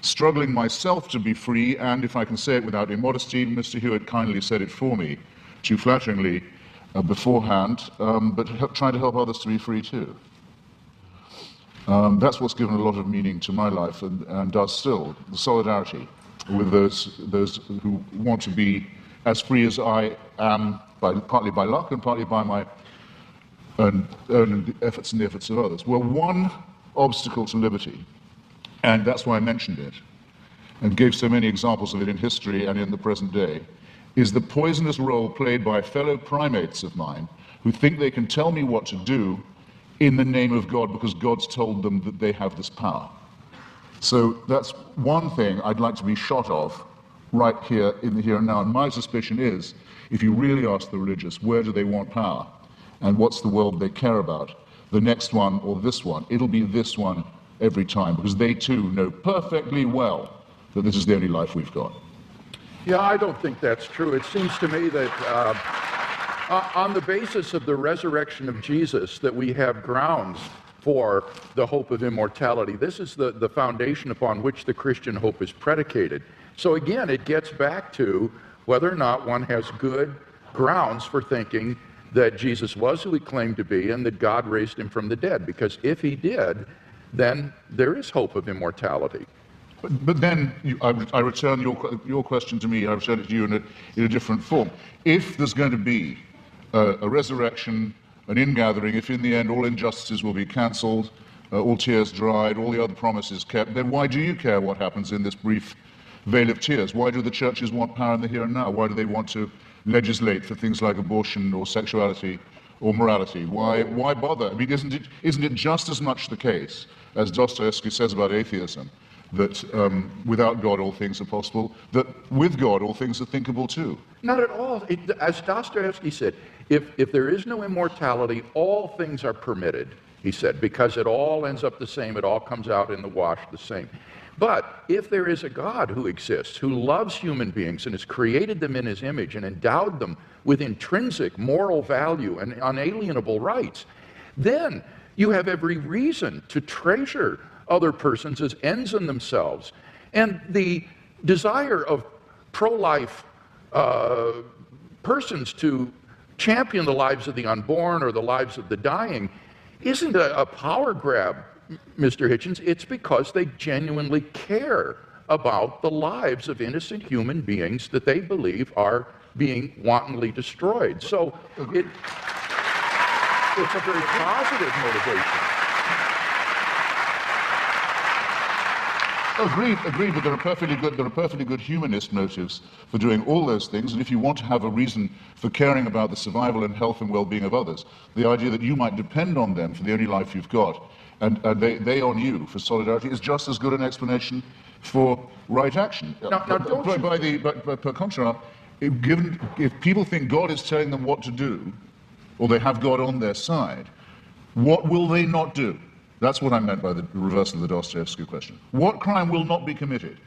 struggling myself to be free, and if I can say it without immodesty, Mr. Hewitt kindly said it for me, too flatteringly beforehand, but trying to help others to be free too. That's what's given a lot of meaning to my life, and does still, the solidarity with those who want to be as free as I am, partly by luck and partly by my own efforts and the efforts of others. Well, one obstacle to liberty, and that's why I mentioned it, and gave so many examples of it in history and in the present day, is the poisonous role played by fellow primates of mine who think they can tell me what to do in the name of God because God's told them that they have this power. So that's one thing I'd like to be shot of right here in the here and now. And my suspicion is, if you really ask the religious, where do they want power? And what's the world they care about? The next one or this one? It'll be this one every time, because they too know perfectly well that this is the only life we've got. Yeah, I don't think that's true. It seems to me that on the basis of the resurrection of Jesus, that we have grounds for the hope of immortality. This is the foundation upon which the Christian hope is predicated. So again, it gets back to whether or not one has good grounds for thinking that Jesus was who he claimed to be and that God raised him from the dead. Because if he did, then there is hope of immortality. But then I return your question to me, I return it to you in a different form. If there's going to be a resurrection, an ingathering, if in the end all injustices will be cancelled, all tears dried, all the other promises kept, then why do you care what happens in this brief veil of tears? Why do the churches want power in the here and now? Why do they want to legislate for things like abortion or sexuality or morality? Why bother? I mean, isn't it just as much the case, as Dostoevsky says about atheism, that without God all things are possible, that with God all things are thinkable too? Not at all. As Dostoevsky said, if there is no immortality, all things are permitted, he said, because it all ends up the same, it all comes out in the wash the same. But if there is a God who exists, who loves human beings and has created them in his image and endowed them with intrinsic moral value and unalienable rights, then you have every reason to treasure other persons as ends in themselves. And the desire of pro-life persons to champion the lives of the unborn or the lives of the dying isn't a power grab, Mr. Hitchens. It's because they genuinely care about the lives of innocent human beings that they believe are being wantonly destroyed. So it's a very positive motivation. Agreed, but there are perfectly good humanist motives for doing all those things, and if you want to have a reason for caring about the survival and health and well-being of others, the idea that you might depend on them for the only life you've got, and they on you for solidarity, is just as good an explanation for right action. Per contra, if people think God is telling them what to do, or they have God on their side, what will they not do? That's what I meant by the reverse of the Dostoevsky question. What crime will not be committed?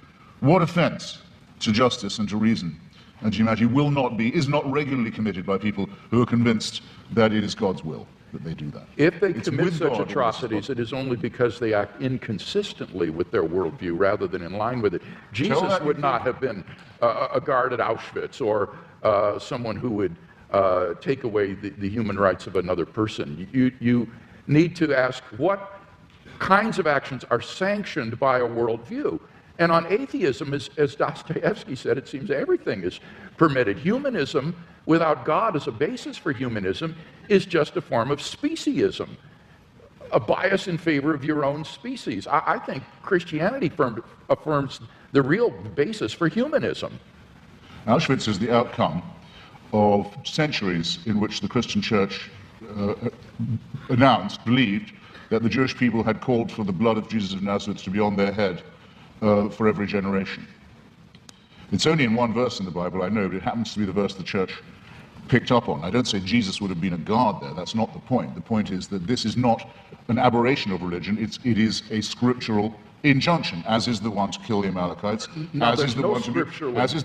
What offense to justice and to reason and to humanity is not regularly committed by people who are convinced that it is God's will that they do that? If they commit such atrocities, it is only because they act inconsistently with their worldview rather than in line with it. Jesus would not have been a guard at Auschwitz or someone who would take away the human rights of another person. You need to ask what kinds of actions are sanctioned by a worldview. And on atheism, as Dostoevsky said, it seems everything is permitted. Humanism, without God as a basis for humanism, is just a form of speciesism. a bias in favor of your own species. I think Christianity affirms the real basis for humanism. Auschwitz is the outcome of centuries in which the Christian church believed that the Jewish people had called for the blood of Jesus of Nazareth to be on their head for every generation. It's only in one verse in the Bible, I know, but it happens to be the verse the church picked up on. I don't say Jesus would have been a god there, that's not the point. The point is that this is not an aberration of religion, it is a scriptural injunction, as is the one to kill the Amalekites, as is the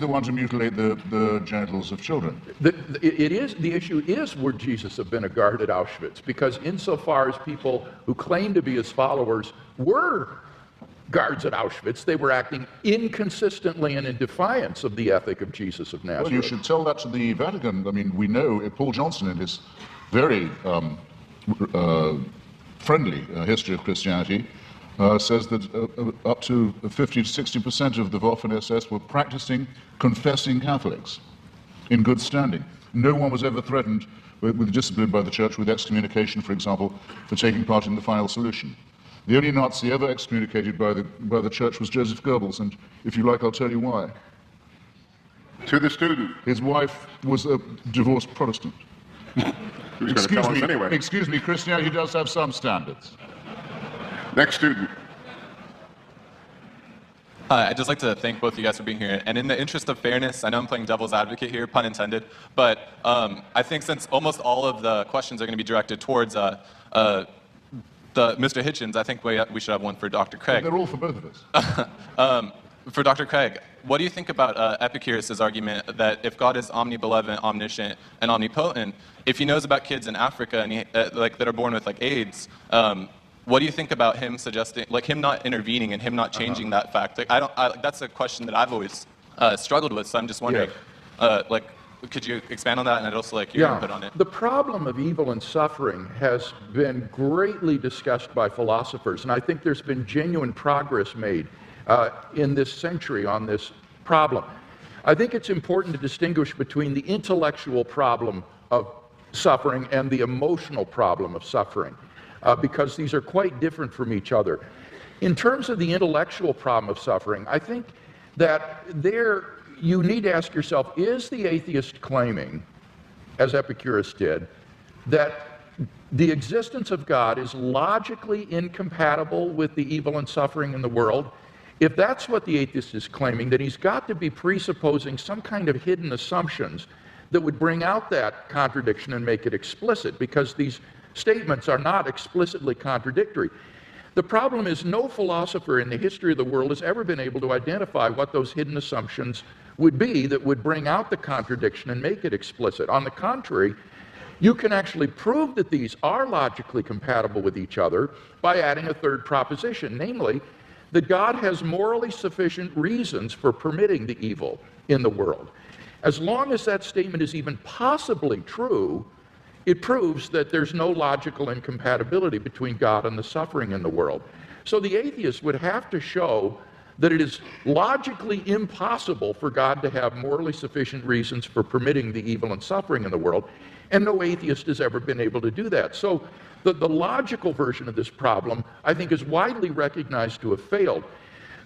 one to mutilate the genitals of children. The issue is, would Jesus have been a guard at Auschwitz? Because insofar as people who claim to be his followers were guards at Auschwitz, they were acting inconsistently and in defiance of the ethic of Jesus of Nazareth. Well, you should tell that to the Vatican. I mean, we know Paul Johnson, in his very friendly history of Christianity, says that up to 50 to 60% of the Waffen-SS were practicing, confessing Catholics in good standing. No one was ever threatened with discipline by the church, with excommunication, for example, for taking part in the final solution. The only Nazi ever excommunicated by the church was Joseph Goebbels, and if you like, I'll tell you why. To the student. His wife was a divorced Protestant. Who's going to tell us anyway? Excuse me, Christianity does have some standards. Next student. Hi, I'd just like to thank both of you guys for being here. And in the interest of fairness, I know I'm playing devil's advocate here, pun intended, but I think since almost all of the questions are going to be directed towards Mr. Hitchens, I think we should have one for Dr. Craig. They're all for both of us. For Dr. Craig, what do you think about Epicurus' argument that if God is omnibenevolent, omniscient, and omnipotent, if he knows about kids in Africa and that are born with AIDS, what do you think about him suggesting, him not intervening and him not changing that fact? That's a question that I've always struggled with. So I'm just wondering, could you expand on that, and I'd also like your input on it? The problem of evil and suffering has been greatly discussed by philosophers, and I think there's been genuine progress made in this century on this problem. I think it's important to distinguish between the intellectual problem of suffering and the emotional problem of suffering, because these are quite different from each other. In terms of the intellectual problem of suffering, I think that you need to ask yourself, is the atheist claiming, as Epicurus did, that the existence of God is logically incompatible with the evil and suffering in the world? If that's what the atheist is claiming, then he's got to be presupposing some kind of hidden assumptions that would bring out that contradiction and make it explicit, because these statements are not explicitly contradictory. The problem is no philosopher in the history of the world has ever been able to identify what those hidden assumptions would be that would bring out the contradiction and make it explicit. On the contrary, you can actually prove that these are logically compatible with each other by adding a third proposition, namely that God has morally sufficient reasons for permitting the evil in the world. As long as that statement is even possibly true, it proves that there's no logical incompatibility between God and the suffering in the world. So the atheist would have to show that it is logically impossible for God to have morally sufficient reasons for permitting the evil and suffering in the world, and no atheist has ever been able to do that. So the logical version of this problem, I think, is widely recognized to have failed.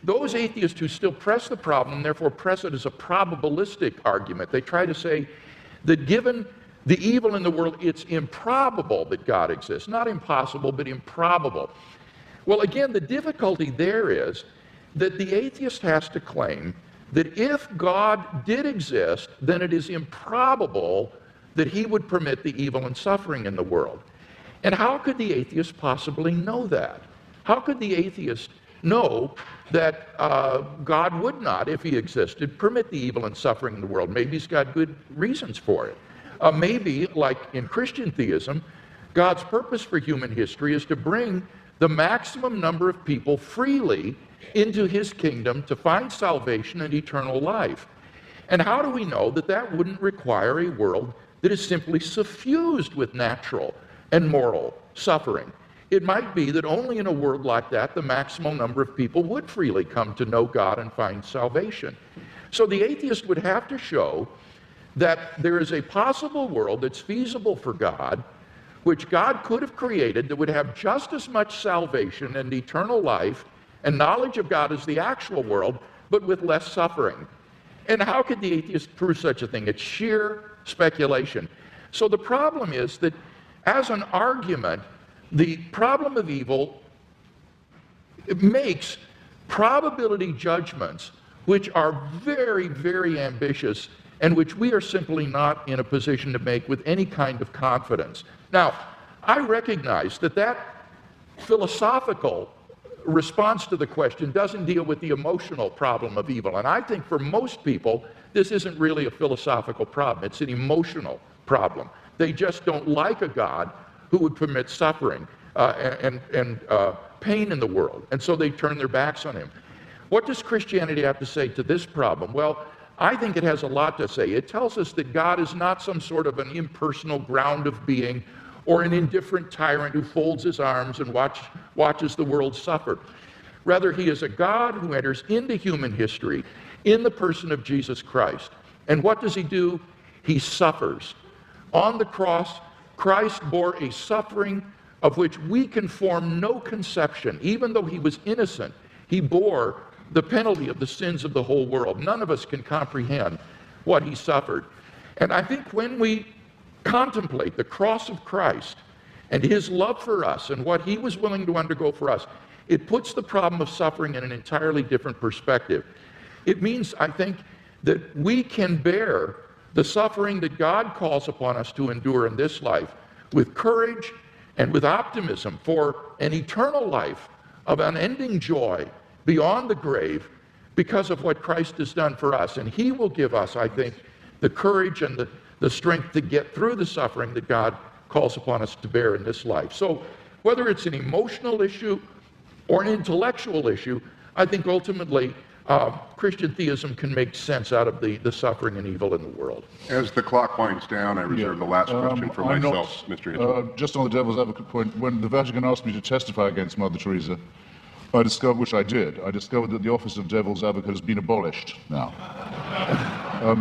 Those atheists who still press the problem, and therefore press it as a probabilistic argument, they try to say that given the evil in the world, it's improbable that God exists. Not impossible, but improbable. Well, again, the difficulty there is that the atheist has to claim that if God did exist, then it is improbable that he would permit the evil and suffering in the world. And how could the atheist possibly know that? How could the atheist know that God would not, if he existed, permit the evil and suffering in the world? Maybe he's got good reasons for it. Maybe, like in Christian theism, God's purpose for human history is to bring the maximum number of people freely into his kingdom to find salvation and eternal life. And how do we know that that wouldn't require a world that is simply suffused with natural and moral suffering? It might be that only in a world like that the maximum number of people would freely come to know God and find salvation. So the atheist would have to show that there is a possible world that's feasible for God, which God could have created that would have just as much salvation and eternal life and knowledge of God as the actual world, but with less suffering. And how could the atheist prove such a thing? It's sheer speculation. So the problem is that as an argument, the problem of evil makes probability judgments which are very, very ambitious and which we are simply not in a position to make with any kind of confidence. Now, I recognize that that philosophical response to the question doesn't deal with the emotional problem of evil. And I think for most people, this isn't really a philosophical problem. It's an emotional problem. They just don't like a God who would permit suffering and pain in the world. And so they turn their backs on him. What does Christianity have to say to this problem? Well, I think it has a lot to say. It tells us that God is not some sort of an impersonal ground of being or an indifferent tyrant who folds his arms and watches the world suffer. Rather, he is a God who enters into human history in the person of Jesus Christ. And what does he do? He suffers. On the cross, Christ bore a suffering of which we can form no conception. Even though he was innocent, he bore the penalty of the sins of the whole world. None of us can comprehend what he suffered. And I think when we contemplate the cross of Christ and his love for us and what he was willing to undergo for us, it puts the problem of suffering in an entirely different perspective. It means, I think, that we can bear the suffering that God calls upon us to endure in this life with courage and with optimism for an eternal life of unending joy beyond the grave because of what Christ has done for us. And he will give us, I think, the courage and the strength to get through the suffering that God calls upon us to bear in this life. So whether it's an emotional issue or an intellectual issue, I think ultimately Christian theism can make sense out of the suffering and evil in the world. As the clock winds down, I reserve the last question for myself, Mr. Hitchens. Just on the devil's advocate point, when the Vatican asked me to testify against Mother Teresa, I discovered, which I did, I discovered that the office of devil's advocate has been abolished now.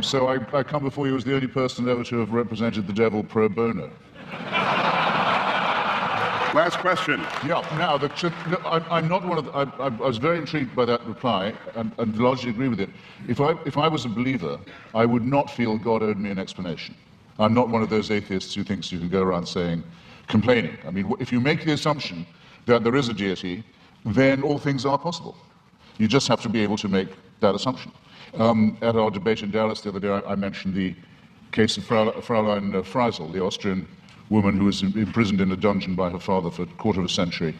So I come before you as the only person ever to have represented the devil pro bono. Last question. Yeah, now, I'm not one of the, I was very intrigued by that reply and largely agree with it. If I was a believer, I would not feel God owed me an explanation. I'm not one of those atheists who thinks you can go around complaining. I mean, if you make the assumption that there is a deity, then all things are possible. You just have to be able to make that assumption. At our debate in Dallas the other day, I mentioned the case of Fräulein Freisel, the Austrian woman who was imprisoned in a dungeon by her father for a quarter of a century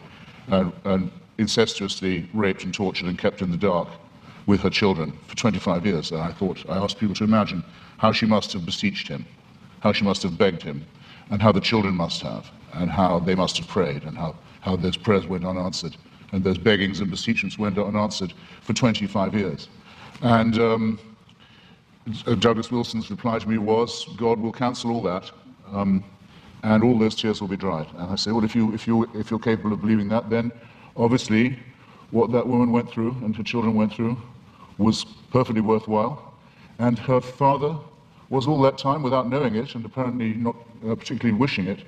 and incestuously raped and tortured and kept in the dark with her children for 25 years. And I asked people to imagine how she must have beseeched him, how she must have begged him, and how the children must have, and how they must have prayed, and how those prayers went unanswered, and those beggings and beseechings went unanswered for 25 years. And Douglas Wilson's reply to me was, God will cancel all that, and all those tears will be dried. And I say, well, if you're capable of believing that, then obviously what that woman went through and her children went through was perfectly worthwhile. And her father was all that time, without knowing it, and apparently not particularly wishing it,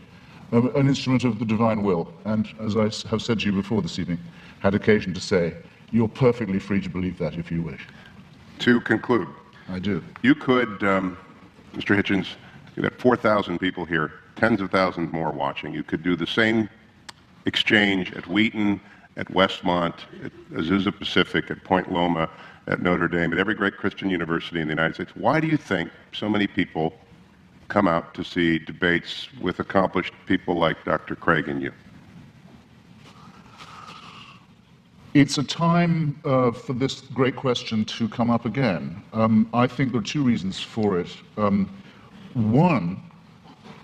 an instrument of the divine will. And as I have said to you before this evening, had occasion to say, you're perfectly free to believe that if you wish. To conclude, I do. You could, Mr. Hitchens, you have 4,000 people here, tens of thousands more watching. You could do the same exchange at Wheaton, at Westmont, at Azusa Pacific, at Point Loma, at Notre Dame, at every great Christian university in the United States. Why do you think so many people come out to see debates with accomplished people like Dr. Craig and you? It's a time for this great question to come up again. I think there are two reasons for it. One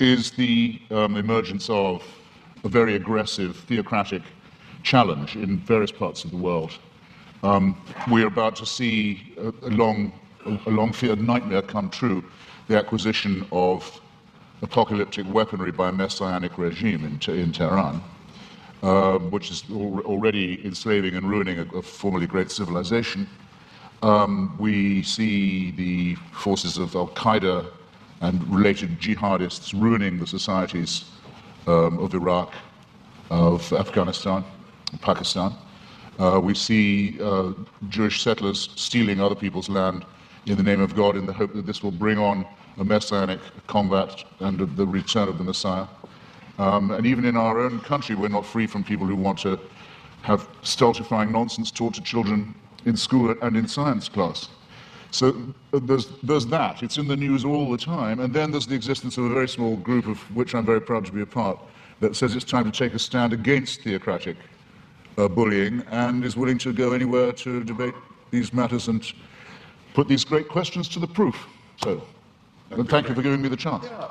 is the emergence of a very aggressive theocratic challenge in various parts of the world. We're about to see a long-feared nightmare come true, the acquisition of apocalyptic weaponry by a messianic regime in Tehran, which is already enslaving and ruining a formerly great civilization. We see the forces of Al-Qaeda and related jihadists ruining the societies of Iraq, of Afghanistan, Pakistan. We see Jewish settlers stealing other people's land in the name of God in the hope that this will bring on a messianic combat and the return of the Messiah. And even in our own country, we're not free from people who want to have stultifying nonsense taught to children in school and in science class. So there's that. It's in the news all the time. And then there's the existence of a very small group, of which I'm very proud to be a part, that says it's time to take a stand against theocratic bullying and is willing to go anywhere to debate these matters and put these great questions to the proof. So, and thank you for giving me the chance. Yeah,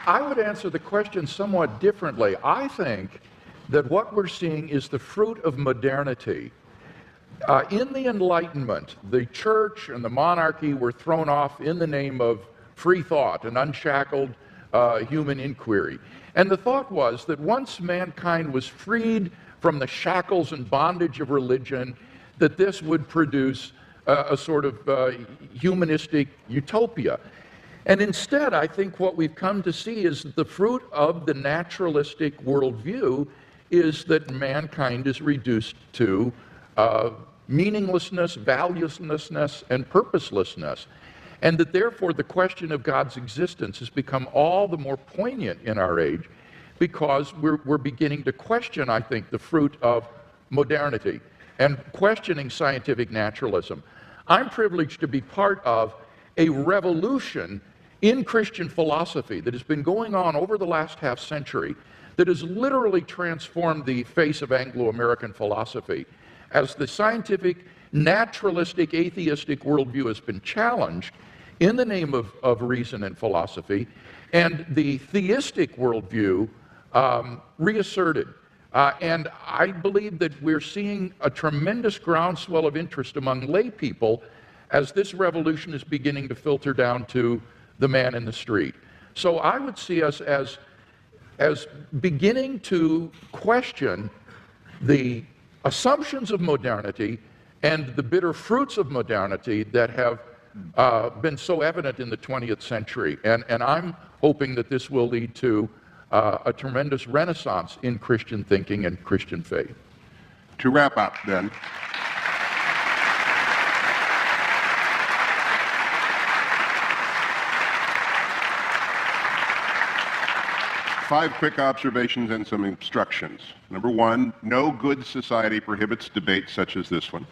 I would answer the question somewhat differently. I think that what we're seeing is the fruit of modernity. In the Enlightenment, the church and the monarchy were thrown off in the name of free thought and unshackled human inquiry. And the thought was that once mankind was freed from the shackles and bondage of religion, that this would produce a sort of humanistic utopia. And instead, I think what we've come to see is that the fruit of the naturalistic worldview is that mankind is reduced to meaninglessness, valuelessness, and purposelessness. And that therefore the question of God's existence has become all the more poignant in our age because we're beginning to question, I think, the fruit of modernity and questioning scientific naturalism. I'm privileged to be part of a revolution in Christian philosophy that has been going on over the last half century that has literally transformed the face of Anglo-American philosophy. As the scientific, naturalistic, atheistic worldview has been challenged in the name of reason and philosophy, and the theistic worldview reasserted. And I believe that we're seeing a tremendous groundswell of interest among lay people as this revolution is beginning to filter down to the man in the street. So I would see us as beginning to question the assumptions of modernity and the bitter fruits of modernity that have been so evident in the 20th century. And I'm hoping that this will lead to a tremendous renaissance in Christian thinking and Christian faith. To wrap up, then, five quick observations and some instructions. Number one, no good society prohibits debates such as this one.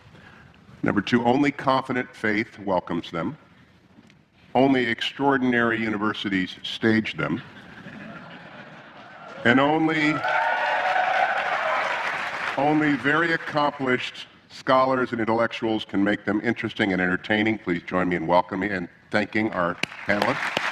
Number two, only confident faith welcomes them. Only extraordinary universities stage them. And only very accomplished scholars and intellectuals can make them interesting and entertaining. Please join me in welcoming and thanking our panelists.